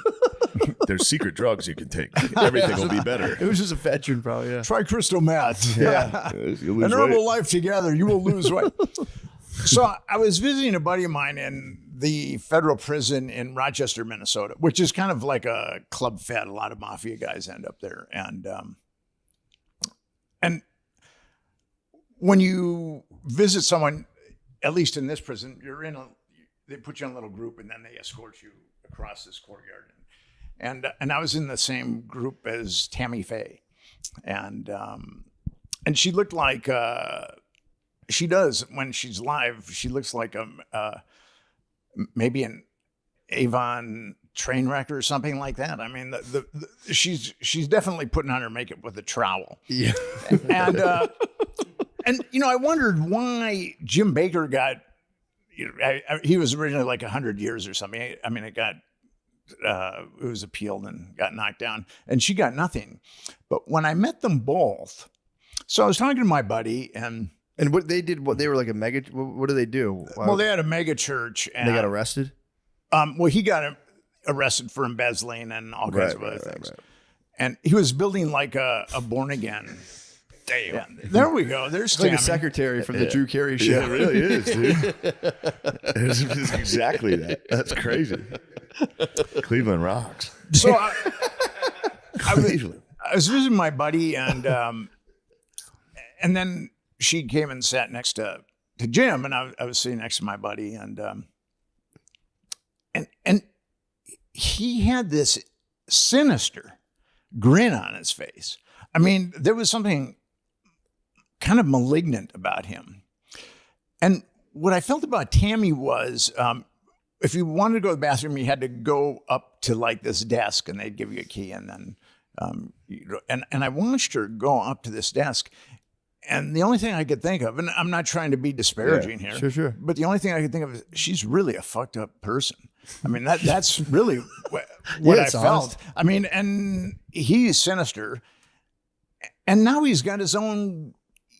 [SPEAKER 1] There's secret drugs you can take. Everything will be better.
[SPEAKER 2] It was just a veteran, probably. Yeah.
[SPEAKER 4] try crystal meth.
[SPEAKER 2] Yeah.
[SPEAKER 1] You lose
[SPEAKER 4] An herbal
[SPEAKER 1] weight.
[SPEAKER 4] life together, you will lose weight. So I was visiting a buddy of mine in the federal prison in Rochester, Minnesota, which is kind of like a club fed. A lot of mafia guys end up there, and when you visit someone, at least in this prison, they put you in a little group, and then they escort you across this courtyard. And I was in the same group as Tammy Faye, and she looked like she does when she's live. She looks like maybe an Avon train wreck or something like that. I mean, she's definitely putting on her makeup with a trowel.
[SPEAKER 2] Yeah.
[SPEAKER 4] And I wondered why Jim Baker got. He was originally like 100 years or something. I mean, it was appealed and got knocked down, and she got nothing. But when I met them both, so I was talking to my buddy, and
[SPEAKER 2] what they did, they were like a mega. What do they do?
[SPEAKER 4] well, they had a mega church, and
[SPEAKER 2] they got arrested.
[SPEAKER 4] Well, he got arrested for embezzling and all kinds of other things, and he was building like a born again. Damn. Yeah, there we go. There's
[SPEAKER 2] It's like
[SPEAKER 4] Tammy.
[SPEAKER 2] a secretary from the Drew Carey show.
[SPEAKER 1] Yeah, it really is, dude. It's exactly that. That's crazy. Cleveland rocks.
[SPEAKER 4] So I was visiting my buddy, and then she came and sat next to Jim, and I was sitting next to my buddy, and he had this sinister grin on his face. I mean, there was something kind of malignant about him. And what I felt about Tammy was, if you wanted to go to the bathroom, you had to go up to like this desk, and they'd give you a key, and then, and I watched her go up to this desk, and the only thing I could think of, and I'm not trying to be disparaging here,
[SPEAKER 2] sure.
[SPEAKER 4] but the only thing I could think of is she's really a fucked up person. I mean, that's really what I
[SPEAKER 2] it's
[SPEAKER 4] felt.
[SPEAKER 2] honest.
[SPEAKER 4] I mean, and he's sinister, and now he's got his own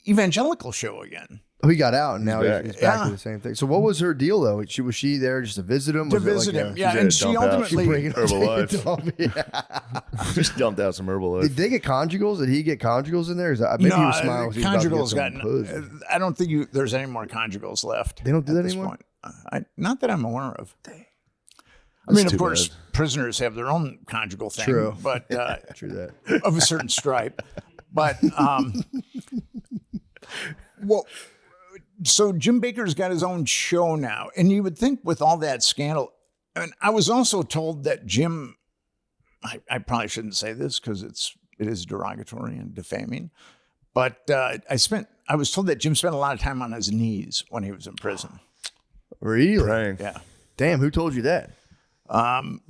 [SPEAKER 4] evangelical show again.
[SPEAKER 2] Oh, he got out, and now
[SPEAKER 1] back.
[SPEAKER 2] he's back
[SPEAKER 4] Yeah.
[SPEAKER 2] to the same thing. So, what was her deal though? Was she there just to visit him?
[SPEAKER 4] To
[SPEAKER 2] Was it
[SPEAKER 4] visit
[SPEAKER 2] like
[SPEAKER 4] him,
[SPEAKER 2] a-
[SPEAKER 4] yeah,
[SPEAKER 1] there
[SPEAKER 4] and
[SPEAKER 1] to
[SPEAKER 4] she
[SPEAKER 1] dump out.
[SPEAKER 4] ultimately.
[SPEAKER 2] Bringing him
[SPEAKER 1] Herbalife.
[SPEAKER 2] Yeah.
[SPEAKER 1] Just dumped out some Herbalife.
[SPEAKER 2] Did they get conjugals? Did he get conjugals in there? Is that, maybe he was smiling. 'cause he was about to get
[SPEAKER 4] conjugals
[SPEAKER 2] some
[SPEAKER 4] got.
[SPEAKER 2] pussy.
[SPEAKER 4] I don't think there's any more conjugals left.
[SPEAKER 2] They don't do
[SPEAKER 4] at
[SPEAKER 2] that
[SPEAKER 4] this
[SPEAKER 2] anymore?
[SPEAKER 4] point. Not that I'm aware of. I
[SPEAKER 1] That's
[SPEAKER 4] mean, of
[SPEAKER 1] too
[SPEAKER 4] course,
[SPEAKER 1] bad.
[SPEAKER 4] prisoners have their own conjugal thing,
[SPEAKER 2] True.
[SPEAKER 4] but
[SPEAKER 2] True that.
[SPEAKER 4] of a certain stripe. But well, so Jim Baker's got his own show now, and you would think with all that scandal. And I was also told that Jim. I probably shouldn't say this because it is derogatory and defaming, but I was told that Jim spent a lot of time on his knees when he was in prison.
[SPEAKER 2] Really?
[SPEAKER 1] Praying.
[SPEAKER 4] Yeah.
[SPEAKER 2] Damn. Who told you that?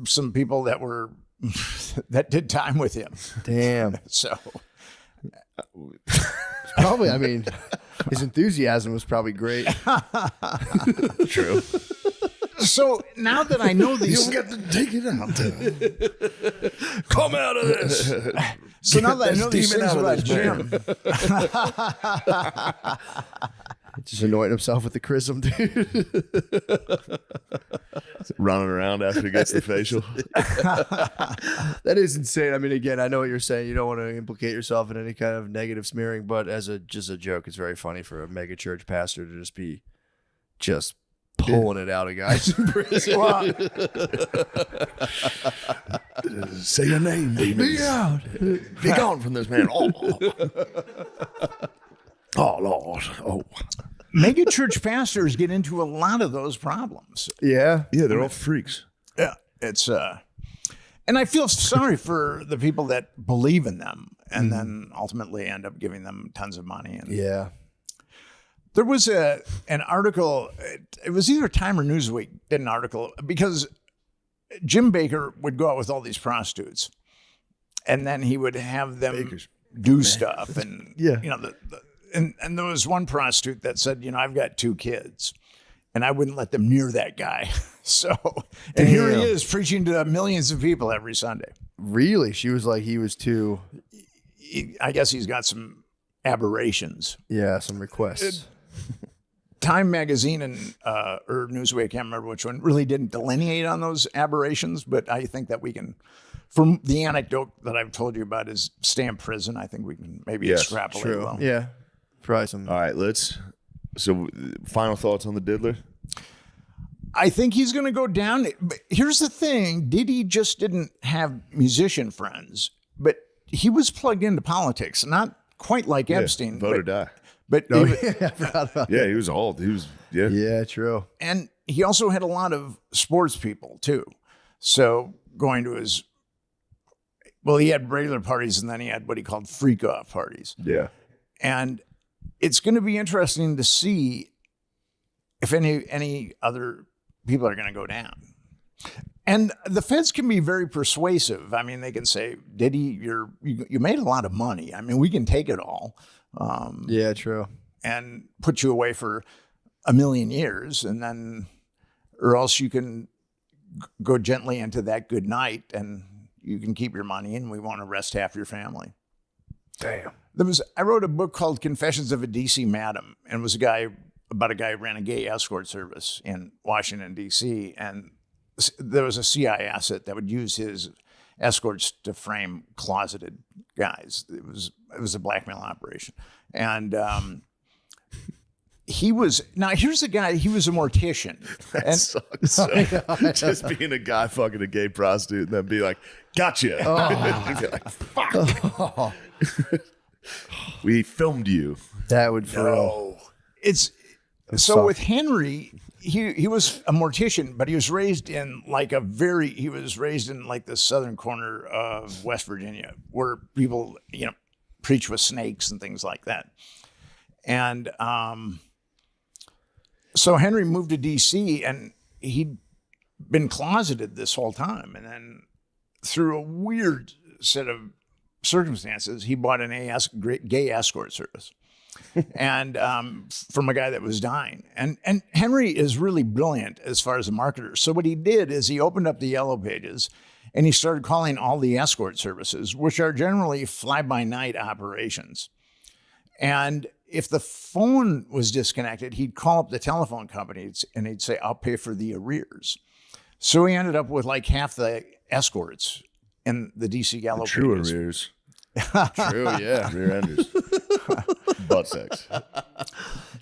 [SPEAKER 4] Some people that were that did time with him.
[SPEAKER 2] Damn.
[SPEAKER 4] So
[SPEAKER 2] Probably. I mean, his enthusiasm was probably great.
[SPEAKER 1] True.
[SPEAKER 4] so now that I know these,
[SPEAKER 1] got to take it out. Come out of this.
[SPEAKER 4] so now that I
[SPEAKER 1] this
[SPEAKER 4] know these
[SPEAKER 1] demon
[SPEAKER 4] things
[SPEAKER 1] out
[SPEAKER 4] about
[SPEAKER 1] of this
[SPEAKER 4] Jim,
[SPEAKER 2] Just anointing himself with the chrism, dude.
[SPEAKER 1] Running around after he gets the facial.
[SPEAKER 2] That is insane. I mean, again, I know what you're saying. You don't want to implicate yourself in any kind of negative smearing, but as just a joke, it's very funny for a mega church pastor to just be pulling it out of guys in prison.
[SPEAKER 4] well,
[SPEAKER 1] Say your name, demons.
[SPEAKER 2] Be out.
[SPEAKER 1] Be gone from this man. Oh, Lord. Oh.
[SPEAKER 4] mega church pastors get into a lot of those problems.
[SPEAKER 2] Yeah.
[SPEAKER 1] Yeah, they're all freaks.
[SPEAKER 4] Yeah, it's and I feel sorry for the people that believe in them and then ultimately end up giving them tons of money. And
[SPEAKER 2] Yeah.
[SPEAKER 4] there was an article. It was either Time or Newsweek did an article because Jim Baker would go out with all these prostitutes, and then he would have them do stuff, and
[SPEAKER 2] Yeah.
[SPEAKER 4] you know and there was one prostitute that said, I've got 2 kids, and I wouldn't let them near that guy. So, and here he is preaching to millions of people every Sunday.
[SPEAKER 2] Really? She was like, he was too.
[SPEAKER 4] I guess he's got some aberrations.
[SPEAKER 2] Yeah, some requests.
[SPEAKER 4] Time magazine and or Newsweek, I can't remember which one, really didn't delineate on those aberrations, but I think that we can, from the anecdote that I've told you about is stay in prison, I think we can maybe extrapolate.
[SPEAKER 2] True.
[SPEAKER 4] Well.
[SPEAKER 2] Yeah. Probably some.
[SPEAKER 1] All right, so final thoughts on the diddler?
[SPEAKER 4] I think he's going to go down. But here's the thing. Diddy just didn't have musician friends, but he was plugged into politics, not quite like Epstein.
[SPEAKER 1] Vote or die.
[SPEAKER 4] But
[SPEAKER 2] I forgot about
[SPEAKER 1] Yeah, he was old. He was,
[SPEAKER 2] Yeah, true.
[SPEAKER 4] and he also had a lot of sports people too. So going to he had regular parties and then he had what he called freak off parties.
[SPEAKER 1] Yeah.
[SPEAKER 4] And it's going to be interesting to see if any other people are going to go down. And the feds can be very persuasive. I mean, they can say, Diddy, you made a lot of money. I mean, we can take it all.
[SPEAKER 2] Yeah, true.
[SPEAKER 4] And put you away for 1 million years, and then, or else you can go gently into that good night, and you can keep your money, and we won't arrest half your family.
[SPEAKER 2] Damn.
[SPEAKER 4] I wrote a book called Confessions of a DC Madam, and it was about a guy who ran a gay escort service in Washington, D.C., and there was a CIA asset that would use his escorts to frame closeted guys. It was a blackmail operation. And here's a guy, he was a mortician.
[SPEAKER 1] That sucks. So, just being a guy fucking a gay prostitute and then be like, gotcha. And be like, fuck. We filmed you.
[SPEAKER 2] That would for real.
[SPEAKER 4] So with Henry, he was a mortician, but he was raised in the southern corner of West Virginia, where people, preach with snakes and things like that. And so Henry moved to DC, and he'd been closeted this whole time. And then through a weird set of circumstances, he bought an gay escort service. And from a guy that was dying. And Henry is really brilliant as far as a marketer. So what he did is he opened up the yellow pages and he started calling all the escort services, which are generally fly-by-night operations. And if the phone was disconnected, he'd call up the telephone company and he'd say, I'll pay for the arrears. So he ended up with like half the escorts in the DC yellow pages.
[SPEAKER 1] True arrears.
[SPEAKER 2] True, yeah.
[SPEAKER 1] Rear enders. Butt sex.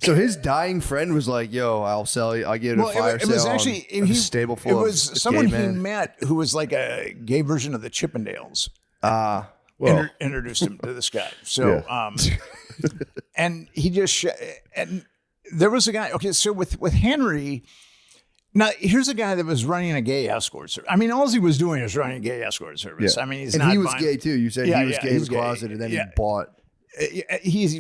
[SPEAKER 2] So his dying friend was like, "Yo, I'll sell you. I'll give it a fire sale."
[SPEAKER 4] It was actually
[SPEAKER 2] a stable full.
[SPEAKER 4] It was
[SPEAKER 2] of
[SPEAKER 4] someone
[SPEAKER 2] gay
[SPEAKER 4] he
[SPEAKER 2] men.
[SPEAKER 4] met who was like a gay version of the Chippendales.
[SPEAKER 1] Well,
[SPEAKER 4] Introduced him to this guy. So, and he just and there was a guy. Okay, so with Henry. Now, here's a guy that was running a gay escort service. I mean, all he was doing is running a gay escort service.
[SPEAKER 1] Yeah.
[SPEAKER 4] I mean, he's
[SPEAKER 2] And
[SPEAKER 4] not
[SPEAKER 2] he was
[SPEAKER 4] buying-
[SPEAKER 2] gay too. You said he was gay, he was closeted, and then he bought.
[SPEAKER 4] He's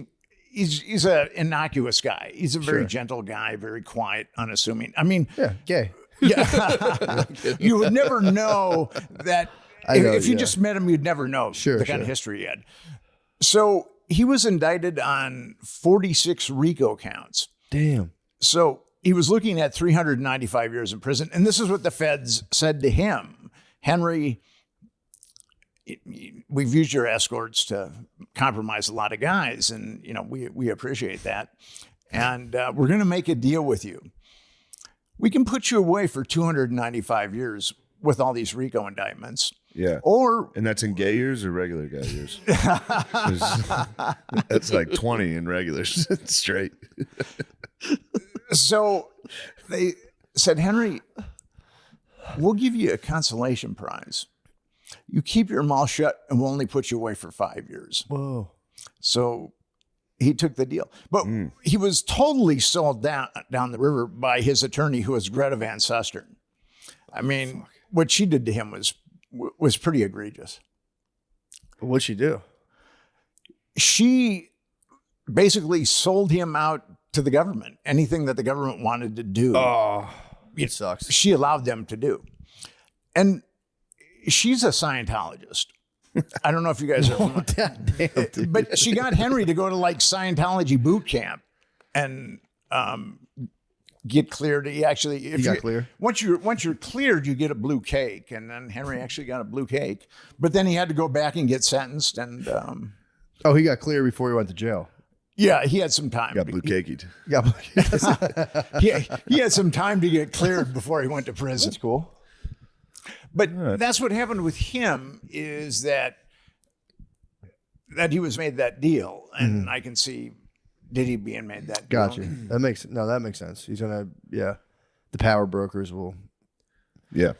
[SPEAKER 4] an innocuous guy. He's a very
[SPEAKER 2] Sure.
[SPEAKER 4] gentle guy, very quiet, unassuming. I mean,
[SPEAKER 2] Yeah, gay.
[SPEAKER 4] yeah, you would never know that.
[SPEAKER 2] I know,
[SPEAKER 4] If you
[SPEAKER 2] yeah.
[SPEAKER 4] just met him, you'd never know
[SPEAKER 2] Sure,
[SPEAKER 4] the kind of
[SPEAKER 2] sure.
[SPEAKER 4] history he had. So he was indicted on 46 RICO counts.
[SPEAKER 2] Damn.
[SPEAKER 4] So he was looking at 395 years in prison. And this is what the feds said to him. Henry, we've used your escorts to compromise a lot of guys. And, we appreciate that. And we're going to make a deal with you. We can put you away for 295 years with all these RICO indictments.
[SPEAKER 1] yeah.
[SPEAKER 4] Or
[SPEAKER 1] And that's in gay years or regular gay years? That's like 20 in regulars straight.
[SPEAKER 4] so they said, Henry, we'll give you a consolation prize. You keep your mouth shut and we'll only put you away for 5 years.
[SPEAKER 2] Whoa.
[SPEAKER 4] So he took the deal. But he was totally sold down the river by his attorney, who was Greta Van Susteren. I mean, what she did to him was pretty egregious.
[SPEAKER 2] What'd she do?
[SPEAKER 4] She basically sold him out to the government. Anything that the government wanted to do,
[SPEAKER 2] It sucks.
[SPEAKER 4] she allowed them to do. And she's a Scientologist. I don't know if you guys are familiar.
[SPEAKER 2] Damn, dude.
[SPEAKER 4] But she got Henry to go to like Scientology boot camp and get cleared. He actually, if
[SPEAKER 2] He got clear?
[SPEAKER 4] Once you're cleared, you get a blue cake, and then Henry actually got a blue cake. But then he had to go back and get sentenced, and
[SPEAKER 2] Oh, he got clear before he went to jail.
[SPEAKER 4] yeah, he had some time.
[SPEAKER 1] Got blue caked.
[SPEAKER 4] He had some time to get cleared before he went to prison.
[SPEAKER 2] That's cool.
[SPEAKER 4] But that's what happened with him is that he was made that deal, and I can see Diddy being made that deal.
[SPEAKER 2] Gotcha. That makes sense. He's gonna, the power brokers will.
[SPEAKER 1] Yeah.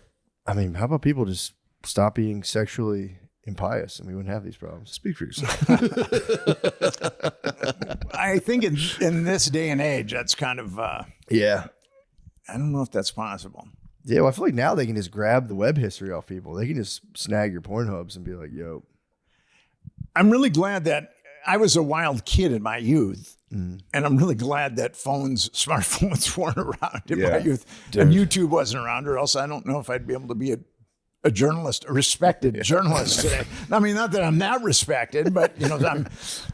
[SPEAKER 2] I mean, how about people just stop being sexually impious, and we wouldn't have these problems.
[SPEAKER 1] Speak for yourself.
[SPEAKER 4] I think in this day and age, that's kind of
[SPEAKER 2] Yeah.
[SPEAKER 4] I don't know if that's possible.
[SPEAKER 2] Yeah, well, I feel like now they can just grab the web history off people. They can just snag your Pornhubs and be like, yo.
[SPEAKER 4] I'm really glad that I was a wild kid in my youth. And I'm really glad that smartphones weren't around in my youth. And YouTube wasn't around, or else I don't know if I'd be able to be a journalist, a respected journalist today. I mean, not that I'm that respected, but I'm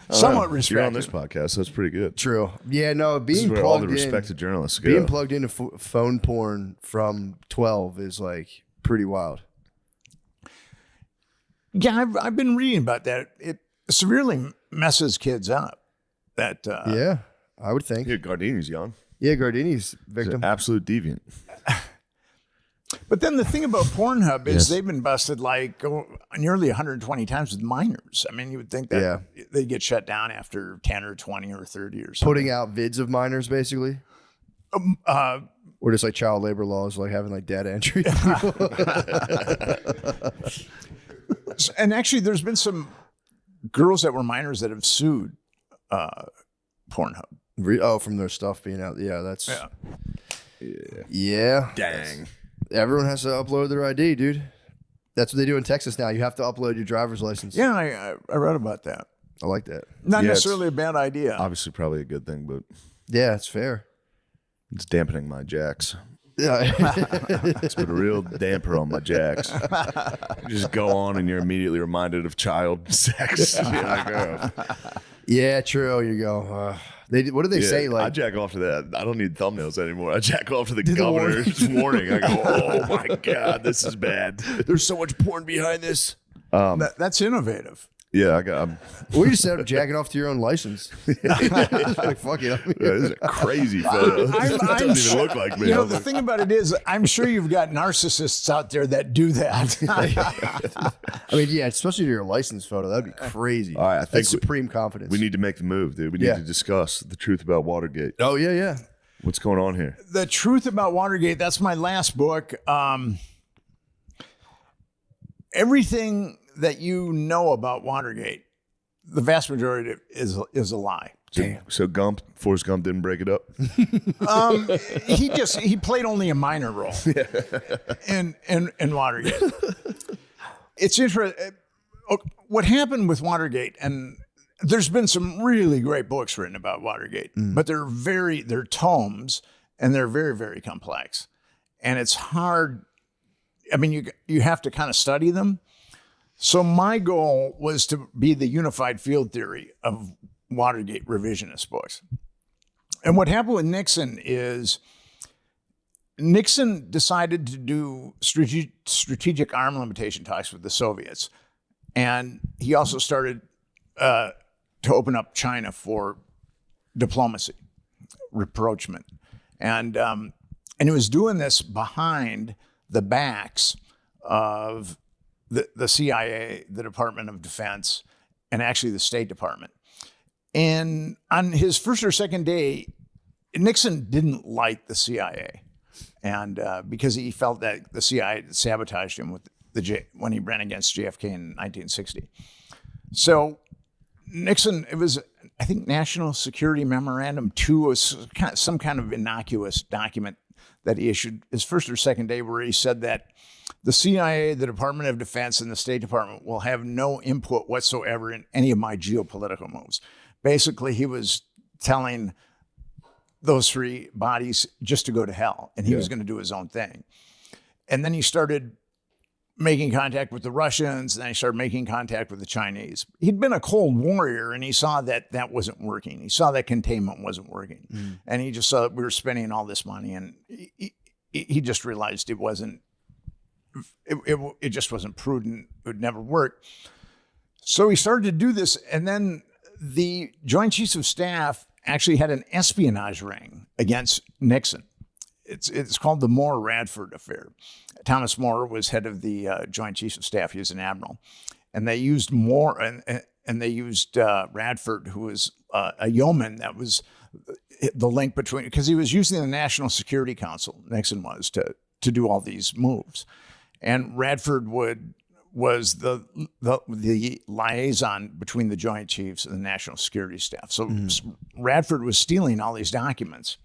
[SPEAKER 4] somewhat respected.
[SPEAKER 1] You're on this podcast, so that's pretty good.
[SPEAKER 2] True. Yeah, no,
[SPEAKER 1] This is
[SPEAKER 2] being
[SPEAKER 1] where all the
[SPEAKER 2] plugged
[SPEAKER 1] respected
[SPEAKER 2] in,
[SPEAKER 1] journalists go.
[SPEAKER 2] being plugged into phone porn from 12 is like pretty wild.
[SPEAKER 4] Yeah, I've been reading about that. It severely messes kids up. That
[SPEAKER 2] Yeah, I would think.
[SPEAKER 1] Here, Gardini's young.
[SPEAKER 2] Yeah, Gardini's
[SPEAKER 1] He's
[SPEAKER 2] victim.
[SPEAKER 1] an absolute deviant.
[SPEAKER 4] But then the thing about Pornhub is they've been busted like nearly 120 times with minors. I mean, you would think that they'd get shut down after 10 or 20 or 30 or something.
[SPEAKER 2] Putting out vids of minors, basically. Or just like child labor laws, like having like data entry.
[SPEAKER 4] And actually, there's been some girls that were minors that have sued Pornhub.
[SPEAKER 2] From their stuff being out. Yeah, that's. Yeah.
[SPEAKER 1] Dang.
[SPEAKER 2] Everyone has to upload their ID, dude. That's what they do in Texas now. You have to upload your driver's license.
[SPEAKER 4] Yeah, I read about that.
[SPEAKER 2] I like that.
[SPEAKER 4] Not
[SPEAKER 1] Yeah,
[SPEAKER 4] necessarily a bad idea.
[SPEAKER 1] Obviously, probably a good thing, but
[SPEAKER 2] Yeah, it's fair.
[SPEAKER 1] it's dampening my jacks.
[SPEAKER 2] Yeah.
[SPEAKER 1] It's put a real damper on my jacks. You just go on and you're immediately reminded of child sex. You're like, oh.
[SPEAKER 2] Yeah, true. You go. What do they say?
[SPEAKER 1] I
[SPEAKER 2] Like,
[SPEAKER 1] jack off to that. I don't need thumbnams anymore. I jack off to the governor's warning. I go, oh my God, this is bad.
[SPEAKER 2] there's so much porn behind this.
[SPEAKER 4] That's innovative.
[SPEAKER 1] Yeah, I'm
[SPEAKER 2] Or you just end up jacking off to your own license. Like, fuck it.
[SPEAKER 1] this is a crazy photo. It doesn't even look like me.
[SPEAKER 4] The thing about it is, I'm sure you've got narcissists out there that do that.
[SPEAKER 2] I mean, yeah, especially your license photo. That'd be crazy.
[SPEAKER 1] All right, I think
[SPEAKER 2] That's supreme confidence.
[SPEAKER 1] we need to make the move, dude. We need to discuss the truth about Watergate.
[SPEAKER 2] Oh, yeah.
[SPEAKER 1] What's going on here?
[SPEAKER 4] The Truth About Watergate, that's my last book. Everything that you know about Watergate, the vast majority of it is a lie.
[SPEAKER 1] So Forrest Gump didn't break it up?
[SPEAKER 4] He played only a minor role in Watergate. It's interesting. What happened with Watergate, and there's been some really great books written about Watergate, but they're tomes, and they're very, very complex. And it's hard. I mean, you have to kind of study them. So my goal was to be the unified field theory of Watergate revisionist books. And what happened with Nixon is Nixon decided to do strategic arm limitation talks with the Soviets. And he also started to open up China for diplomacy, rapprochement. And he was doing this behind the backs of the CIA, the Department of Defense, and actually the State Department. And on his first or second day, Nixon didn't like the CIA, and because he felt that the CIA sabotaged him with when he ran against JFK in 1960. So Nixon, it was, I think, National Security Memorandum 2 was some kind of innocuous document that he issued his first or second day, where he said that the CIA, the Department of Defense, and the State Department will have no input whatsoever in any of my geopolitical moves. Basically, he was telling those three bodies just to go to hell, and he was going to do his own thing. And then he started making contact with the Russians, and then he started making contact with the Chinese. He'd been a Cold Warrior, and he saw that that wasn't working. He saw that containment wasn't working. And he just saw that we were spending all this money, and he just realized it wasn't, it just wasn't prudent. It would never work. So he started to do this, and then the Joint Chiefs of Staff actually had an espionage ring against Nixon. It's called the Moore-Radford affair. Thomas Moore was head of the Joint Chiefs of Staff. He was an admiral, and they used Moore and they used Radford, who was a yeoman. That was the link between, because he was using the National Security Council. Nixon was to do all these moves, and Radford was the liaison between the Joint Chiefs and the National Security Staff. So Radford was stealing all these documents,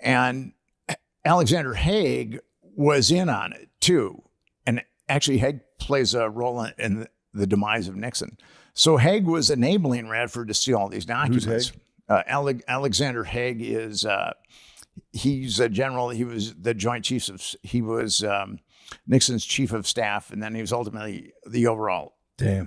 [SPEAKER 4] and Alexander Haig was in on it too. And actually Haig plays a role in the demise of Nixon. So Haig was enabling Radford to steal all these documents.
[SPEAKER 1] Who's Haig?
[SPEAKER 4] Alexander Haig is, he's a general. He was the Joint Chiefs of, he was Nixon's chief of staff. And then he was ultimately the overall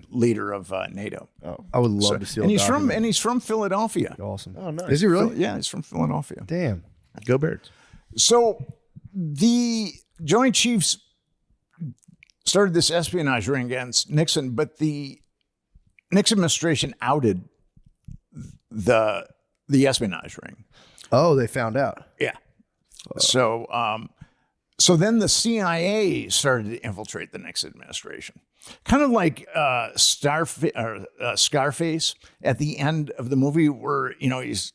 [SPEAKER 4] leader of NATO.
[SPEAKER 2] I would love to see.
[SPEAKER 4] And he's from Philadelphia.
[SPEAKER 2] Awesome.
[SPEAKER 1] Oh, nice.
[SPEAKER 2] Is he really?
[SPEAKER 4] Yeah, he's from Philadelphia.
[SPEAKER 2] Damn.
[SPEAKER 1] Go Birds.
[SPEAKER 4] So the Joint Chiefs started this espionage ring against Nixon, but the Nixon administration outed the espionage ring.
[SPEAKER 2] Oh, they found out.
[SPEAKER 4] Yeah. So then the CIA started to infiltrate the Nixon administration. Kind of like Scarface at the end of the movie where, he's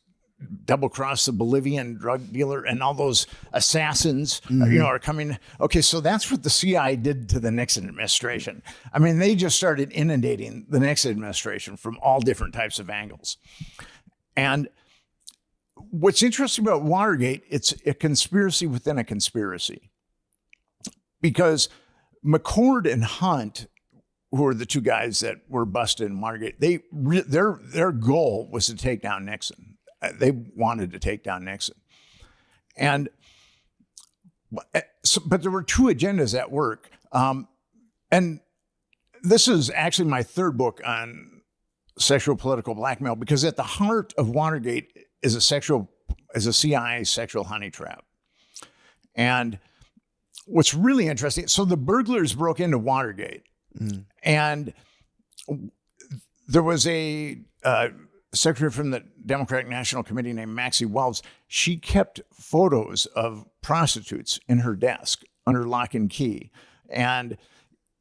[SPEAKER 4] double-crossed the Bolivian drug dealer and all those assassins, are coming. Okay, so that's what the CIA did to the Nixon administration. I mean, they just started inundating the Nixon administration from all different types of angles. And what's interesting about Watergate, it's a conspiracy within a conspiracy. Because McCord and Hunt, who are the two guys that were busted in Watergate, their goal was to take down Nixon. They wanted to take down Nixon. But there were two agendas at work. And this is actually my third book on sexual political blackmail, because at the heart of Watergate is a CIA sexual honey trap. And what's really interesting, so the burglars broke into Watergate, and there was a secretary from the Democratic National Committee named Maxie Wells. She kept photos of prostitutes in her desk under lock and key. And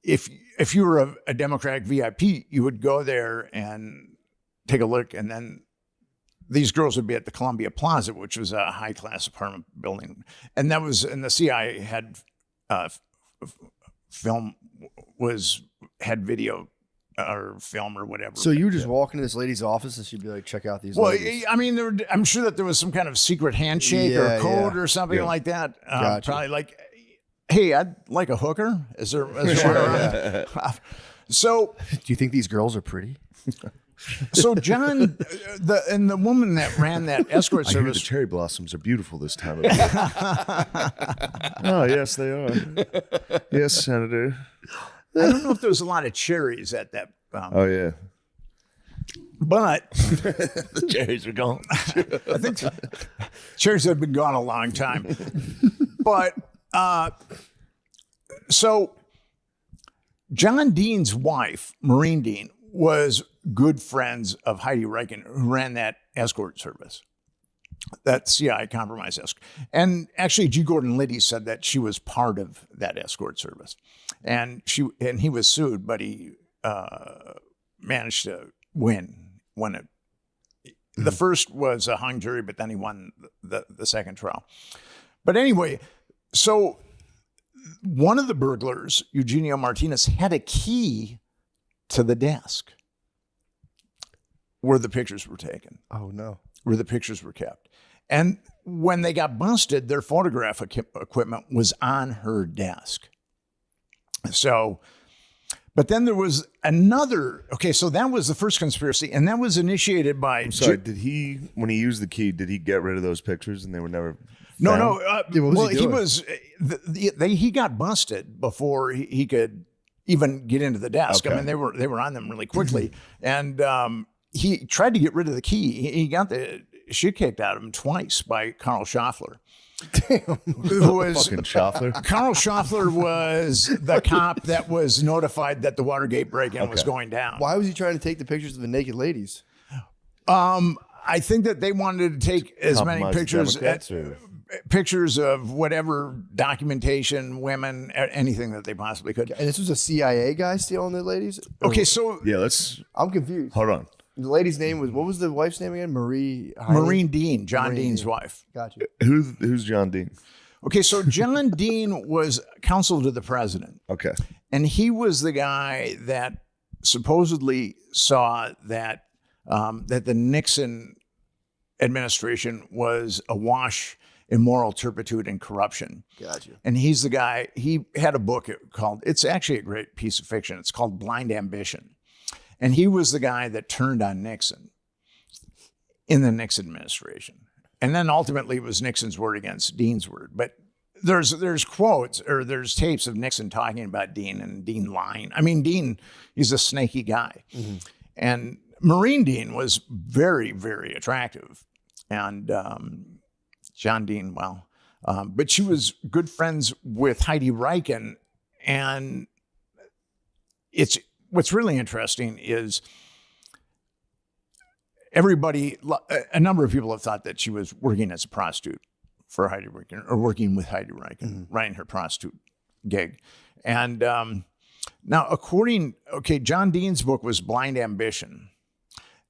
[SPEAKER 4] if you were a Democratic VIP, you would go there and take a look. And then these girls would be at the Columbia Plaza, which was a high-class apartment building. And the CIA had had video or film or whatever.
[SPEAKER 2] So you were just walking to this lady's office and she'd be like, check out these ladies.
[SPEAKER 4] I mean, I'm sure that there was some kind of secret handshake or code or something like that.
[SPEAKER 2] Gotcha.
[SPEAKER 4] Probably like, hey, I'd like a hooker. Is there one around? So
[SPEAKER 2] Do you think these girls are pretty?
[SPEAKER 4] So John, the woman that ran that escort
[SPEAKER 1] I hear the
[SPEAKER 4] service.
[SPEAKER 1] cherry blossoms are beautiful this time of year. Oh, yes, they are. Yes, Senator.
[SPEAKER 4] I don't know if there was a lot of cherries at that.
[SPEAKER 1] Oh, yeah.
[SPEAKER 4] But
[SPEAKER 1] The cherries are gone.
[SPEAKER 4] I think cherries have been gone a long time. But so John Dean's wife, Maureen Dean, was good friends of Heidi Reichen, who ran that escort service, that CIA compromise escort. And actually, G. Gordon Liddy said that she was part of that escort service. And he was sued, but he managed to win it. The first was a hung jury, but then he won the second trial. But anyway, so one of the burglars, Eugenio Martinez, had a key to the desk where the pictures were taken.
[SPEAKER 2] Oh, no.
[SPEAKER 4] Where the pictures were kept. And when they got busted, their photograph equipment was on her desk. So, but then there was another, so that was the first conspiracy, and that was initiated by...
[SPEAKER 1] I'm sorry, when he used the key, did he get rid of those pictures and they were never
[SPEAKER 4] No,
[SPEAKER 1] found?
[SPEAKER 2] Yeah, what was he doing?
[SPEAKER 4] he got busted before he could even get into the desk.
[SPEAKER 1] Okay.
[SPEAKER 4] I mean, they were on them really quickly, and he tried to get rid of the key. He got the shit kicked out of him twice by Carl Schaffler. Who was
[SPEAKER 1] Fucking Schaffler.
[SPEAKER 4] Carl Schaffler was the cop that was notified that the Watergate break-in was going down.
[SPEAKER 2] Why was he trying to take the pictures of the naked ladies?
[SPEAKER 4] I think that they wanted to take as many
[SPEAKER 1] Compromise
[SPEAKER 4] pictures
[SPEAKER 1] Democrats, or-
[SPEAKER 4] pictures of whatever documentation, women, anything that they possibly could.
[SPEAKER 2] And this was a CIA guy stealing the ladies? Or-
[SPEAKER 4] Okay, so
[SPEAKER 1] Yeah, let's
[SPEAKER 2] I'm confused.
[SPEAKER 1] hold on.
[SPEAKER 2] The lady's name was, what was the wife's name again? Marie
[SPEAKER 4] Maureen Dean, John
[SPEAKER 2] Maureen
[SPEAKER 4] Dean's
[SPEAKER 2] Dean.
[SPEAKER 4] wife.
[SPEAKER 2] Gotcha.
[SPEAKER 1] Who's John Dean?
[SPEAKER 4] Okay, so John Dean was counsel to the president,
[SPEAKER 1] Okay.
[SPEAKER 4] and he was the guy that supposedly saw that that the Nixon administration was awash in moral turpitude and corruption.
[SPEAKER 2] Gotcha.
[SPEAKER 4] And he's the guy, he had a book called, it's actually a great piece of fiction. It's called Blind Ambition. And he was the guy that turned on Nixon in the Nixon administration. And then ultimately it was Nixon's word against Dean's word. But there's quotes or there's tapes of Nixon talking about Dean and Dean lying. I mean, Dean, he's a snaky guy. Mm-hmm. And Maureen Dean was very, very attractive. And John Dean, well, but she was good friends with Heidi Reichen. And what's really interesting is a number of people have thought that she was working as a prostitute for Heidi Reichen, or working with Heidi Reichen, running her prostitute gig. And now, John Dean's book was Blind Ambition,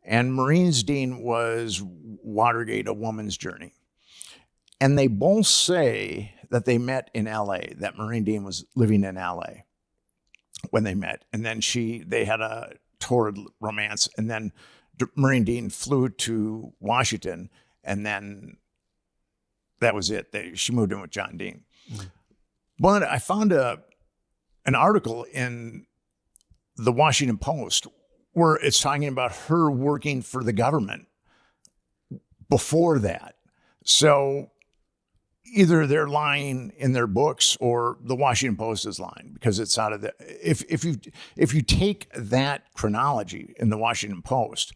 [SPEAKER 4] and Maureen Dean was Watergate, A Woman's Journey. And they both say that they met in L.A., that Maureen Dean was living in L.A. when they met. And then they had a torrid romance, and then Maureen Dean flew to Washington, and then that was it. She moved in with John Dean. Mm-hmm. But I found an article in the Washington Post where it's talking about her working for the government before that. So either they're lying in their books or the Washington Post is lying, because it's out of the, if you take that chronology in the Washington Post,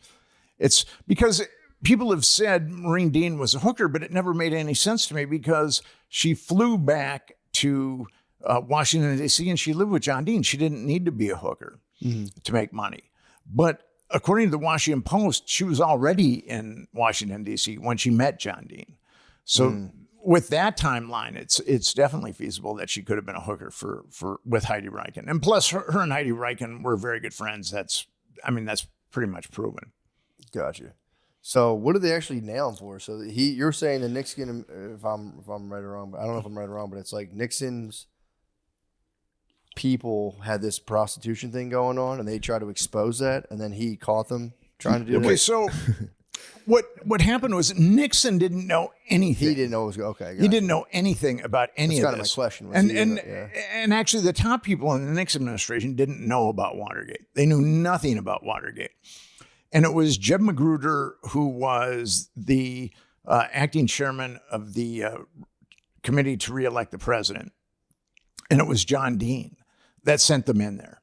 [SPEAKER 4] it's because people have said Maureen Dean was a hooker, but it never made any sense to me because she flew back to Washington, D.C. and she lived with John Dean. She didn't need to be a hooker to make money. But according to the Washington Post, she was already in Washington, D.C. when she met John Dean. So with that timeline, it's definitely feasible that she could have been a hooker with Heidi Reichen. And plus, her and Heidi Reichen were very good friends. That's pretty much proven.
[SPEAKER 2] Gotcha. So what did they actually nail him for? So you're saying that Nixon, if I'm right or wrong, but I don't know if I'm right or wrong, but it's like Nixon's people had this prostitution thing going on, and they tried to expose that, and then he caught them trying to do that.
[SPEAKER 4] Okay, so what happened was Nixon didn't know anything.
[SPEAKER 2] He didn't know it was okay. Gotcha.
[SPEAKER 4] He didn't know anything about any
[SPEAKER 2] That's
[SPEAKER 4] of
[SPEAKER 2] kind
[SPEAKER 4] this.
[SPEAKER 2] of my question.
[SPEAKER 4] And actually, the top people in the Nixon administration didn't know about Watergate. They knew nothing about Watergate. And it was Jeb Magruder, who was the acting chairman of the committee to reelect the president. And it was John Dean that sent them in there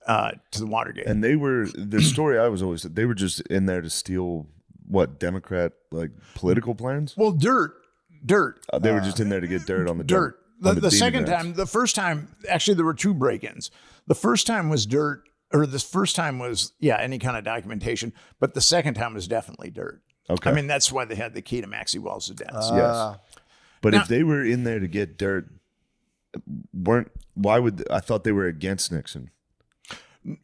[SPEAKER 4] to the Watergate.
[SPEAKER 1] And the story I was always, they were just in there to steal what, Democrat political plans?
[SPEAKER 4] Well, dirt.
[SPEAKER 1] They were just in there to get dirt on the
[SPEAKER 4] dirt. The second
[SPEAKER 1] Democrats.
[SPEAKER 4] time, the first time, actually there were two break-ins. The first time was dirt. Or the first time was, any kind of documentation, but the second time was definitely dirt.
[SPEAKER 1] Okay.
[SPEAKER 4] I mean, that's why they had the key to Maxie Wells' death.
[SPEAKER 1] Yes. But if they were in there to get dirt, I thought they were against Nixon.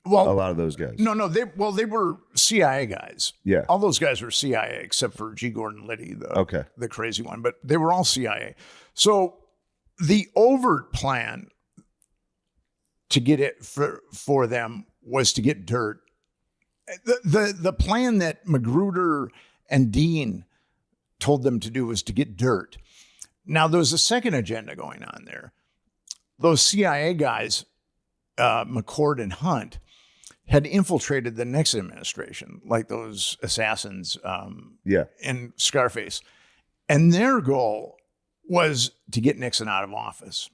[SPEAKER 4] Well,
[SPEAKER 1] A lot of those guys.
[SPEAKER 4] No, they were CIA guys.
[SPEAKER 1] Yeah.
[SPEAKER 4] All those guys were CIA except for G. Gordon Liddy, the crazy one, but they were all CIA. So the overt plan to get it for them was to get dirt. The plan that Magruder and Dean told them to do was to get dirt. Now, there was a second agenda going on there. Those CIA guys, McCord and Hunt, had infiltrated the Nixon administration, like those assassins in Scarface. And their goal was to get Nixon out of office.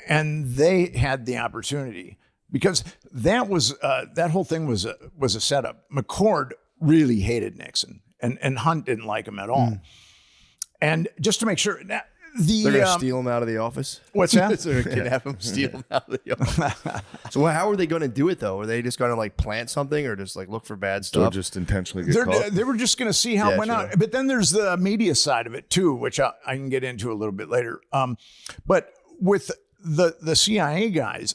[SPEAKER 4] And they had the opportunity because that whole thing was a setup. McCord really hated Nixon, and Hunt didn't like him at all. And just to make sure, they're
[SPEAKER 2] going to steal him out of the office.
[SPEAKER 4] What's that?
[SPEAKER 2] So they kidnap him, steal him out of the office. So how are they going to do it though? Are they just going to like plant something or just like look for bad
[SPEAKER 1] Or
[SPEAKER 2] stuff?
[SPEAKER 1] just intentionally get caught.
[SPEAKER 4] They were just going to see how it went
[SPEAKER 2] sure.
[SPEAKER 4] out. But then there's the media side of it too, which I can get into a little bit later. But with the CIA guys,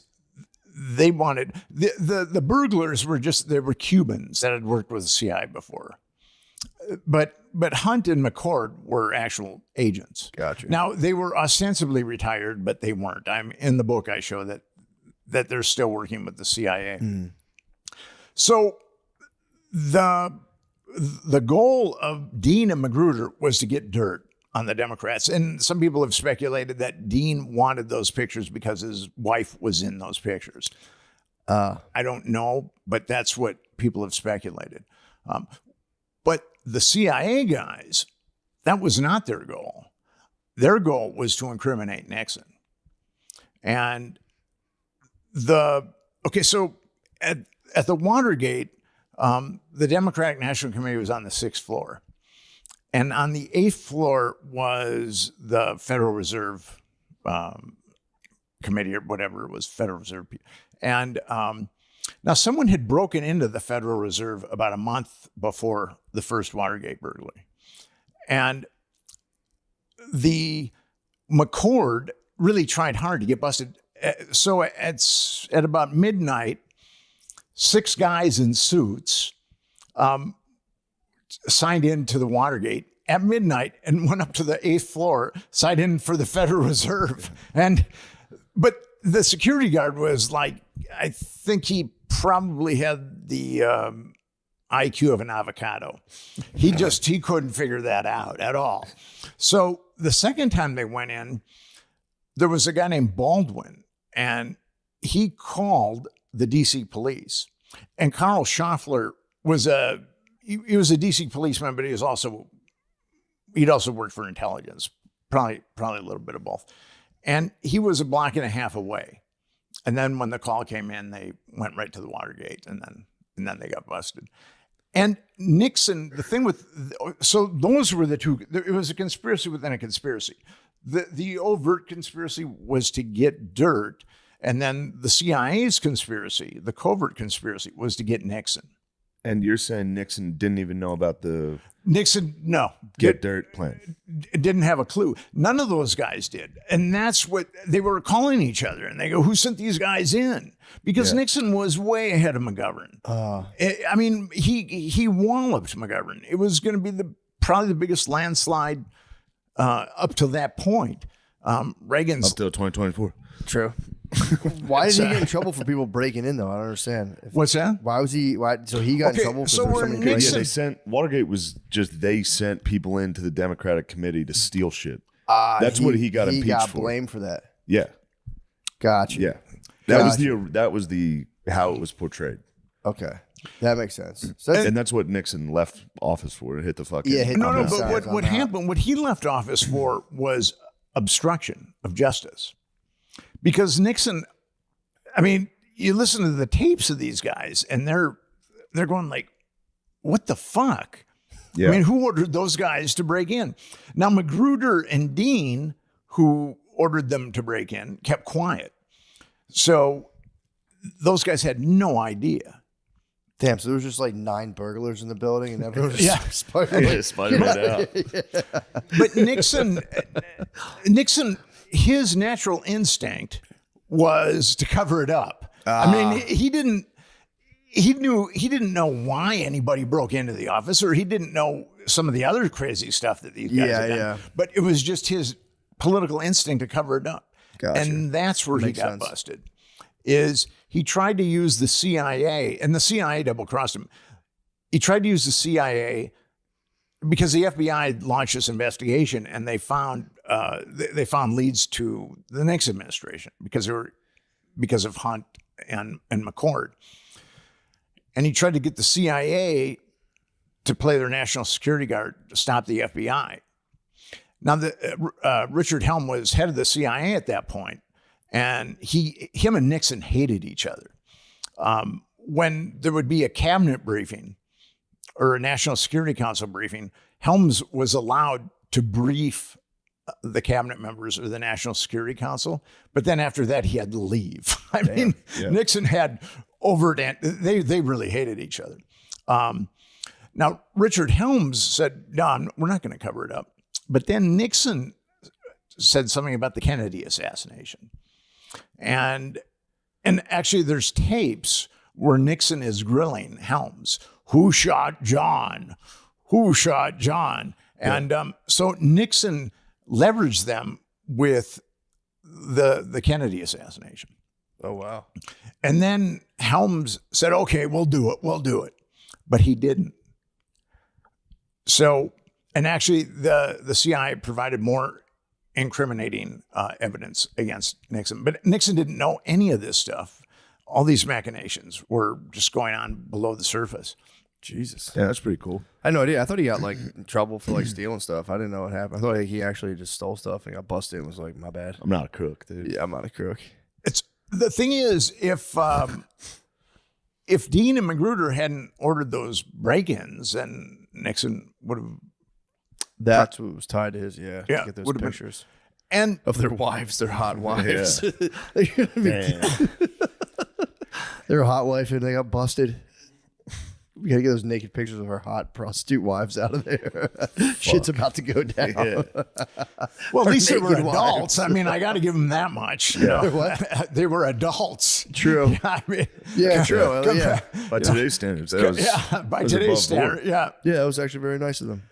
[SPEAKER 4] they wanted the burglars were Cubans that had worked with the CIA before. But Hunt and McCord were actual agents.
[SPEAKER 2] Gotcha.
[SPEAKER 4] Now they were ostensibly retired, but they weren't. I'm in the book. I show that they're still working with the CIA. So the goal of Dean and Magruder was to get dirt on the Democrats, and some people have speculated that Dean wanted those pictures because his wife was in those pictures. I don't know, but that's what people have speculated. But the CIA guys, that was not their goal. Their goal was to incriminate Nixon. And so at the Watergate, the Democratic National Committee was on the 6th floor. And on the 8th floor was the Federal Reserve Committee or whatever it was, Federal Reserve. And now someone had broken into the Federal Reserve about a month before the first Watergate burglary. And the McCord really tried hard to get busted. So at about midnight, 6 guys in suits signed in to the Watergate at midnight and went up to the 8th floor, signed in for the Federal Reserve. But the security guard was like, I think he probably had the IQ of an avocado. He couldn't figure that out at all. So the second time they went in, there was a guy named Baldwin, and he called the DC police. And Carl Schaffler was he was a DC policeman, but he'd also worked for intelligence, probably a little bit of both. And he was a block and a half away. And then when the call came in, they went right to the Watergate, and then they got busted. And Nixon, so those were the two. It was a conspiracy within a conspiracy. The overt conspiracy was to get dirt, and then the CIA's conspiracy, the covert conspiracy, was to get Nixon.
[SPEAKER 1] And you're saying Nixon didn't even know about the
[SPEAKER 4] No.
[SPEAKER 1] get dirt plan?
[SPEAKER 4] Didn't have a clue. None of those guys did. And that's what they were calling each other. And they go, who sent these guys in? Because Nixon was way ahead of McGovern. I mean, he walloped McGovern. It was going to be probably the biggest landslide up to that point. Reagan's
[SPEAKER 1] Up till 2024.
[SPEAKER 2] True. Why did he get in trouble for people breaking in though? I don't understand.
[SPEAKER 4] What's that?
[SPEAKER 2] Why was he? So he got in trouble.
[SPEAKER 4] So
[SPEAKER 2] for
[SPEAKER 4] we're
[SPEAKER 2] something
[SPEAKER 4] Nixon-
[SPEAKER 2] crazy?
[SPEAKER 1] Watergate was just they sent people into the Democratic committee to steal shit. That's what he got impeached
[SPEAKER 2] He got
[SPEAKER 1] for.
[SPEAKER 2] blamed for that.
[SPEAKER 1] Yeah,
[SPEAKER 2] Gotcha.
[SPEAKER 1] yeah. That was the how it was portrayed,
[SPEAKER 2] Okay, that makes sense. So that's,
[SPEAKER 1] and that's what Nixon left office for. Hit the fucking
[SPEAKER 2] hit
[SPEAKER 4] No,
[SPEAKER 2] the
[SPEAKER 4] but
[SPEAKER 2] signs on
[SPEAKER 4] what
[SPEAKER 2] that.
[SPEAKER 4] happened, what he left office for was obstruction of justice. Because Nixon, I mean, you listen to the tapes of these guys and they're going like, what the fuck?
[SPEAKER 1] Yeah.
[SPEAKER 4] I mean, who ordered those guys to break in? Now, Magruder and Dean, who ordered them to break in, kept quiet. So those guys had no idea.
[SPEAKER 2] Damn. So there was just like 9 burglars in the building, and everyone was
[SPEAKER 4] Yeah.
[SPEAKER 2] just Spider-Man.
[SPEAKER 1] Spider-Man out.
[SPEAKER 4] But Nixon, his natural instinct was to cover it up. I mean, he didn't know why anybody broke into the office, or he didn't know some of the other crazy stuff that these guys had done.
[SPEAKER 2] Yeah.
[SPEAKER 4] But it was just his political instinct to cover it up.
[SPEAKER 2] Gotcha.
[SPEAKER 4] And that's where he
[SPEAKER 2] Makes
[SPEAKER 4] got
[SPEAKER 2] sense.
[SPEAKER 4] busted. Is he tried to use the CIA, and the CIA double-crossed him. He tried to use the CIA because the FBI launched this investigation, and they found leads to the Nixon administration because of Hunt and McCord. And he tried to get the CIA to play their national security guard to stop the FBI. Now, Richard Helm was head of the CIA at that point, and him and Nixon hated each other. When there would be a cabinet briefing or a National Security Council briefing, Helms was allowed to brief the cabinet members or the National Security Council, but then after that, he had to leave. I mean, Nixon had overt, they really hated each other. Now, Richard Helms said, no, we're not going to cover it up. But then Nixon said something about the Kennedy assassination. And actually, there's tapes where Nixon is grilling Helms. Who shot John? Who shot John? And so Nixon leveraged them with the Kennedy assassination.
[SPEAKER 2] Oh, wow.
[SPEAKER 4] And then Helms said, okay, we'll do it. But he didn't. So, and actually the CIA provided more incriminating evidence against Nixon. But Nixon didn't know any of this stuff. All these machinations were just going on below the surface.
[SPEAKER 2] Jesus.
[SPEAKER 1] Yeah, that's pretty cool.
[SPEAKER 2] I had no idea. I thought he got like in trouble for like stealing stuff. I didn't know what happened. I thought he actually just stole stuff and got busted and was like, my bad.
[SPEAKER 1] I'm not a crook, dude.
[SPEAKER 2] Yeah, I'm not a crook.
[SPEAKER 4] The thing is, if Dean and Magruder hadn't ordered those break-ins, then Nixon would have.
[SPEAKER 2] That's what was tied to his, to get those
[SPEAKER 4] would have been-
[SPEAKER 2] pictures
[SPEAKER 4] And
[SPEAKER 2] of their wives, their hot wives.
[SPEAKER 1] Damn.
[SPEAKER 2] They're a hot wife and they got busted. We gotta get those naked pictures of our hot prostitute wives out of there. Shit's about to go down.
[SPEAKER 4] well, at least they were
[SPEAKER 2] naked
[SPEAKER 4] adults. I mean, I got to give them that much. You know? They were adults.
[SPEAKER 2] True.
[SPEAKER 4] I mean,
[SPEAKER 2] Yeah, true. Well, yeah.
[SPEAKER 1] By today's standards, that was,
[SPEAKER 4] by
[SPEAKER 1] that was
[SPEAKER 4] today's
[SPEAKER 1] above
[SPEAKER 4] standard,
[SPEAKER 1] board.
[SPEAKER 2] Yeah, it was actually very nice of them.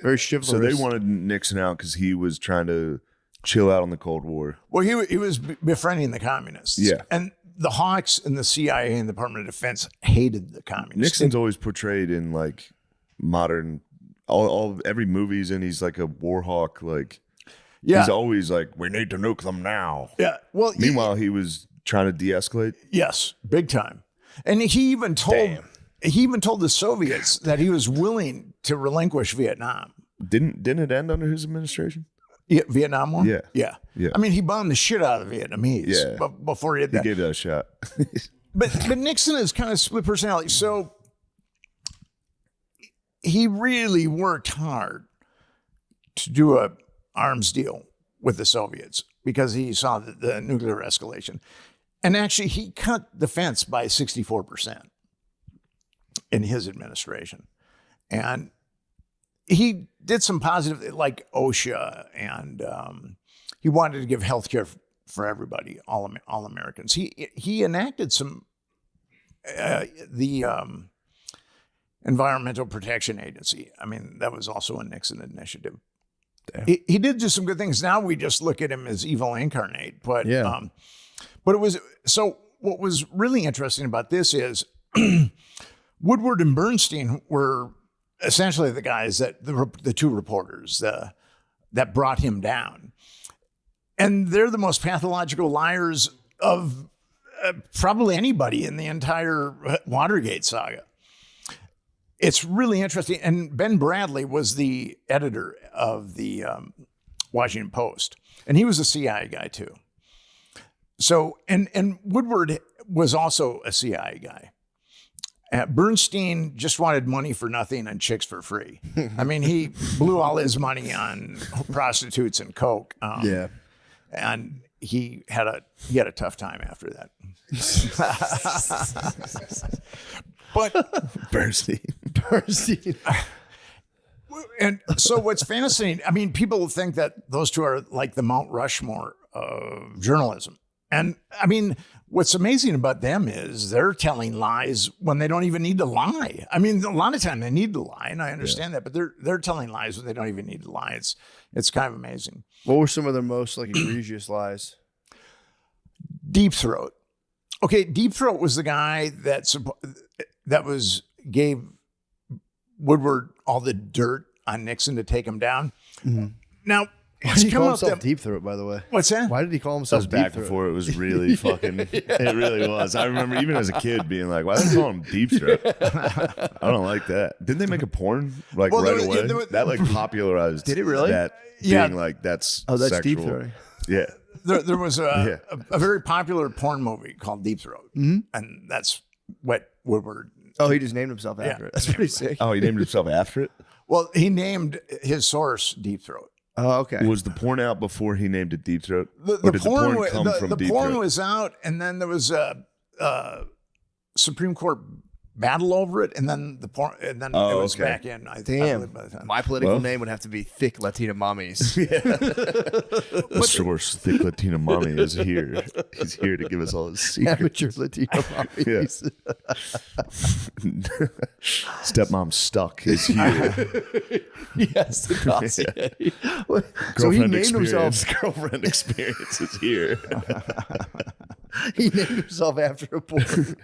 [SPEAKER 2] Very chivalrous.
[SPEAKER 1] So they wanted Nixon out because he was trying to chill out on the Cold War.
[SPEAKER 4] Well, he was befriending the communists.
[SPEAKER 1] Yeah.
[SPEAKER 4] And the Hawks and the CIA and the Department of Defense hated the communists.
[SPEAKER 1] Nixon's always portrayed in like modern, every movie's in. He's like a war hawk. Like he's always like, we need to nuke them now.
[SPEAKER 4] Yeah. Well,
[SPEAKER 1] Meanwhile, he was trying to de-escalate.
[SPEAKER 4] yes, big time. And he even told the Soviets that he was willing to relinquish Vietnam.
[SPEAKER 1] Didn't it end under his administration?
[SPEAKER 4] Yeah, Vietnam War?
[SPEAKER 1] Yeah.
[SPEAKER 4] Yeah. I mean, he bombed the shit out of the Vietnamese before he did
[SPEAKER 1] He
[SPEAKER 4] that.
[SPEAKER 1] gave that a shot.
[SPEAKER 4] But Nixon is kind of split personality. So he really worked hard to do a arms deal with the Soviets because he saw the nuclear escalation. And actually, he cut the fence by 64% in his administration. And he did some positive, like OSHA, and he wanted to give health care for everybody, all Americans. He enacted some, the Environmental Protection Agency. I mean, that was also a Nixon initiative. He did do some good things. Now we just look at him as evil incarnate. But but it was, so what was really interesting about this is Woodward and Bernstein were essentially the guys that the two reporters that brought him down, and they're the most pathological liars of probably anybody in the entire Watergate saga. It's really interesting. And Ben Bradley was the editor of the Washington Post, and he was a CIA guy too. So and Woodward was also a CIA guy. Bernstein just wanted money for nothing and chicks for free. I mean, he blew all his money on prostitutes and coke. And he had a tough time after that. But
[SPEAKER 2] Bernstein.
[SPEAKER 4] And so what's fascinating, I mean, people think that those two are like the Mount Rushmore of journalism. And I mean, what's amazing about them is they're telling lies when they don't even need to lie. I mean, a lot of time they need to lie, and I understand that, but they're telling lies when they don't even need to lie. It's kind of amazing.
[SPEAKER 2] What were some of their most like egregious lies?
[SPEAKER 4] Deep Throat. Okay, Deep Throat was the guy that gave Woodward all the dirt on Nixon to take him down. Mm-hmm. Now,
[SPEAKER 2] Why did he call
[SPEAKER 4] come
[SPEAKER 2] himself
[SPEAKER 4] up that-
[SPEAKER 2] Deep Throat, by the way?
[SPEAKER 4] What's that?
[SPEAKER 2] Why did he call
[SPEAKER 1] That
[SPEAKER 2] himself
[SPEAKER 1] was back
[SPEAKER 2] Deep Throat?
[SPEAKER 1] before it was really fucking. It really was. I remember even as a kid being like, "Why do they call him Deep Throat?" I don't like that. Didn't they make a porn like
[SPEAKER 4] Well,
[SPEAKER 1] right
[SPEAKER 4] there was-
[SPEAKER 1] away?
[SPEAKER 4] there was-
[SPEAKER 1] That like popularized.
[SPEAKER 2] Did it really?
[SPEAKER 1] That
[SPEAKER 4] Yeah.
[SPEAKER 1] being like that's
[SPEAKER 2] That's
[SPEAKER 1] sexual.
[SPEAKER 2] Deep Throat.
[SPEAKER 1] Yeah.
[SPEAKER 4] There was a very popular porn movie called Deep Throat, and that's what Woodward.
[SPEAKER 2] Oh, he just named himself after
[SPEAKER 4] Yeah.
[SPEAKER 2] it. That's pretty sick.
[SPEAKER 1] Oh, he named himself after it.
[SPEAKER 4] Well, he named his source Deep Throat.
[SPEAKER 2] Oh, okay.
[SPEAKER 1] Was the porn out before he named it Deep Throat?
[SPEAKER 4] The
[SPEAKER 1] Or did the porn
[SPEAKER 4] wa-
[SPEAKER 1] come from
[SPEAKER 4] the
[SPEAKER 1] Deep
[SPEAKER 4] porn
[SPEAKER 1] Throat?
[SPEAKER 4] was out, and then there was a Supreme Court battle over it, and then the porn, and then
[SPEAKER 1] Oh,
[SPEAKER 4] it was
[SPEAKER 1] okay.
[SPEAKER 4] back in. I
[SPEAKER 2] Damn.
[SPEAKER 4] believe by the time.
[SPEAKER 2] My political
[SPEAKER 1] Well-
[SPEAKER 2] name would have to be Thick Latina Mommies.
[SPEAKER 1] The source, Thick Latina Mommy, is here. He's here to give us all his secrets.
[SPEAKER 2] Amateur Latino Mommies.
[SPEAKER 1] Stepmom Stuck is here.
[SPEAKER 2] Yes, the dossier. So he
[SPEAKER 1] Girlfriend
[SPEAKER 2] named himself.
[SPEAKER 1] experience. Girlfriend experience is here.
[SPEAKER 2] He named himself after a porn.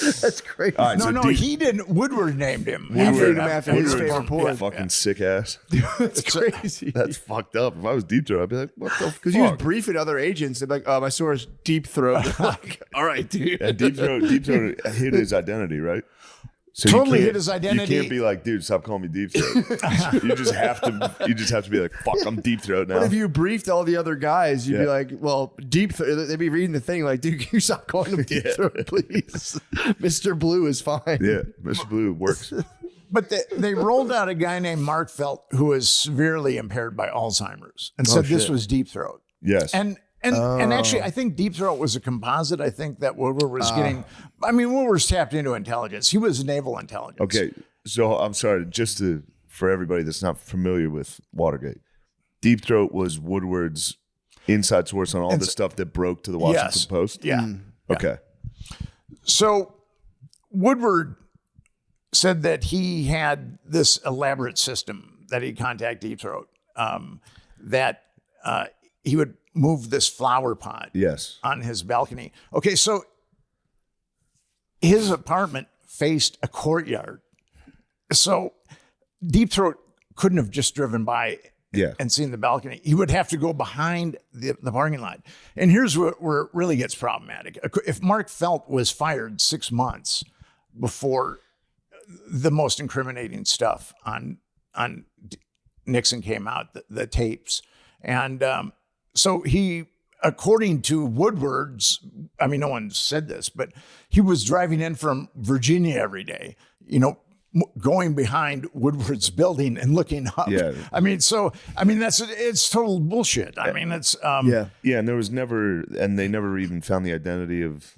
[SPEAKER 2] That's crazy.
[SPEAKER 1] All right,
[SPEAKER 4] No,
[SPEAKER 1] so
[SPEAKER 4] no,
[SPEAKER 1] Deep-
[SPEAKER 4] he didn't. Woodward named him.
[SPEAKER 2] He named him after his
[SPEAKER 1] Woodward.
[SPEAKER 2] favorite porn.
[SPEAKER 1] Fucking sick ass.
[SPEAKER 2] That's crazy.
[SPEAKER 1] That's fucked up. If I was Deep Throat, I'd be like, what the fuck?
[SPEAKER 2] Because he was briefing other agents. They'd be like, my source, Deep Throat. Like, all right, dude.
[SPEAKER 1] Yeah, Deep Throat hid his identity, right? So you
[SPEAKER 4] Totally
[SPEAKER 1] can't-
[SPEAKER 4] hid his identity.
[SPEAKER 1] You can't be like, dude, stop calling me Deep Throat. you just have to be like, fuck, I'm Deep Throat now.
[SPEAKER 2] But if you briefed all the other guys, you'd be
[SPEAKER 1] Yeah.
[SPEAKER 2] like, well, Deep Throat. They'd be reading the thing like, dude, can you stop calling him Deep Throat, please? Mr. Blue is fine.
[SPEAKER 1] Yeah, Mr. Blue works.
[SPEAKER 4] But they rolled out a guy named Mark Felt who was severely impaired by Alzheimer's and said this
[SPEAKER 2] shit.
[SPEAKER 4] was Deep Throat.
[SPEAKER 1] Yes.
[SPEAKER 4] And actually, I think Deep Throat was a composite. I think that Woodward was getting. I mean, Woodward's tapped into intelligence. He was naval intelligence.
[SPEAKER 1] Okay, so I'm sorry, for everybody that's not familiar with Watergate, Deep Throat was Woodward's inside source on all the stuff that broke to the Washington
[SPEAKER 4] Yes.
[SPEAKER 1] Post.
[SPEAKER 4] Yeah.
[SPEAKER 1] Okay.
[SPEAKER 4] So Woodward said that he had this elaborate system that he'd contact Deep Throat, that he would move this flower pot
[SPEAKER 1] Yes.
[SPEAKER 4] on his balcony. Okay, so his apartment faced a courtyard. So Deep Throat couldn't have just driven by
[SPEAKER 1] Yeah.
[SPEAKER 4] and seen the balcony. He would have to go behind the parking lot. And here's where it really gets problematic. If Mark Felt was fired 6 months before the most incriminating stuff on Nixon came out, the tapes. And so he, according to Woodward's, I mean, no one said this, but he was driving in from Virginia every day, going behind Woodward's building and looking up.
[SPEAKER 1] Yeah.
[SPEAKER 4] It's total bullshit. I mean, it's,
[SPEAKER 2] Yeah.
[SPEAKER 1] Yeah, and they never even found the identity of.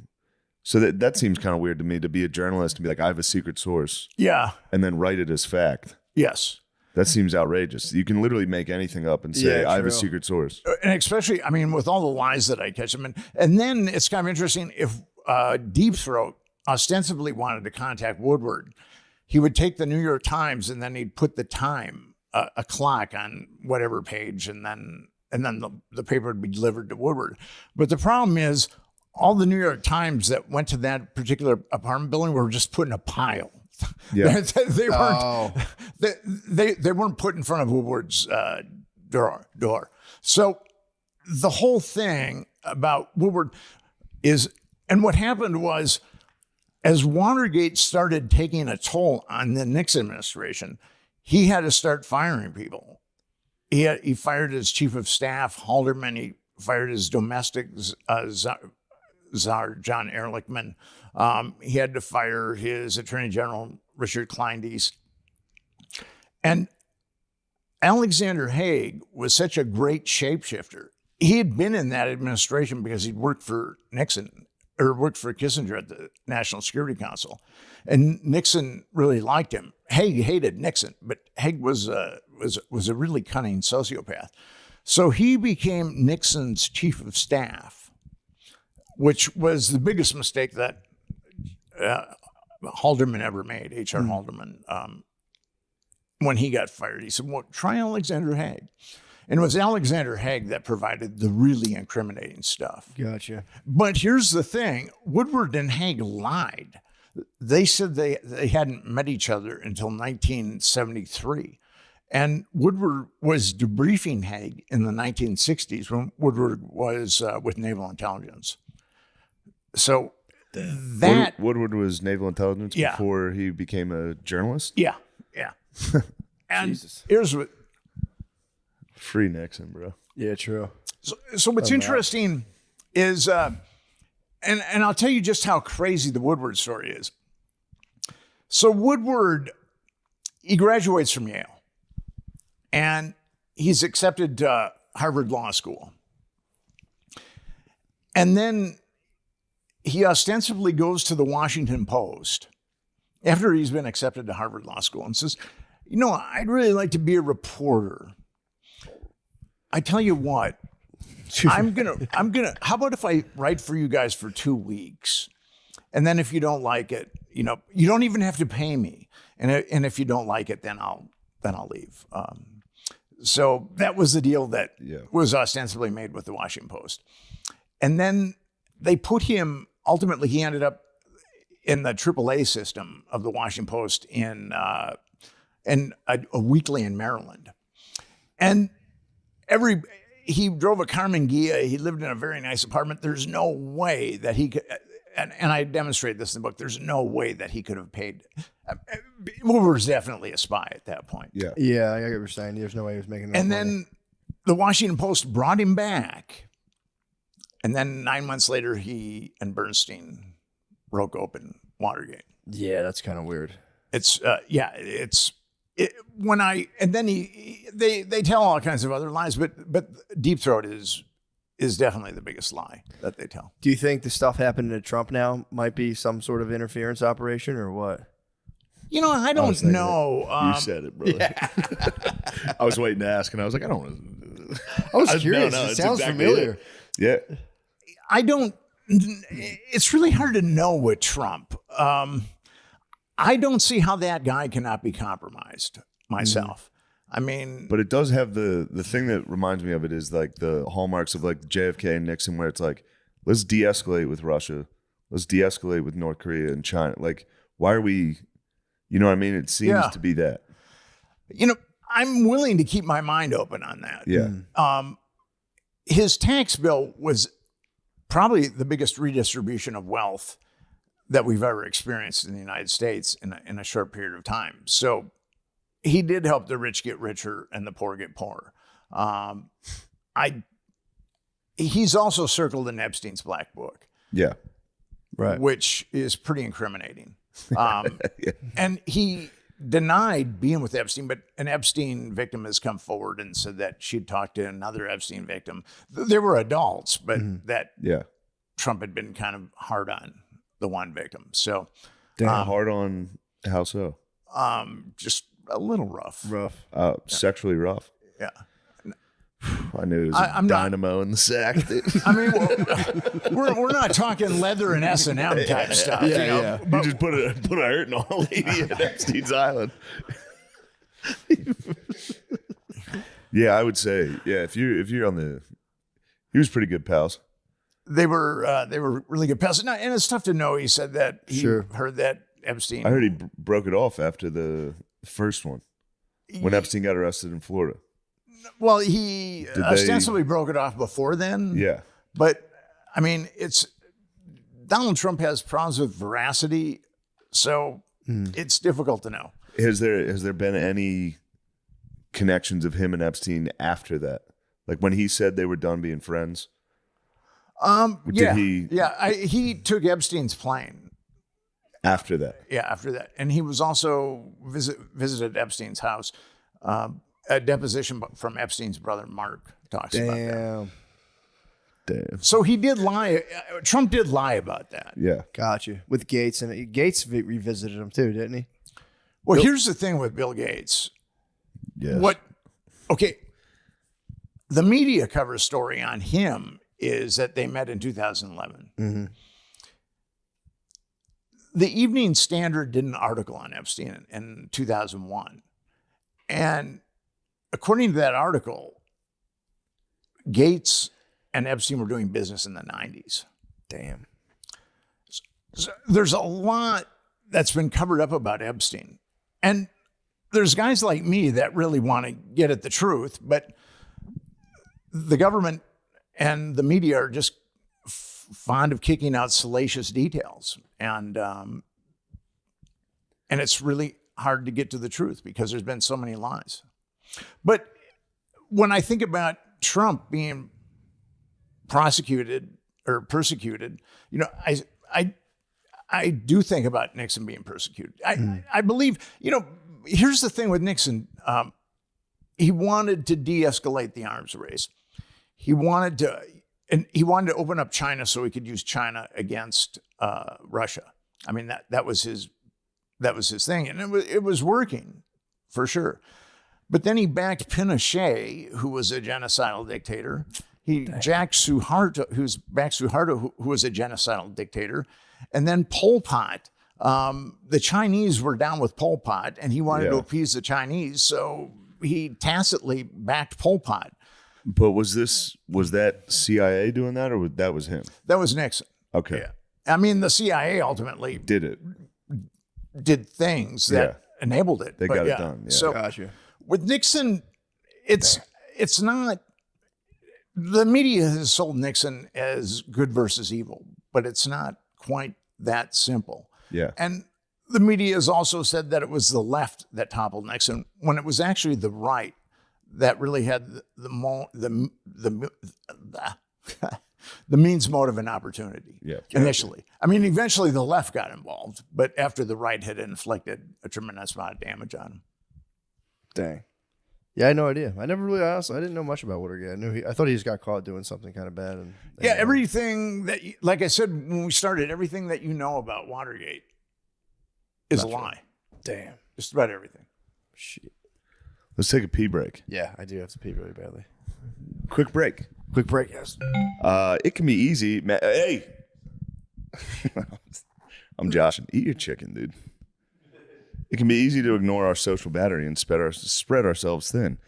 [SPEAKER 1] So that seems kind of weird to me, to be a journalist and be like, I have a secret source,
[SPEAKER 4] yeah,
[SPEAKER 1] and then write it as fact.
[SPEAKER 4] yes.
[SPEAKER 1] That seems outrageous. You can literally make anything up and say,
[SPEAKER 2] Yeah,
[SPEAKER 1] I have a
[SPEAKER 2] true.
[SPEAKER 1] secret source.
[SPEAKER 4] And especially, I mean, with all the lies that I catch them in. And then it's kind of interesting if Deep Throat ostensibly wanted to contact Woodward, he would take the New York Times and then he'd put the time, a clock on whatever page, and then the paper would be delivered to Woodward. But the problem is, all the New York Times that went to that particular apartment building were just put in a pile.
[SPEAKER 1] Yeah.
[SPEAKER 4] they weren't. They weren't put in front of Woodward's door. So the whole thing about Woodward is, and what happened was, as Watergate started taking a toll on the Nixon administration, he had to start firing people. He fired his chief of staff, Haldeman. He fired his domestic czar, John Ehrlichman. He had to fire his attorney general, Richard Kleindienst. And Alexander Haig was such a great shapeshifter. He had been in that administration because he'd worked for Nixon, or worked for Kissinger at the National Security Council. And Nixon really liked him. Haig hated Nixon, but Haig was a really cunning sociopath. So he became Nixon's chief of staff, which was the biggest mistake that Haldeman ever made, H.R. Haldeman. When he got fired, he said, well, try Alexander Haig. And it was Alexander Haig that provided the really incriminating stuff.
[SPEAKER 2] Gotcha.
[SPEAKER 4] But here's the thing, Woodward and Haig lied. They said they hadn't met each other until 1973. And Woodward was debriefing Haig in the 1960s when Woodward was with Naval Intelligence. So that
[SPEAKER 1] Woodward was naval intelligence
[SPEAKER 4] Yeah.
[SPEAKER 1] before he became a journalist.
[SPEAKER 4] yeah. And here's what.
[SPEAKER 1] Free Nixon, bro.
[SPEAKER 2] Yeah, true.
[SPEAKER 4] So what's interesting is, and I'll tell you just how crazy the Woodward story is. So Woodward, he graduates from Yale, and he's accepted to Harvard Law School. And then he ostensibly goes to the Washington Post after he's been accepted to Harvard Law School and says, you know, I'd really like to be a reporter. I tell you what, I'm gonna, how about if I write for you guys for 2 weeks? And then if you don't like it, you know, you don't even have to pay me. And if you don't like it, then I'll leave. So that was the deal that was ostensibly made with the Washington Post. And then they put him, ultimately he ended up in the AAA system of the Washington Post in a weekly in Maryland. And he drove a Carmen Ghia. He lived in a very nice apartment. There's no way that he could, and I demonstrate this in the book, there's no way that he could have paid. Woodward was definitely a spy at that point.
[SPEAKER 1] Yeah.
[SPEAKER 2] Yeah, I get what you're saying. There's no way he was making that
[SPEAKER 4] And
[SPEAKER 2] money.
[SPEAKER 4] then the Washington Post brought him back. And then 9 months later, he and Bernstein broke open Watergate.
[SPEAKER 2] Yeah, that's kind of weird.
[SPEAKER 4] They tell all kinds of other lies, but Deep Throat is definitely the biggest lie that they tell.
[SPEAKER 2] Do you think the stuff happening to Trump now might be some sort of interference operation or what?
[SPEAKER 4] You know, I don't know.
[SPEAKER 1] You said it, brother. Yeah. I was waiting to ask, and I was like, I don't.
[SPEAKER 2] I was curious.
[SPEAKER 1] No,
[SPEAKER 2] it
[SPEAKER 1] it's
[SPEAKER 2] sounds
[SPEAKER 1] exactly
[SPEAKER 2] familiar.
[SPEAKER 1] it. Yeah.
[SPEAKER 4] I don't. It's really hard to know with Trump. I don't see how that guy cannot be compromised myself. I mean,
[SPEAKER 1] But it does have the thing that reminds me of it is like the hallmarks of like JFK and Nixon, where it's like, let's de-escalate with Russia, let's de-escalate with North Korea and China. Like, why are we? You know what I mean? It seems to be that.
[SPEAKER 4] you know, I'm willing to keep my mind open on that.
[SPEAKER 1] Yeah.
[SPEAKER 4] His tax bill was probably the biggest redistribution of wealth that we've ever experienced in the United States in a short period of time. So he did help the rich get richer and the poor get poorer. He's also circled in Epstein's black book,
[SPEAKER 1] Yeah.
[SPEAKER 2] Right.
[SPEAKER 4] which is pretty incriminating. And he denied being with Epstein, but an Epstein victim has come forward and said that she'd talked to another Epstein victim. They were adults, but that
[SPEAKER 1] Yeah.
[SPEAKER 4] Trump had been kind of hard on the one victim. So
[SPEAKER 1] Hard on how so?
[SPEAKER 4] just a little rough.
[SPEAKER 2] Rough.
[SPEAKER 1] Sexually rough.
[SPEAKER 4] Yeah.
[SPEAKER 1] I knew it was
[SPEAKER 4] I'm
[SPEAKER 1] a
[SPEAKER 4] not-
[SPEAKER 1] dynamo in the sack.
[SPEAKER 4] I mean, we're not talking leather and S&M type stuff.
[SPEAKER 2] Yeah,
[SPEAKER 4] you know?
[SPEAKER 2] yeah.
[SPEAKER 1] You just put a hurting on a lady at Epstein's Island. Yeah, I would say, if you're on the, he was pretty good pals.
[SPEAKER 4] They were really good pals. And it's tough to know. He said that he heard that Epstein.
[SPEAKER 1] I heard he broke it off after the first one when Epstein got arrested in Florida.
[SPEAKER 4] Well, he
[SPEAKER 1] they-
[SPEAKER 4] ostensibly broke it off before then.
[SPEAKER 1] Yeah.
[SPEAKER 4] But I mean, Donald Trump has problems with veracity, so it's difficult to know.
[SPEAKER 1] Has there been any connections of him and Epstein after that? Like when he said they were done being friends?
[SPEAKER 4] Yeah,
[SPEAKER 1] he-
[SPEAKER 4] he took Epstein's plane.
[SPEAKER 1] After that.
[SPEAKER 4] Yeah, after that, and he was also visited Epstein's house. A deposition from Epstein's brother Mark talks about that.
[SPEAKER 1] Damn.
[SPEAKER 4] So he did lie. Trump did lie about that.
[SPEAKER 1] Yeah.
[SPEAKER 2] Gotcha. With Gates, and Gates revisited him too, didn't he?
[SPEAKER 4] Well, here's the thing with Bill Gates.
[SPEAKER 1] Yes.
[SPEAKER 4] Okay. The media cover story on him is that they met in 2011.
[SPEAKER 2] Mm-hmm.
[SPEAKER 4] The Evening Standard did an article on Epstein in 2001. And according to that article, Gates and Epstein were doing business in the 90s.
[SPEAKER 2] Damn.
[SPEAKER 4] So there's a lot that's been covered up about Epstein. And there's guys like me that really want to get at the truth, but the government and the media are just fond of kicking out salacious details, and it's really hard to get to the truth because there's been so many lies. But when I think about Trump being prosecuted or persecuted, you know, I do think about Nixon being persecuted. I believe, you know, here's the thing with Nixon. He wanted to de-escalate the arms race. He wanted to open up China so he could use China against Russia. I mean, that was his thing, and it was working for sure. But then he backed Pinochet, who was a genocidal dictator. He backed Suharto, who was a genocidal dictator, and then Pol Pot. The Chinese were down with Pol Pot, and he wanted to appease the Chinese, so he tacitly backed Pol Pot.
[SPEAKER 1] But was that CIA doing that, or that was him?
[SPEAKER 4] That was Nixon.
[SPEAKER 1] Okay.
[SPEAKER 4] Yeah. I mean, the CIA ultimately
[SPEAKER 1] Did
[SPEAKER 4] things that enabled it.
[SPEAKER 1] They got it done. Yeah.
[SPEAKER 4] So
[SPEAKER 2] Gotcha.
[SPEAKER 4] with Nixon, it's not. The media has sold Nixon as good versus evil, but it's not quite that simple.
[SPEAKER 1] Yeah.
[SPEAKER 4] And the media has also said that it was the left that toppled Nixon when it was actually the right that really had the means, motive, and opportunity initially. I mean, eventually the left got involved, but after the right had inflicted a tremendous amount of damage on him.
[SPEAKER 2] Dang. Yeah, I had no idea. I didn't know much about Watergate. I thought he just got caught doing something kind of bad. And
[SPEAKER 4] everything that, like I said when we started, everything that you know about Watergate is a lie.
[SPEAKER 2] Damn.
[SPEAKER 4] Just about everything.
[SPEAKER 2] Shit.
[SPEAKER 1] Let's take a pee break.
[SPEAKER 2] Yeah, I do have to pee really badly.
[SPEAKER 1] Quick break.
[SPEAKER 2] Quick break, yes.
[SPEAKER 1] It can be easy. Hey, I'm Josh. And eat your chicken, dude. It can be easy to ignore our social battery and spread ourselves thin,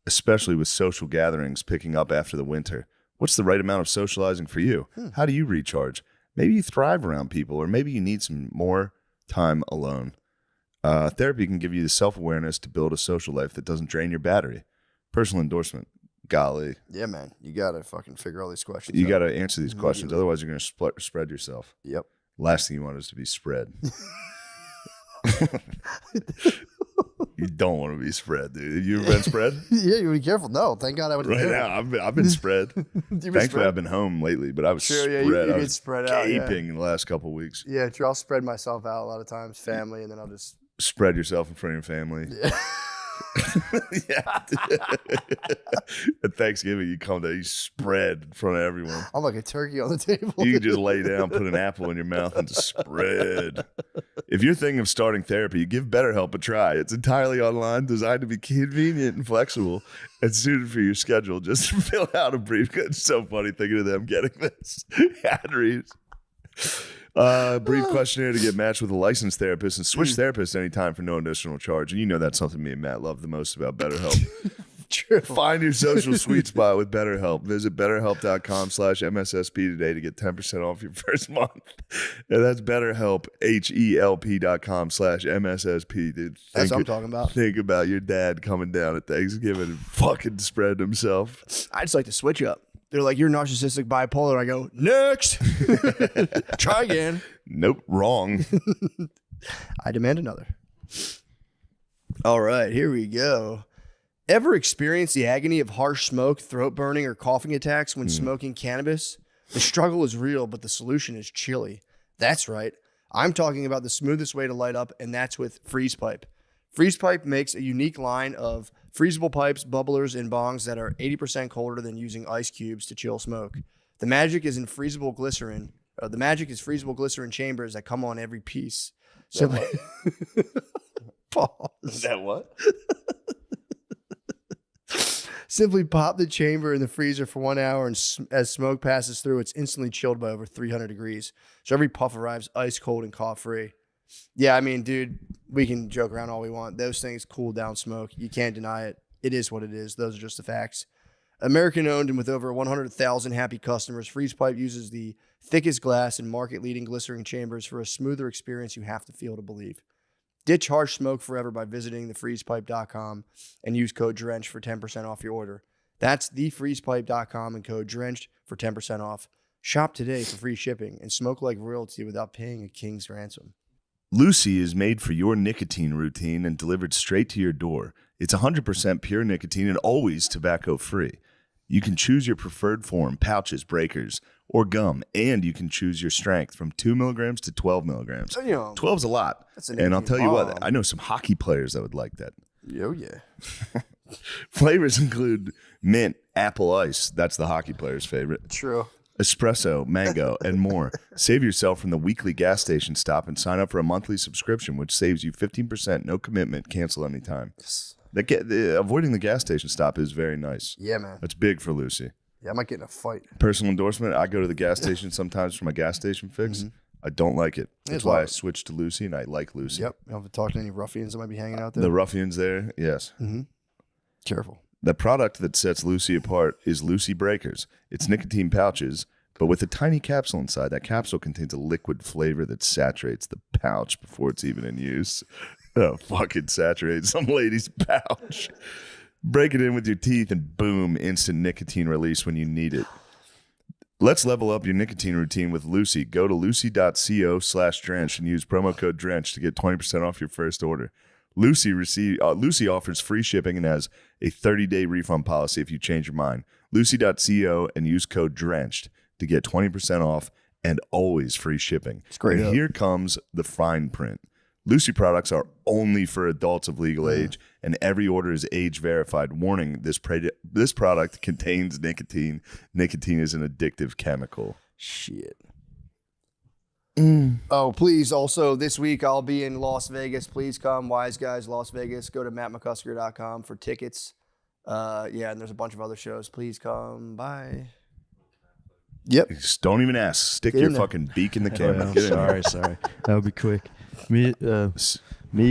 [SPEAKER 1] especially with social gatherings picking up after the winter. What's the right amount of socializing for you? How do you recharge? Maybe you thrive around people, or maybe you need some more time alone. Therapy can give you the self-awareness to build a social life that doesn't drain your battery. Personal endorsement. Golly.
[SPEAKER 2] Yeah, man. You got to fucking figure all these questions
[SPEAKER 1] You
[SPEAKER 2] out.
[SPEAKER 1] got to answer these questions. Otherwise, you're going to spread yourself.
[SPEAKER 2] Yep.
[SPEAKER 1] Last thing you want is to be spread. You don't want to be spread, dude. You ever been spread?
[SPEAKER 2] Yeah, you be careful. No, thank God I went to
[SPEAKER 1] Right
[SPEAKER 2] therapy.
[SPEAKER 1] now, I've been spread.
[SPEAKER 2] been
[SPEAKER 1] Thankfully,
[SPEAKER 2] spread?
[SPEAKER 1] I've been home lately, but I was
[SPEAKER 2] Sure, yeah,
[SPEAKER 1] spread.
[SPEAKER 2] you
[SPEAKER 1] I
[SPEAKER 2] get
[SPEAKER 1] was
[SPEAKER 2] spread out, yeah.
[SPEAKER 1] gaping in the last couple of weeks.
[SPEAKER 2] Yeah, true. I'll spread myself out a lot of times, family, and then I'll just...
[SPEAKER 1] Spread yourself in front of your family. Yeah. At Thanksgiving, you come there, you spread in front of everyone.
[SPEAKER 2] I'm like a turkey on the table.
[SPEAKER 1] You can just lay down, put an apple in your mouth, and just spread. If you're thinking of starting therapy, give BetterHelp a try. It's entirely online, designed to be convenient and flexible, and suited for your schedule. Just fill out a brief. It's so funny thinking of them getting this ad reads. Brief questionnaire to get matched with a licensed therapist, and switch therapists anytime for no additional charge. And you know that's something me and Matt love the most about BetterHelp.
[SPEAKER 2] True.
[SPEAKER 1] Find your social sweet spot with BetterHelp. Visit BetterHelp.com/MSSP today to get 10% off your first month. And that's BetterHelp, HELP.com/MSSP, dude.
[SPEAKER 2] That's what I'm talking about.
[SPEAKER 1] Think about your dad coming down at Thanksgiving and fucking spread himself.
[SPEAKER 2] I just like to switch up. They're like, you're narcissistic bipolar. I go, next. Try again.
[SPEAKER 1] Nope, wrong.
[SPEAKER 2] I demand another. All right, here we go. Ever experienced the agony of harsh smoke, throat burning, or coughing attacks when smoking cannabis? The struggle is real, but the solution is chilly. That's right. I'm talking about the smoothest way to light up, and that's with Freeze Pipe. Freeze Pipe makes a unique line of freezable pipes, bubblers, and bongs that are 80% colder than using ice cubes to chill smoke. The magic is freezable glycerin chambers that come on every piece. Simply, pause.
[SPEAKER 1] Is that what?
[SPEAKER 2] Simply pop the chamber in the freezer for 1 hour, and as smoke passes through, it's instantly chilled by over 300 degrees. So every puff arrives ice cold and cough free. Yeah, I mean, dude, we can joke around all we want. Those things cool down smoke. You can't deny it. It is what it is. Those are just the facts. American owned and with over 100,000 happy customers, Freeze Pipe uses the thickest glass and market-leading glycerin chambers for a smoother experience you have to feel to believe. Ditch harsh smoke forever by visiting thefreezepipe.com and use code DRENCH for 10% off your order. That's thefreezepipe.com and code DRENCH for 10% off. Shop today for free shipping and smoke like royalty without paying a king's ransom.
[SPEAKER 1] Lucy is made for your nicotine routine and delivered straight to your door. It's 100% pure nicotine and always tobacco-free. You can choose your preferred form, pouches, breakers, or gum, and you can choose your strength from 2 milligrams to 12 milligrams.
[SPEAKER 2] Damn.
[SPEAKER 1] 12's a lot.
[SPEAKER 2] That's an
[SPEAKER 1] And I'll tell you what,
[SPEAKER 2] bomb.
[SPEAKER 1] I know some hockey players that would like that.
[SPEAKER 2] Oh, yeah.
[SPEAKER 1] Flavors include mint, apple ice, that's the hockey player's favorite,
[SPEAKER 2] True.
[SPEAKER 1] espresso, mango, and more. Save yourself from the weekly gas station stop and sign up for a monthly subscription, which saves you 15%, no commitment, cancel anytime. Avoiding the gas station stop is very nice.
[SPEAKER 2] Yeah, man.
[SPEAKER 1] That's big for Lucy.
[SPEAKER 2] Yeah, I might get in a fight.
[SPEAKER 1] Personal endorsement, I go to the gas station sometimes for my gas station fix. I don't like it. That's
[SPEAKER 2] It's
[SPEAKER 1] why I
[SPEAKER 2] hard.
[SPEAKER 1] switched to Lucy, and I like Lucy.
[SPEAKER 2] Yep. You have to talk to any ruffians that might be hanging out there.
[SPEAKER 1] The ruffians there, yes.
[SPEAKER 2] Careful.
[SPEAKER 1] The product that sets Lucy apart is Lucy Breakers. It's nicotine pouches, but with a tiny capsule inside. That capsule contains a liquid flavor that saturates the pouch before it's even in use. Oh, fucking saturate some lady's pouch. Break it in with your teeth and boom, instant nicotine release when you need it. Let's level up your nicotine routine with Lucy. Go to lucy.co/drench and use promo code DRENCH to get 20% off your first order. Lucy offers free shipping and has a 30-day refund policy if you change your mind. Lucy.co and use code DRENCHED to get 20% off and always free shipping. It's
[SPEAKER 2] great
[SPEAKER 1] And
[SPEAKER 2] up.
[SPEAKER 1] here comes the fine print. Lucy products are only for adults of legal age, and every order is age verified. Warning, this product contains nicotine. Nicotine is an addictive chemical.
[SPEAKER 2] Shit. Oh, please. Also, this week I'll be in Las Vegas. Please come. Wise Guys, Las Vegas. Go to mattmccusker.com for tickets. Yeah, and there's a bunch of other shows. Please come. Bye. Yep.
[SPEAKER 1] Just don't even ask. Stick
[SPEAKER 2] Get
[SPEAKER 1] your
[SPEAKER 2] in there.
[SPEAKER 1] fucking beak in the camera.
[SPEAKER 6] Well,
[SPEAKER 1] Get in there.
[SPEAKER 6] sorry. That'll be quick. Me,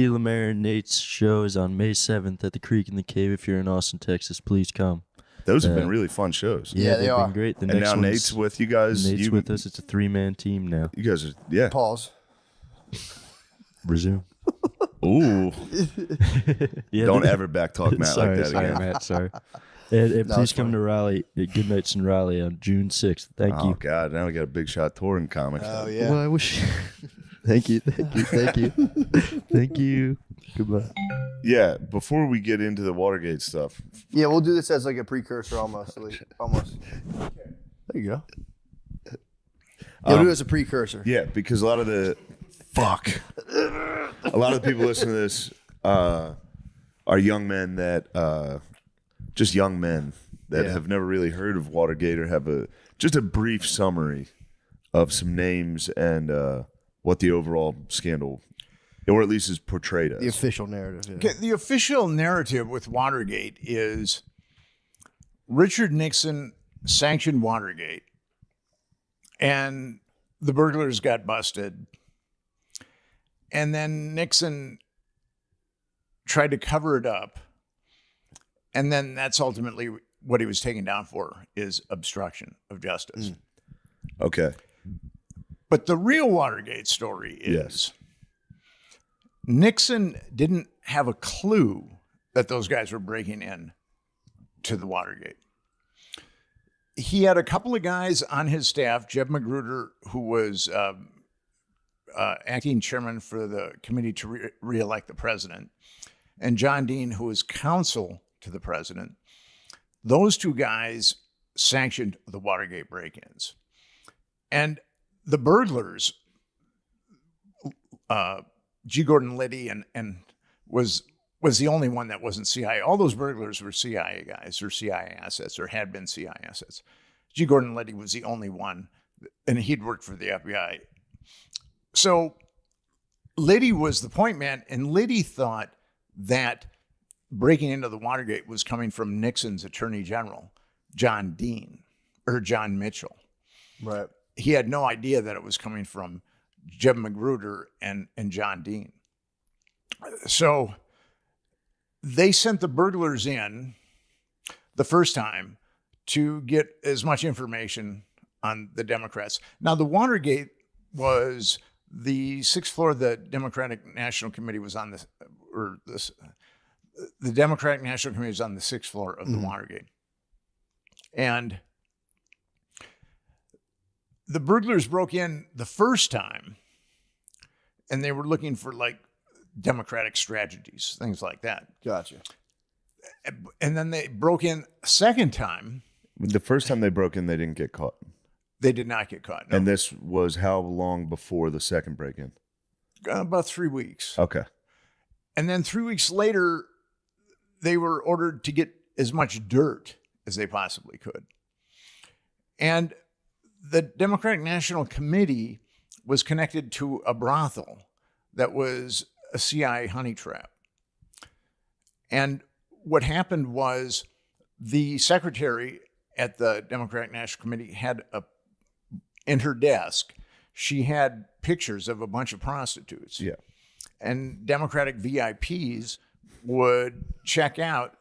[SPEAKER 6] Lemaire, and Nate's show is on May 7th at the Creek in the Cave. If you're in Austin, Texas, please come.
[SPEAKER 1] Those have been really fun shows.
[SPEAKER 2] Yeah, they
[SPEAKER 6] they've
[SPEAKER 2] are.
[SPEAKER 6] been great. The
[SPEAKER 1] And
[SPEAKER 6] next
[SPEAKER 1] now
[SPEAKER 6] one's-
[SPEAKER 1] Nate's with you guys.
[SPEAKER 6] Nate's with us. It's a 3-man team now.
[SPEAKER 1] You guys are, yeah.
[SPEAKER 2] Pause.
[SPEAKER 6] Resume.
[SPEAKER 1] Ooh.
[SPEAKER 6] Yeah,
[SPEAKER 1] Don't ever back talk Matt
[SPEAKER 6] sorry,
[SPEAKER 1] like that
[SPEAKER 6] sorry,
[SPEAKER 1] again.
[SPEAKER 6] Matt. Sorry. And
[SPEAKER 2] No,
[SPEAKER 6] please
[SPEAKER 2] it's
[SPEAKER 6] come
[SPEAKER 2] fine.
[SPEAKER 6] to Raleigh. Good Nights in Raleigh on June 6th. Thank
[SPEAKER 1] Oh,
[SPEAKER 6] you.
[SPEAKER 1] God. Now we got a big shot touring comic.
[SPEAKER 2] Oh, yeah.
[SPEAKER 6] Well, I wish. Thank you. Thank you. Goodbye.
[SPEAKER 1] Yeah, before we get into the Watergate stuff,
[SPEAKER 2] Yeah, we'll do this as like a precursor almost. Almost. There you go. Yeah, we'll do it as a precursor.
[SPEAKER 1] yeah, because a lot of the people listening to this are young men that just young men that
[SPEAKER 2] Yeah.
[SPEAKER 1] have never really heard of Watergate or have just a brief summary of some names and what the overall scandal, or at least is portrayed as.
[SPEAKER 2] The official narrative. Yeah.
[SPEAKER 4] Okay, the official narrative with Watergate is Richard Nixon sanctioned Watergate, and the burglars got busted. And then Nixon tried to cover it up. And then that's ultimately what he was taken down for, is obstruction of justice.
[SPEAKER 1] Okay.
[SPEAKER 4] But the real Watergate story is
[SPEAKER 1] Yes.
[SPEAKER 4] Nixon didn't have a clue that those guys were breaking in to the Watergate. He had a couple of guys on his staff, Jeb Magruder, who was acting chairman for the committee to re-elect the president, and John Dean, who was counsel to the president. Those two guys sanctioned the Watergate break-ins. And the burglars, G. Gordon Liddy and was the only one that wasn't CIA. All those burglars were CIA guys or CIA assets or had been CIA assets. G. Gordon Liddy was the only one, and he'd worked for the FBI. So Liddy was the point man, and Liddy thought that breaking into the Watergate was coming from Nixon's attorney general, John Dean, or John Mitchell.
[SPEAKER 2] Right.
[SPEAKER 4] He had no idea that it was coming from Jeb Magruder and John Dean. So they sent the burglars in the first time to get as much information on the Democrats. Now, the Watergate was the 6th floor of the Democratic National Committee was on the Democratic National Committee was on the 6th floor of the Watergate. And the burglars broke in the first time, and they were looking for like democratic strategies, things like that.
[SPEAKER 2] Gotcha.
[SPEAKER 4] And then they broke in a second time.
[SPEAKER 1] The first time they broke in, they didn't get caught.
[SPEAKER 4] They did not get caught. No.
[SPEAKER 1] And this was how long before the second break-in?
[SPEAKER 4] About 3 weeks.
[SPEAKER 1] Okay.
[SPEAKER 4] And then 3 weeks later, they were ordered to get as much dirt as they possibly could. And the Democratic National Committee was connected to a brothel that was a CIA honey trap. And what happened was the secretary at the Democratic National Committee had in her desk, she had pictures of a bunch of prostitutes.
[SPEAKER 1] Yeah.
[SPEAKER 4] And Democratic VIPs would check out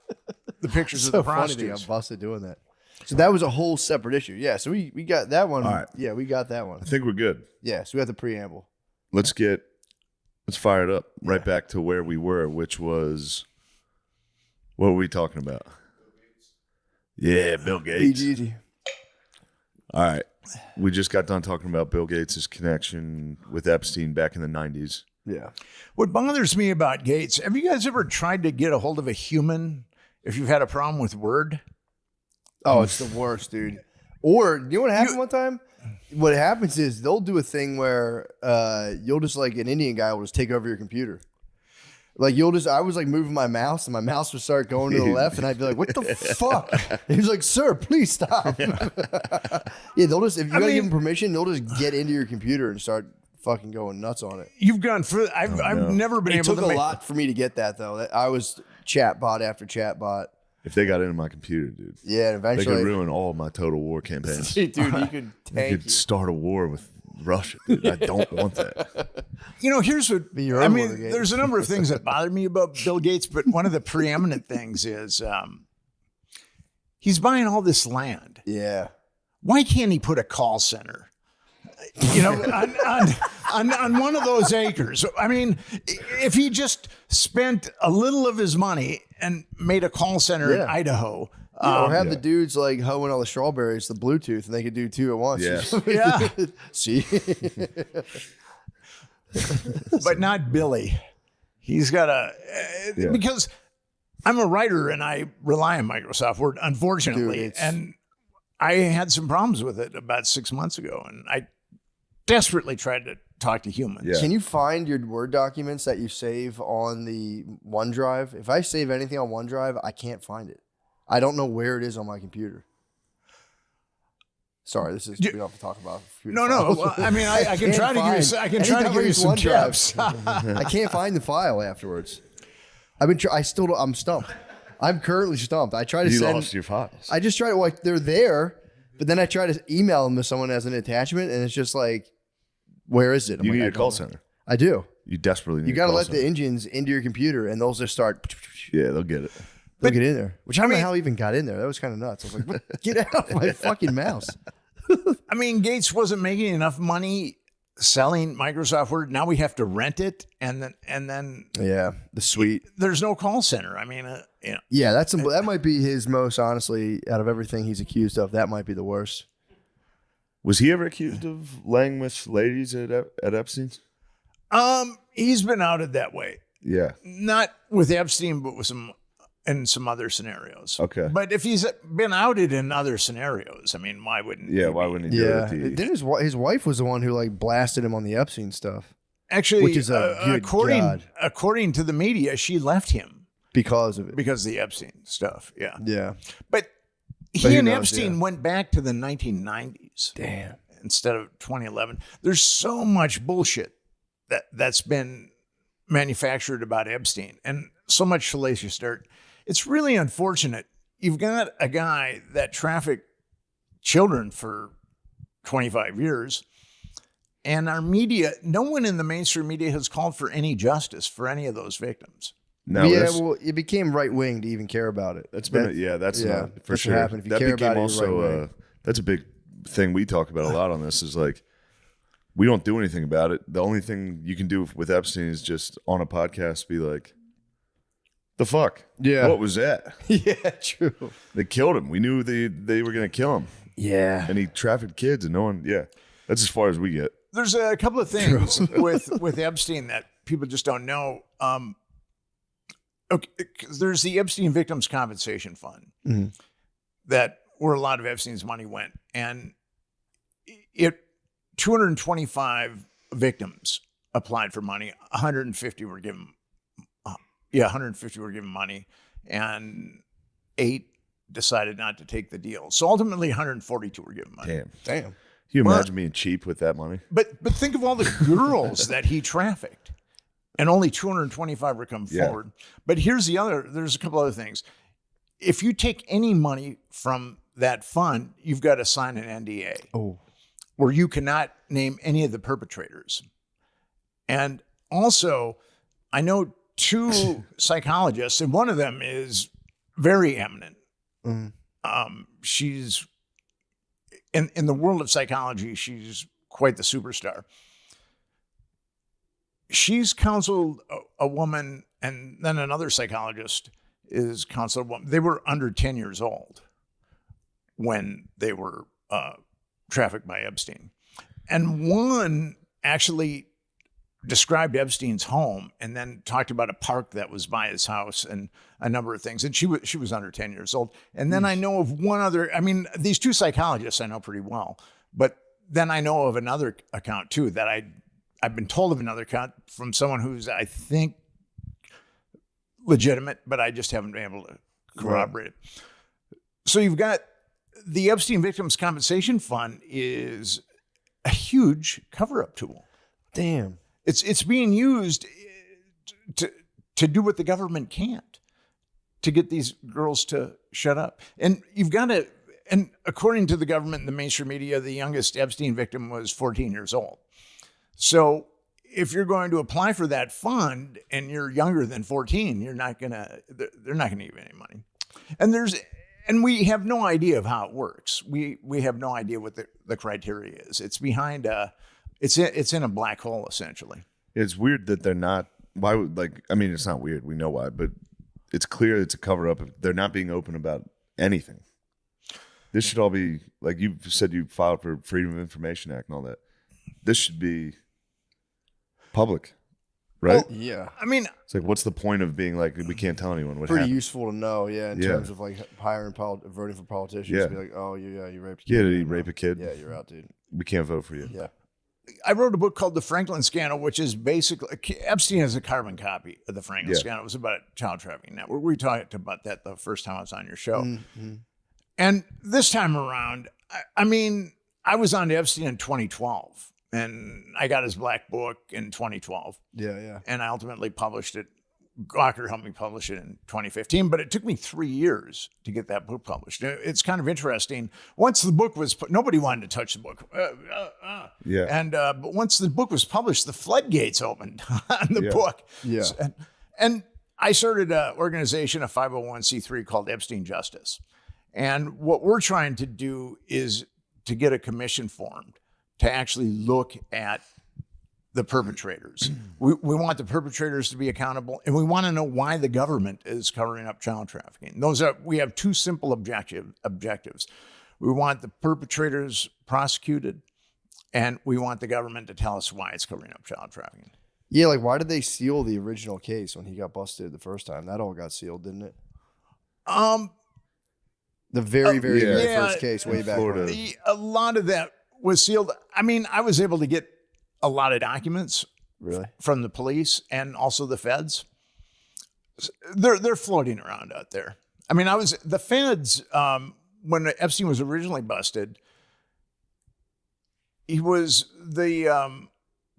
[SPEAKER 4] the pictures of the prostitutes.
[SPEAKER 2] I'm busted doing that. So that was a whole separate issue. Yeah, so we got that one.
[SPEAKER 1] All right.
[SPEAKER 2] Yeah, we got that one.
[SPEAKER 1] I think we're good.
[SPEAKER 2] Yeah, so we got the preamble.
[SPEAKER 1] Let's fire it up right back to where we were, which was, what were we talking about? Yeah, Bill Gates.
[SPEAKER 2] BGG.
[SPEAKER 1] All right. We just got done talking about Bill Gates' connection with Epstein back in the 90s.
[SPEAKER 2] Yeah.
[SPEAKER 4] What bothers me about Gates, have you guys ever tried to get a hold of a human if you've had a problem with Word?
[SPEAKER 2] Oh, it's the worst, dude. Or, you know what happened one time? What happens is they'll do a thing where you'll just, like, an Indian guy will just take over your computer. Like, I was like moving my mouse and my mouse would start going to the left and I'd be like, what the fuck? And he was like, sir, please stop. Yeah, they'll just, if you gotta give them permission, they'll just get into your computer and start fucking going nuts on it.
[SPEAKER 4] You've gone through, I've never been
[SPEAKER 2] It
[SPEAKER 4] able
[SPEAKER 2] took
[SPEAKER 4] to
[SPEAKER 2] a lot for me to get that, though. I was chatbot after chatbot.
[SPEAKER 1] If they got into my computer, dude,
[SPEAKER 2] Yeah, and
[SPEAKER 1] they
[SPEAKER 2] eventually.
[SPEAKER 1] could ruin all of my total war campaigns.
[SPEAKER 2] Dude, you could
[SPEAKER 1] You
[SPEAKER 2] tank
[SPEAKER 1] could start a war with Russia, dude. I don't want that.
[SPEAKER 4] You know, here's what
[SPEAKER 2] your
[SPEAKER 4] I
[SPEAKER 2] own
[SPEAKER 4] mean.
[SPEAKER 2] Watergate.
[SPEAKER 4] There's a number of things that bother me about Bill Gates, but one of the preeminent things is he's buying all this land.
[SPEAKER 2] Yeah.
[SPEAKER 4] Why can't he put a call center? You know, on one of those acres. I mean, if he just spent a little of his money and made a call center in
[SPEAKER 2] Yeah.
[SPEAKER 4] Idaho.
[SPEAKER 2] Or have the dudes like hoeing all the strawberries, the Bluetooth, and they could do two at once.
[SPEAKER 1] Yeah.
[SPEAKER 4] Yeah,
[SPEAKER 2] See?
[SPEAKER 4] but not Billy. He's got because I'm a writer and I rely on Microsoft Word, unfortunately.
[SPEAKER 2] Dude,
[SPEAKER 4] and I had some problems with it about 6 months ago, and I desperately tried to talk to humans.
[SPEAKER 1] Yeah.
[SPEAKER 2] Can you find your Word documents that you save on the OneDrive? If I save anything on OneDrive, I can't find it. I don't know where it is on my computer. Sorry, this is we don't have to talk about.
[SPEAKER 4] No. Well, I mean, I can try to give you. I can try to give you some tips.
[SPEAKER 2] I can't find the file afterwards. I'm stumped. I'm currently stumped. I try to
[SPEAKER 1] You
[SPEAKER 2] send.
[SPEAKER 1] lost your files.
[SPEAKER 2] I just try to like they're there, but then I try to email them to someone as an attachment, and it's just like, where is it? I'm
[SPEAKER 1] You
[SPEAKER 2] like,
[SPEAKER 1] need
[SPEAKER 2] I
[SPEAKER 1] a call
[SPEAKER 2] don't know.
[SPEAKER 1] center.
[SPEAKER 2] I do.
[SPEAKER 1] You desperately need
[SPEAKER 2] You
[SPEAKER 1] a
[SPEAKER 2] got to
[SPEAKER 1] call
[SPEAKER 2] let
[SPEAKER 1] center.
[SPEAKER 2] the engines into your computer, and they'll just start.
[SPEAKER 1] Yeah, they'll get it.
[SPEAKER 2] They'll get in there. Which I don't know how I even got in there. That was kind of nuts. I was like, what? Get out of my fucking mouse.
[SPEAKER 4] I mean, Gates wasn't making enough money selling Microsoft Word. Now we have to rent it, and then
[SPEAKER 2] Yeah, the suite.
[SPEAKER 4] there's no call center. I mean, you know,
[SPEAKER 2] Yeah, that might be his most, honestly, out of everything he's accused of, that might be the worst.
[SPEAKER 1] Was he ever accused of laying with ladies at Epstein's?
[SPEAKER 4] he's been outed that way.
[SPEAKER 1] Yeah.
[SPEAKER 4] Not with Epstein, but with some other scenarios.
[SPEAKER 1] Okay.
[SPEAKER 4] But if he's been outed in other scenarios, I mean, why wouldn't?
[SPEAKER 1] Yeah,
[SPEAKER 4] he
[SPEAKER 1] why
[SPEAKER 4] be?
[SPEAKER 1] wouldn't he do
[SPEAKER 2] Yeah.
[SPEAKER 1] it?
[SPEAKER 2] Then his wife was the one who like blasted him on the Epstein stuff
[SPEAKER 4] Actually,
[SPEAKER 2] which is a good God.
[SPEAKER 4] according to the media, she left him
[SPEAKER 2] because of it.
[SPEAKER 4] because of the Epstein stuff. Yeah,
[SPEAKER 2] Yeah.
[SPEAKER 4] but
[SPEAKER 2] But
[SPEAKER 4] he
[SPEAKER 2] who
[SPEAKER 4] and
[SPEAKER 2] knows,
[SPEAKER 4] Epstein
[SPEAKER 2] yeah.
[SPEAKER 4] went back to the 1990s.
[SPEAKER 2] Damn.
[SPEAKER 4] Instead of 2011. There's so much bullshit that's been manufactured about Epstein and so much salacious dirt. It's really unfortunate. You've got a guy that trafficked children for 25 years, and our media, no one in the mainstream media has called for any justice for any of those victims.
[SPEAKER 1] No,
[SPEAKER 2] yeah,
[SPEAKER 1] that's,
[SPEAKER 2] well, it became right wing to even care about it.
[SPEAKER 1] that's been that's not for
[SPEAKER 2] that's what
[SPEAKER 1] sure.
[SPEAKER 2] happened. If you
[SPEAKER 1] That
[SPEAKER 2] care
[SPEAKER 1] became
[SPEAKER 2] about it, you're
[SPEAKER 1] also
[SPEAKER 2] right-wing.
[SPEAKER 1] that's a big thing we talk about a lot on this is like we don't do anything about it. The only thing you can do with Epstein is just on a podcast be like, the fuck?
[SPEAKER 2] Yeah.
[SPEAKER 1] What was that?
[SPEAKER 2] Yeah, true.
[SPEAKER 1] They killed him. We knew they were going to kill him.
[SPEAKER 2] Yeah.
[SPEAKER 1] And he trafficked kids and no one, that's as far as we get.
[SPEAKER 4] There's a couple of things with Epstein that people just don't know. Okay, 'cause there's the Epstein Victims Compensation Fund that where a lot of Epstein's money went, and 225 victims applied for money. 150 were given. 150 were given money, and 8 decided not to take the deal. So ultimately, 142 were given money.
[SPEAKER 1] Damn. Can you imagine being cheap with that money?
[SPEAKER 4] But think of all the girls that he trafficked, and only 225 were come forward. But there's a couple other things. If you take any money from that fund, you've got to sign an NDA. Where you cannot name any of the perpetrators. And also, I know 2 psychologists, and one of them is very eminent. She's in the world of psychology, she's quite the superstar. She's counseled a woman, and then another psychologist is counseled a woman. They were under 10 years old when they were trafficked by Epstein. And one actually described Epstein's home and then talked about a park that was by his house and a number of things. And she was under 10 years old. And then I know of one other, these 2 psychologists I know pretty well, but then I know of another account too that I've been told of another account from someone who's, I think, legitimate, but I just haven't been able to corroborate it. So you've got the Epstein Victims Compensation Fund is a huge cover-up tool.
[SPEAKER 2] Damn.
[SPEAKER 4] It's being used to do what the government can't, to get these girls to shut up. And you've got to, and according to the government and the mainstream media, the youngest Epstein victim was 14 years old. So if you're going to apply for that fund and you're younger than 14, they're not going to give you any money. And we have no idea of how it works. We have no idea what the criteria is. It's behind it's in a black hole, essentially.
[SPEAKER 1] It's weird that they're not, why would, it's not weird. We know why, but it's clear it's a cover up. They're not being open about anything. This should all be, like you said, you filed for Freedom of Information Act and all that. This should be public, right?
[SPEAKER 2] Well, yeah.
[SPEAKER 1] It's like, what's the point of being like, we can't tell anyone what
[SPEAKER 2] Pretty
[SPEAKER 1] happened?
[SPEAKER 2] useful to know, in terms of like voting for politicians.
[SPEAKER 1] Yeah.
[SPEAKER 2] To be like, oh, you raped a
[SPEAKER 1] Yeah,
[SPEAKER 2] kid.
[SPEAKER 1] did he rape a kid?
[SPEAKER 2] Yeah, you're out, dude.
[SPEAKER 1] We can't vote for you.
[SPEAKER 2] Yeah.
[SPEAKER 4] I wrote a book called The Franklin Scandal, which is basically, Epstein has a carbon copy of The Franklin Scandal. It was about a child trafficking network. We talked about that the first time I was on your show.
[SPEAKER 2] Mm-hmm.
[SPEAKER 4] And this time around, I was on to Epstein in 2012, and I got his black book in 2012.
[SPEAKER 2] Yeah.
[SPEAKER 4] And I ultimately published it. Gawker helped me publish it in 2015, but it took me 3 years to get that book published. It's kind of interesting. Once the book was nobody wanted to touch the book.
[SPEAKER 1] Yeah.
[SPEAKER 4] And but once the book was published, the floodgates opened on the book.
[SPEAKER 2] Yeah.
[SPEAKER 4] And I started an organization, a 501c3 called Epstein Justice. And what we're trying to do is to get a commission formed to actually look at the perpetrators. We want the perpetrators to be accountable, and we want to know why the government is covering up child trafficking. We have 2 simple objectives. We want the perpetrators prosecuted, and we want the government to tell us why it's covering up child trafficking.
[SPEAKER 2] Yeah, like why did they seal the original case when he got busted the first time? That all got sealed, didn't it? The very first case way back when.
[SPEAKER 4] A lot of that was sealed. I was able to get a lot of documents from the police and also the feds. They're floating around out there. The feds, when Epstein was originally busted, the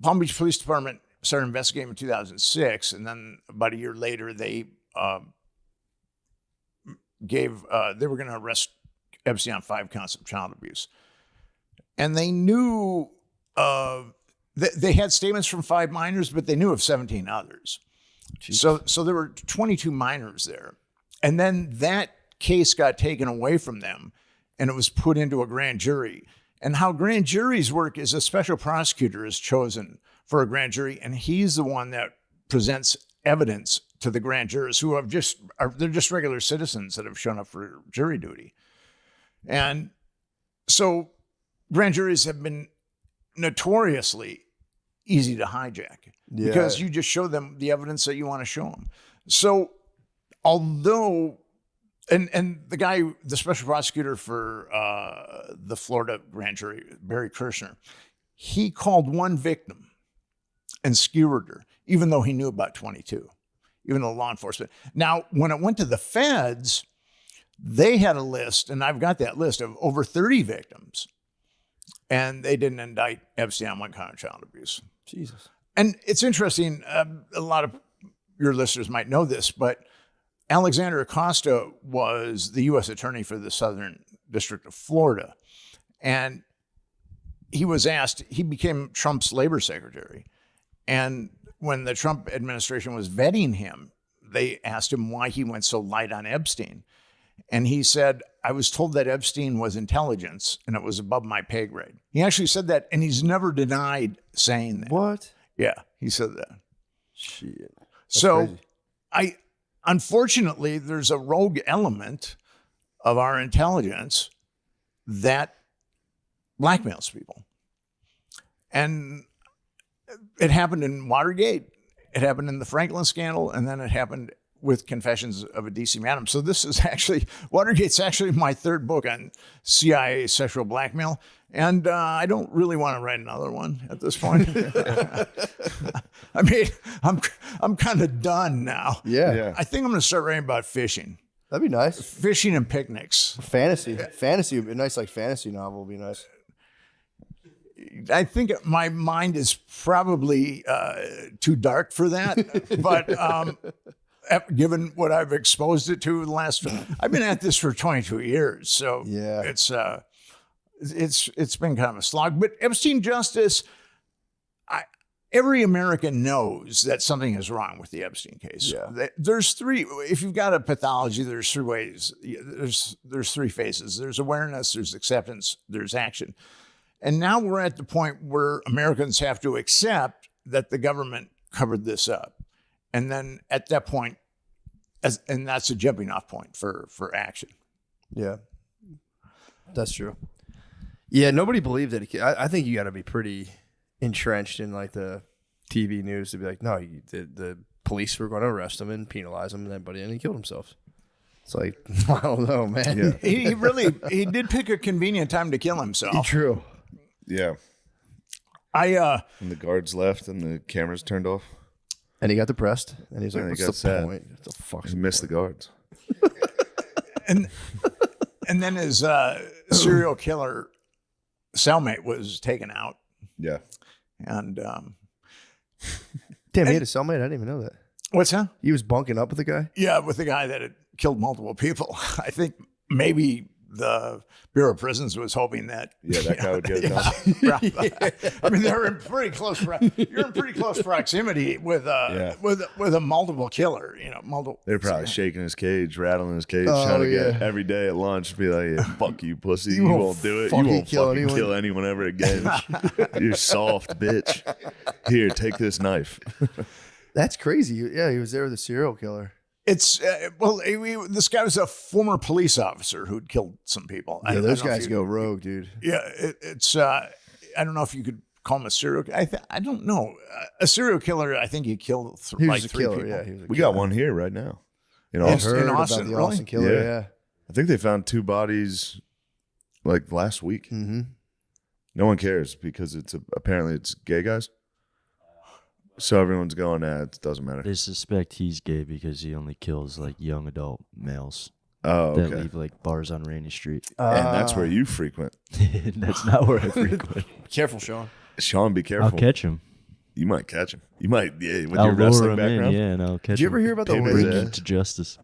[SPEAKER 4] Palm Beach Police Department started investigating in 2006. And then about a year later, they they were going to arrest Epstein on 5 counts of child abuse. And they knew they had statements from 5 minors, but they knew of 17 others. Jeez. So there were 22 minors there. And then that case got taken away from them and it was put into a grand jury. and how grand juries work is a special prosecutor is chosen for a grand jury, and he's the one that presents evidence to the grand jurors who they're just regular citizens that have shown up for jury duty. And so grand juries have been notoriously easy to hijack because you just show them the evidence that you want to show them. So although, and the special prosecutor for the Florida grand jury, Barry Kirshner, he called one victim and skewered her, even though he knew about 22, even though law enforcement. Now, when it went to the feds, they had a list, and I've got that list of over 30 victims, and they didn't indict Epstein on one count of child abuse.
[SPEAKER 2] Jesus.
[SPEAKER 4] And it's interesting, a lot of your listeners might know this, but Alexander Acosta was the U.S. attorney for the Southern District of Florida. And he was asked, he became Trump's labor secretary. And when the Trump administration was vetting him, they asked him why he went so light on Epstein. And he said, I was told that Epstein was intelligence and it was above my pay grade. He actually said that, and he's never denied saying that.
[SPEAKER 2] What?
[SPEAKER 4] Yeah, he said that.
[SPEAKER 2] Shit. That's
[SPEAKER 4] So
[SPEAKER 2] crazy.
[SPEAKER 4] Unfortunately, there's a rogue element of our intelligence that blackmails people. And it happened in Watergate, it happened in the Franklin scandal, and then it happened with Confessions of a DC Madam. So this is actually, Watergate's actually my third book on CIA sexual blackmail. And I don't really want to write another one at this point. I mean, I'm kind of done now.
[SPEAKER 2] Yeah.
[SPEAKER 4] I think I'm going to start writing about fishing.
[SPEAKER 2] That'd be nice.
[SPEAKER 4] Fishing and picnics.
[SPEAKER 2] Fantasy would be a nice, like fantasy novel would be nice.
[SPEAKER 4] I think my mind is probably too dark for that, but given what I've exposed it to the last, I've been at this for 22 years, so
[SPEAKER 2] Yeah.
[SPEAKER 4] it's been kind of a slog. But Epstein justice, every American knows that something is wrong with the Epstein case.
[SPEAKER 2] Yeah.
[SPEAKER 4] There's three. If you've got a pathology, there's three ways. There's three phases. There's awareness, there's acceptance, there's action. And now we're at the point where Americans have to accept that the government covered this up. And then at that point, and that's a jumping off point for action.
[SPEAKER 2] Yeah. That's true. Yeah, nobody believed it. I think you got to be pretty entrenched in like the TV news to be like, no, the police were going to arrest him and penalize him, and he killed himself. It's like, I don't know, man.
[SPEAKER 1] Yeah.
[SPEAKER 4] He did pick a convenient time to kill himself.
[SPEAKER 2] True.
[SPEAKER 1] Yeah.
[SPEAKER 4] And
[SPEAKER 1] the guards left and the cameras turned off.
[SPEAKER 2] And he got depressed, and he's like,
[SPEAKER 1] And he
[SPEAKER 2] what's
[SPEAKER 1] got
[SPEAKER 2] the
[SPEAKER 1] sad.
[SPEAKER 2] point? What the fuck's
[SPEAKER 1] He missed the guards.
[SPEAKER 4] and then his serial killer cellmate was taken out.
[SPEAKER 1] Yeah.
[SPEAKER 4] And
[SPEAKER 2] Damn, he had a cellmate? I didn't even know that.
[SPEAKER 4] what's that?
[SPEAKER 2] He was bunking up with the guy?
[SPEAKER 4] Yeah, with the guy that had killed multiple people. I think maybe the Bureau of Prisons was hoping that.
[SPEAKER 1] Yeah, that guy would get it done.
[SPEAKER 4] I mean, they're in pretty close. You're in pretty close proximity with a multiple killer. Multiple.
[SPEAKER 1] They're probably shaking his cage, rattling his cage,
[SPEAKER 2] Oh,
[SPEAKER 1] trying to
[SPEAKER 2] yeah.
[SPEAKER 1] get every day at lunch, be like, yeah, fuck you, pussy.
[SPEAKER 2] You
[SPEAKER 1] You
[SPEAKER 2] won't
[SPEAKER 1] won't do it. You
[SPEAKER 2] fucking
[SPEAKER 1] won't
[SPEAKER 2] kill
[SPEAKER 1] fucking
[SPEAKER 2] anyone."
[SPEAKER 1] kill anyone ever again. You're soft, bitch. Here, take this knife.
[SPEAKER 2] That's crazy. Yeah, he was there with a serial killer.
[SPEAKER 4] It's this guy was a former police officer who'd killed some people.
[SPEAKER 2] Yeah, those
[SPEAKER 4] don't know if
[SPEAKER 2] guys
[SPEAKER 4] you-
[SPEAKER 2] go rogue, dude.
[SPEAKER 4] Yeah, it's. I don't know if you could call him a serial. I don't know. A serial killer. I think he killed
[SPEAKER 2] He
[SPEAKER 4] like
[SPEAKER 2] was a
[SPEAKER 4] three
[SPEAKER 2] killer.
[SPEAKER 4] people.
[SPEAKER 2] Yeah, he was a
[SPEAKER 1] We
[SPEAKER 2] killer.
[SPEAKER 1] got one here right now. In
[SPEAKER 2] I
[SPEAKER 1] Austin.
[SPEAKER 2] heard
[SPEAKER 4] Austin,
[SPEAKER 2] about the
[SPEAKER 4] really?
[SPEAKER 2] Austin killer.
[SPEAKER 1] Yeah.
[SPEAKER 2] Yeah.
[SPEAKER 1] I think they found 2 bodies like last week.
[SPEAKER 2] Mm-hmm.
[SPEAKER 1] No one cares because apparently it's gay guys. So everyone's going, it doesn't matter.
[SPEAKER 6] They suspect he's gay because he only kills like young adult males
[SPEAKER 1] Oh,
[SPEAKER 6] that
[SPEAKER 1] okay.
[SPEAKER 6] leave like bars on Rainy Street.
[SPEAKER 1] And that's where you frequent.
[SPEAKER 6] That's not where I frequent.
[SPEAKER 2] Careful, Sean.
[SPEAKER 1] Sean, be careful.
[SPEAKER 6] I'll catch him.
[SPEAKER 1] You might catch him. You might, with
[SPEAKER 6] I'll
[SPEAKER 1] your
[SPEAKER 6] lure
[SPEAKER 1] wrestling
[SPEAKER 6] him
[SPEAKER 1] background.
[SPEAKER 6] in, yeah, and I'll catch him.
[SPEAKER 2] Did you ever hear about the
[SPEAKER 1] Pay me
[SPEAKER 6] Bring
[SPEAKER 1] his
[SPEAKER 6] him
[SPEAKER 2] lake?
[SPEAKER 6] to justice.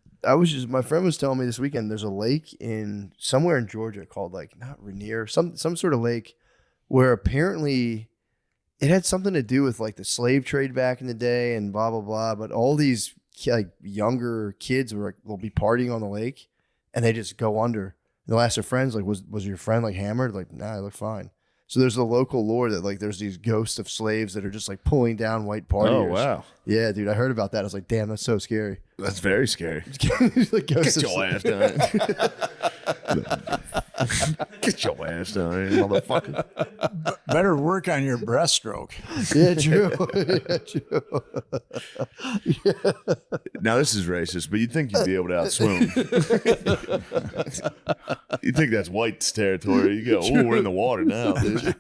[SPEAKER 2] My friend was telling me this weekend there's a lake in somewhere in Georgia called like not Rainier, some sort of lake where apparently it had something to do with like the slave trade back in the day and blah blah blah. But all these like younger kids will be partying on the lake and they just go under They'll ask their friends, like, was your friend like hammered? Like, nah, I look fine. So there's the local lore that like there's these ghosts of slaves that are just like pulling down white partiers.
[SPEAKER 1] Oh, wow.
[SPEAKER 2] Yeah, dude, I heard about that. I was like, damn, that's so scary.
[SPEAKER 1] That's very scary.
[SPEAKER 2] Like ghosts
[SPEAKER 1] Get
[SPEAKER 2] of
[SPEAKER 1] your ass
[SPEAKER 2] slaves.
[SPEAKER 1] down. Get your ass down here, motherfucker.
[SPEAKER 4] Better work on your breaststroke.
[SPEAKER 2] Yeah, true. Yeah, true.
[SPEAKER 1] Now this is racist, but you'd think you'd be able to outswim. You think that's white's territory. You go, oh, we're in the water now, dude.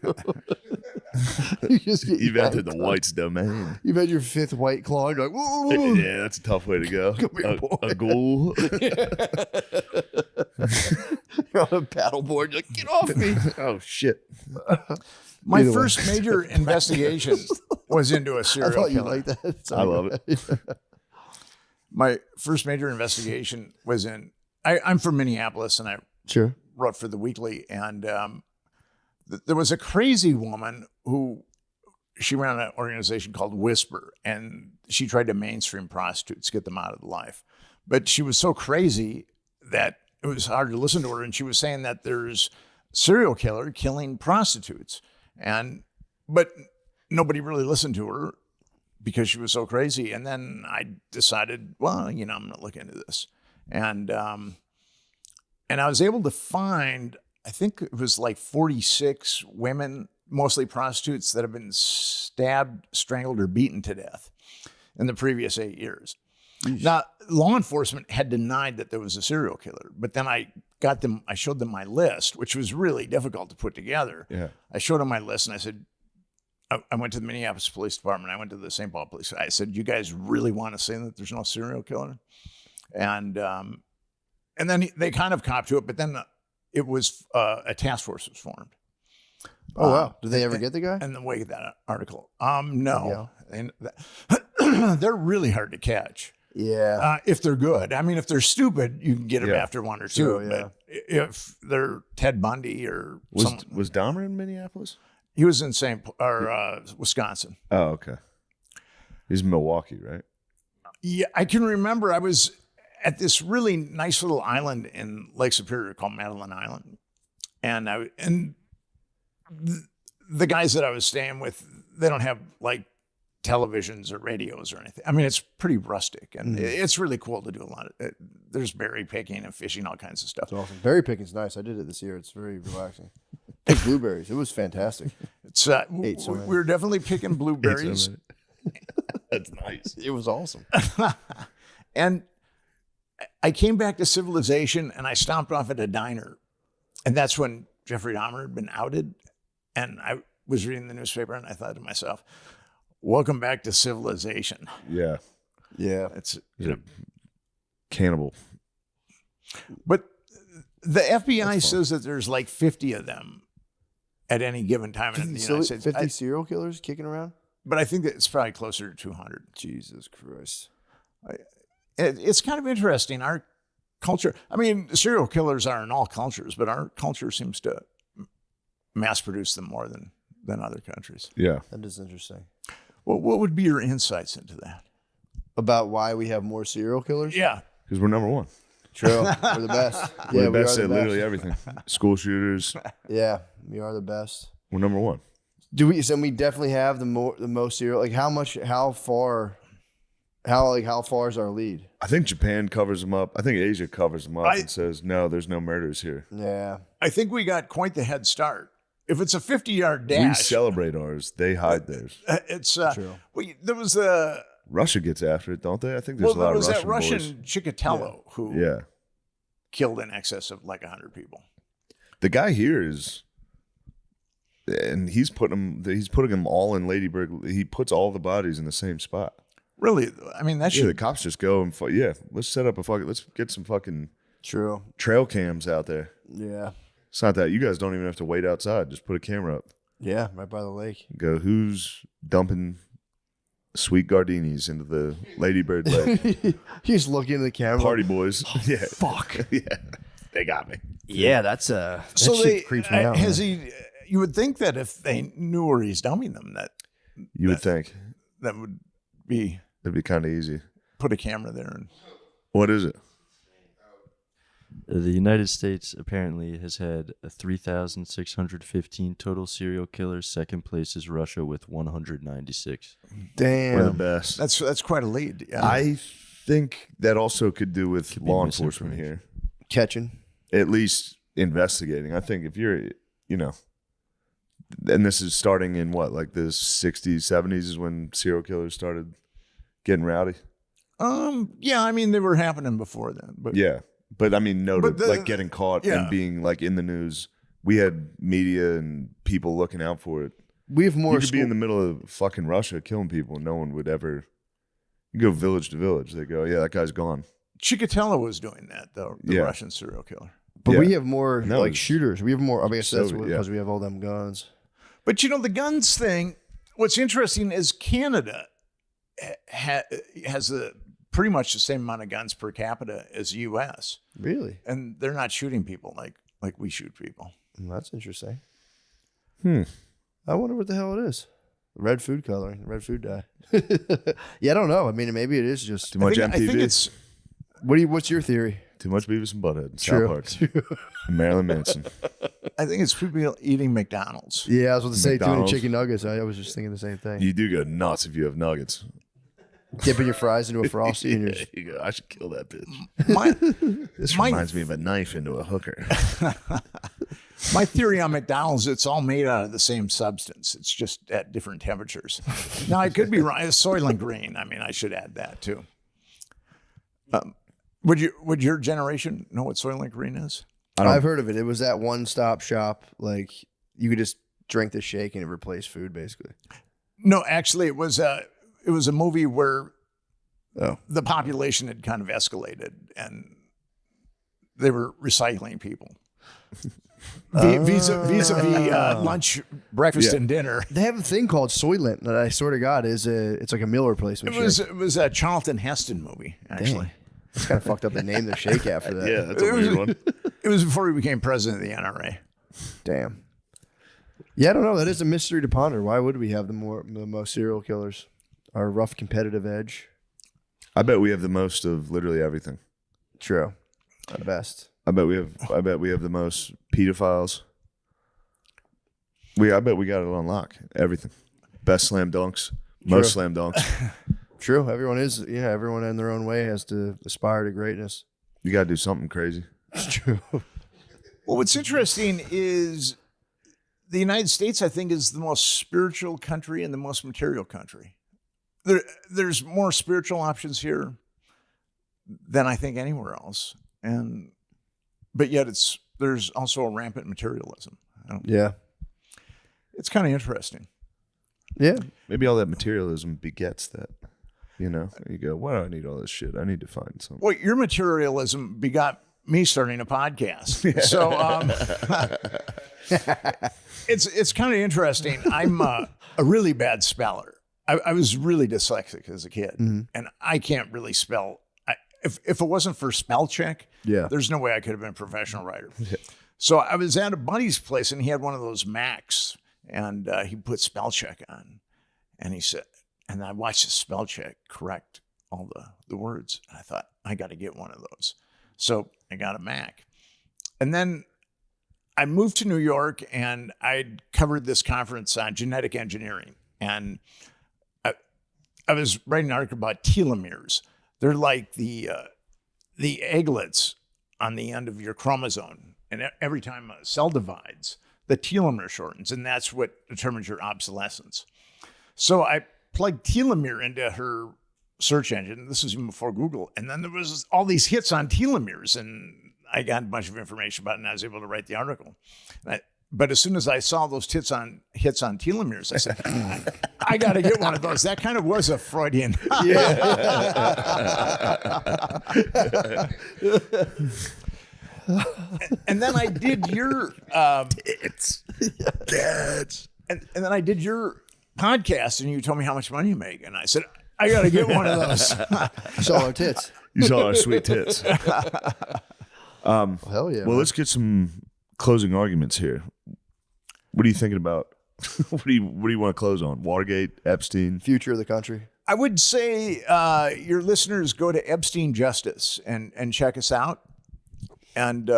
[SPEAKER 2] You just get
[SPEAKER 1] You've entered the
[SPEAKER 2] yanked.
[SPEAKER 1] white's domain.
[SPEAKER 2] You've had your 5th white claw. And you're like, whoa, whoa, whoa.
[SPEAKER 1] Yeah, that's a tough way to go. A ghoul.
[SPEAKER 2] You're on a paddleboard. You're like, get off me.
[SPEAKER 1] Oh, shit.
[SPEAKER 4] My
[SPEAKER 2] Either way.
[SPEAKER 4] first major investigation was into a
[SPEAKER 2] I
[SPEAKER 4] serial
[SPEAKER 2] thought you
[SPEAKER 4] killer.
[SPEAKER 2] liked that.
[SPEAKER 1] I love it.
[SPEAKER 4] My first major investigation was in. I'm from Minneapolis, and I
[SPEAKER 2] Sure.
[SPEAKER 4] wrote for the Weekly, and there was a crazy woman who she ran an organization called Whisper, and she tried to mainstream prostitutes, get them out of life. But she was so crazy that it was hard to listen to her, and she was saying that there's serial killer killing prostitutes, but nobody really listened to her because she was so crazy. And then I decided, well, I'm going to look into this, and I was able to find, I think it was like 46 women, mostly prostitutes, that have been stabbed, strangled, or beaten to death in the previous 8 years. Now, law enforcement had denied that there was a serial killer, but then I showed them my list, which was really difficult to put together.
[SPEAKER 1] Yeah.
[SPEAKER 4] I showed them my list, and I said, I went to the Minneapolis Police Department, I went to the St. Paul Police. I said, you guys really want to say that there's no serial killer? And then they kind of copped to it, but then it was a task force was formed.
[SPEAKER 2] Oh, wow. Did they ever get the guy?
[SPEAKER 4] In the wake of that article. No. They're really hard to catch.
[SPEAKER 2] Yeah.
[SPEAKER 4] If they're good. I mean, if they're stupid, you can get them
[SPEAKER 1] Yeah.
[SPEAKER 4] after one or two.
[SPEAKER 2] Sure, yeah.
[SPEAKER 4] But if they're Ted Bundy or
[SPEAKER 1] Was Dahmer in Minneapolis?
[SPEAKER 4] he was in Wisconsin.
[SPEAKER 1] Oh, okay. He's in Milwaukee, right?
[SPEAKER 4] Yeah, I can remember I was at this really nice little island in Lake Superior called Madeline Island, and the guys that I was staying with, they don't have like televisions or radios or anything. I mean, it's pretty rustic, and it's really cool to do a lot of it. There's berry picking and fishing, all kinds of stuff.
[SPEAKER 2] It's awesome. Berry picking's nice. I did it this year. It's very relaxing. Picked blueberries. It was fantastic.
[SPEAKER 4] It's
[SPEAKER 2] Ate so many.
[SPEAKER 4] we were definitely picking blueberries,
[SPEAKER 1] That's nice.
[SPEAKER 2] It was awesome.
[SPEAKER 4] and I came back to civilization, and I stopped off at a diner, and that's when Jeffrey Dahmer had been outed, and I was reading the newspaper, and I thought to myself, welcome back to civilization.
[SPEAKER 1] Yeah.
[SPEAKER 2] Yeah.
[SPEAKER 4] It's
[SPEAKER 1] He's a cannibal.
[SPEAKER 4] But the FBI says that there's like 50 of them at any given time in the United States.
[SPEAKER 2] 50 serial killers kicking around?
[SPEAKER 4] But I think that it's probably closer to 200.
[SPEAKER 2] Jesus Christ.
[SPEAKER 4] It's kind of interesting. Our culture, I mean, serial killers are in all cultures, but our culture seems to mass produce them more than other countries.
[SPEAKER 1] Yeah.
[SPEAKER 2] That is interesting.
[SPEAKER 4] Well, what would be your insights into that?
[SPEAKER 2] About why we have more serial killers?
[SPEAKER 4] Yeah.
[SPEAKER 1] Because we're number one.
[SPEAKER 2] True. We're the best.
[SPEAKER 1] We're
[SPEAKER 2] Yeah,
[SPEAKER 1] the
[SPEAKER 2] we
[SPEAKER 1] best
[SPEAKER 2] are
[SPEAKER 1] at
[SPEAKER 2] the
[SPEAKER 1] literally
[SPEAKER 2] best.
[SPEAKER 1] everything. School shooters.
[SPEAKER 2] Yeah, we are the best.
[SPEAKER 1] We're number one.
[SPEAKER 2] Do we? So we definitely have the most serial. Like how far is our lead?
[SPEAKER 1] I think Japan covers them up. I think Asia covers them up and says, no, there's no murders here.
[SPEAKER 2] Yeah.
[SPEAKER 4] I think we got quite the head start. If it's a 50-yard
[SPEAKER 1] We
[SPEAKER 4] dash,
[SPEAKER 1] celebrate ours. They hide theirs.
[SPEAKER 4] it's
[SPEAKER 2] True.
[SPEAKER 4] well, there was a
[SPEAKER 1] Russia gets after it, don't they? I think there's a
[SPEAKER 4] there
[SPEAKER 1] lot
[SPEAKER 4] was
[SPEAKER 1] of
[SPEAKER 4] that
[SPEAKER 1] Russian
[SPEAKER 4] Russian Chikatilo who
[SPEAKER 1] boys. Yeah.
[SPEAKER 4] killed in excess of like 100 people.
[SPEAKER 1] The guy here is, and he's putting them all in Lady Bird. He puts all the bodies in the same spot.
[SPEAKER 4] Really, I mean that
[SPEAKER 1] Yeah, the
[SPEAKER 4] should
[SPEAKER 1] cops just go and let's set up let's get some fucking
[SPEAKER 2] True.
[SPEAKER 1] trail cams out there.
[SPEAKER 2] Yeah.
[SPEAKER 1] It's not that you guys don't even have to wait outside. Just put a camera up.
[SPEAKER 2] Yeah. Right by the lake.
[SPEAKER 1] Go, who's dumping sweet gardinis into the Lady Bird lake?
[SPEAKER 2] He's looking at the camera.
[SPEAKER 1] Party boys. Yeah.
[SPEAKER 2] Fuck.
[SPEAKER 1] Yeah. They got me.
[SPEAKER 2] Yeah, that
[SPEAKER 4] so
[SPEAKER 2] shit
[SPEAKER 4] they
[SPEAKER 2] creeps me out.
[SPEAKER 4] has
[SPEAKER 2] man.
[SPEAKER 4] he? You would think that if they knew where he's dumping them,
[SPEAKER 1] You would think
[SPEAKER 4] that would be
[SPEAKER 1] it'd be kind of easy.
[SPEAKER 4] put a camera there and
[SPEAKER 1] What is it?
[SPEAKER 6] The United States apparently has had 3,615 total serial killers. Second place is Russia with 196.
[SPEAKER 2] Damn.
[SPEAKER 1] We're the best.
[SPEAKER 4] That's quite a lead. Yeah.
[SPEAKER 1] I think that also could do with
[SPEAKER 6] Could be
[SPEAKER 1] law enforcement
[SPEAKER 6] misinformation.
[SPEAKER 1] here.
[SPEAKER 2] Catching.
[SPEAKER 1] At least investigating. I think if you're, and this is starting in what, like the 60s, 70s is when serial killers started getting rowdy.
[SPEAKER 4] Yeah, I mean, they were happening before then, but
[SPEAKER 1] Yeah. But I mean, noted,
[SPEAKER 4] But
[SPEAKER 1] like getting caught
[SPEAKER 4] yeah.
[SPEAKER 1] and being like in the news. We had media and people looking out for it.
[SPEAKER 2] We have more
[SPEAKER 1] You could be in the middle of fucking Russia killing people and no one would ever. You go village to village. They go, yeah, that guy's gone.
[SPEAKER 4] Chikatilo was doing that, though, the
[SPEAKER 1] Yeah.
[SPEAKER 4] Russian serial killer.
[SPEAKER 2] But
[SPEAKER 1] Yeah.
[SPEAKER 2] we have more
[SPEAKER 1] And that
[SPEAKER 2] like
[SPEAKER 1] was
[SPEAKER 2] shooters. We have more. I guess that's
[SPEAKER 1] Soviet,
[SPEAKER 2] because
[SPEAKER 1] yeah.
[SPEAKER 2] we have all them guns.
[SPEAKER 4] But the guns thing, what's interesting is Canada has pretty much the same amount of guns per capita as the U.S.
[SPEAKER 2] Really?
[SPEAKER 4] And they're not shooting people like we shoot people.
[SPEAKER 2] That's interesting.
[SPEAKER 1] Hmm.
[SPEAKER 2] I wonder what the hell it is. Red food coloring, red food dye. Yeah, I don't know. I mean, maybe it is just.
[SPEAKER 1] Too much
[SPEAKER 4] I think
[SPEAKER 1] MTV.
[SPEAKER 4] it's
[SPEAKER 2] What's your theory?
[SPEAKER 1] Too much Beavis and Butthead.
[SPEAKER 2] True.
[SPEAKER 1] South Park. And Marilyn Manson.
[SPEAKER 4] people eating McDonald's.
[SPEAKER 2] Yeah, I was about to say too many
[SPEAKER 1] McDonald's.
[SPEAKER 2] chicken nuggets. I was just thinking the same thing.
[SPEAKER 1] You do go nuts if you have nuggets.
[SPEAKER 2] Dipping your fries into a frosty and you're
[SPEAKER 1] Yeah, you go, I should kill that bitch.
[SPEAKER 4] My,
[SPEAKER 1] This
[SPEAKER 4] my-
[SPEAKER 1] reminds me of a knife into a hooker.
[SPEAKER 4] My theory on McDonald's, it's all made out of the same substance. It's just at different temperatures. Now, I could be wrong. It's Soylent Green. I mean, I should add that too. Would your generation know what Soylent Green is?
[SPEAKER 2] I've heard of it. It was that one-stop shop. Like you could just drink the shake and it replaced food, basically.
[SPEAKER 4] No, actually, it was a movie where
[SPEAKER 2] Oh.
[SPEAKER 4] the population had kind of escalated and they were recycling people. Vis-a-vis lunch, breakfast,
[SPEAKER 1] Yeah.
[SPEAKER 4] and dinner.
[SPEAKER 2] They have a thing called Soylent that I swear to God it's like a meal replacement.
[SPEAKER 4] It was a Charlton Heston movie, actually.
[SPEAKER 2] Dang. It's kind of fucked up. They named their shake after that.
[SPEAKER 1] Yeah, that's a weird one.
[SPEAKER 4] It was before he became president of the NRA.
[SPEAKER 2] Damn. Yeah, I don't know. That is a mystery to ponder. Why would we have the most serial killers? Our rough competitive edge.
[SPEAKER 1] I bet we have the most of literally everything.
[SPEAKER 2] True. The best.
[SPEAKER 1] I bet we have the most pedophiles. I bet we got it on lock. Everything. Best slam dunks. Most slam dunks.
[SPEAKER 2] True. Everyone in their own way has to aspire to greatness.
[SPEAKER 1] You got to do something crazy.
[SPEAKER 2] It's true.
[SPEAKER 4] Well, what's interesting is the United States, I think, is the most spiritual country and the most material country. There's more spiritual options here than I think anywhere else. But yet there's also a rampant materialism.
[SPEAKER 2] Yeah.
[SPEAKER 4] It's kind of interesting.
[SPEAKER 2] Yeah.
[SPEAKER 1] Maybe all that materialism begets that. You go, why do I need all this shit? I need to find something.
[SPEAKER 4] Well, your materialism begot me starting a podcast. So it's kind of interesting. I'm a really bad speller. I was really dyslexic as a kid, and I can't really spell. If it wasn't for spell check, there's no way I could have been a professional writer. Yeah. So I was at a buddy's place, and he had one of those Macs, and he put spell check on, and he said, and I watched the spell check correct all the words, and I thought, I got to get one of those. So I got a Mac, and then I moved to New York, and I'd covered this conference on genetic engineering, and I was writing an article about telomeres. They're like the egglets on the end of your chromosome. And every time a cell divides, the telomere shortens, and that's what determines your obsolescence. So I plugged telomere into her search engine. This was even before Google. And then there was all these hits on telomeres, and I got a bunch of information about it, and I was able to write the article. But as soon as I saw those hits on telomeres, I said, I got to get one of those. That kind of was a Freudian. And then I did your and then I did your podcast, and you told me how much money you make, and I said, I got to get one of those.
[SPEAKER 2] Saw our tits.
[SPEAKER 1] You saw our sweet tits.
[SPEAKER 2] Hell yeah.
[SPEAKER 1] Well, let's get some closing arguments here. What are you thinking about? What do you want to close on? Watergate, Epstein?
[SPEAKER 2] Future of the country.
[SPEAKER 4] I would say your listeners go to Epstein Justice and check us out. And,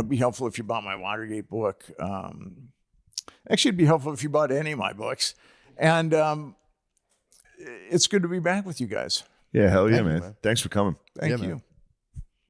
[SPEAKER 4] be helpful if you bought my Watergate book. Actually, it'd be helpful if you bought any of my books. And it's good to be back with you guys.
[SPEAKER 1] Yeah, hell yeah, man. Thanks for coming.
[SPEAKER 4] Thank
[SPEAKER 2] Yeah,
[SPEAKER 4] you.
[SPEAKER 2] man.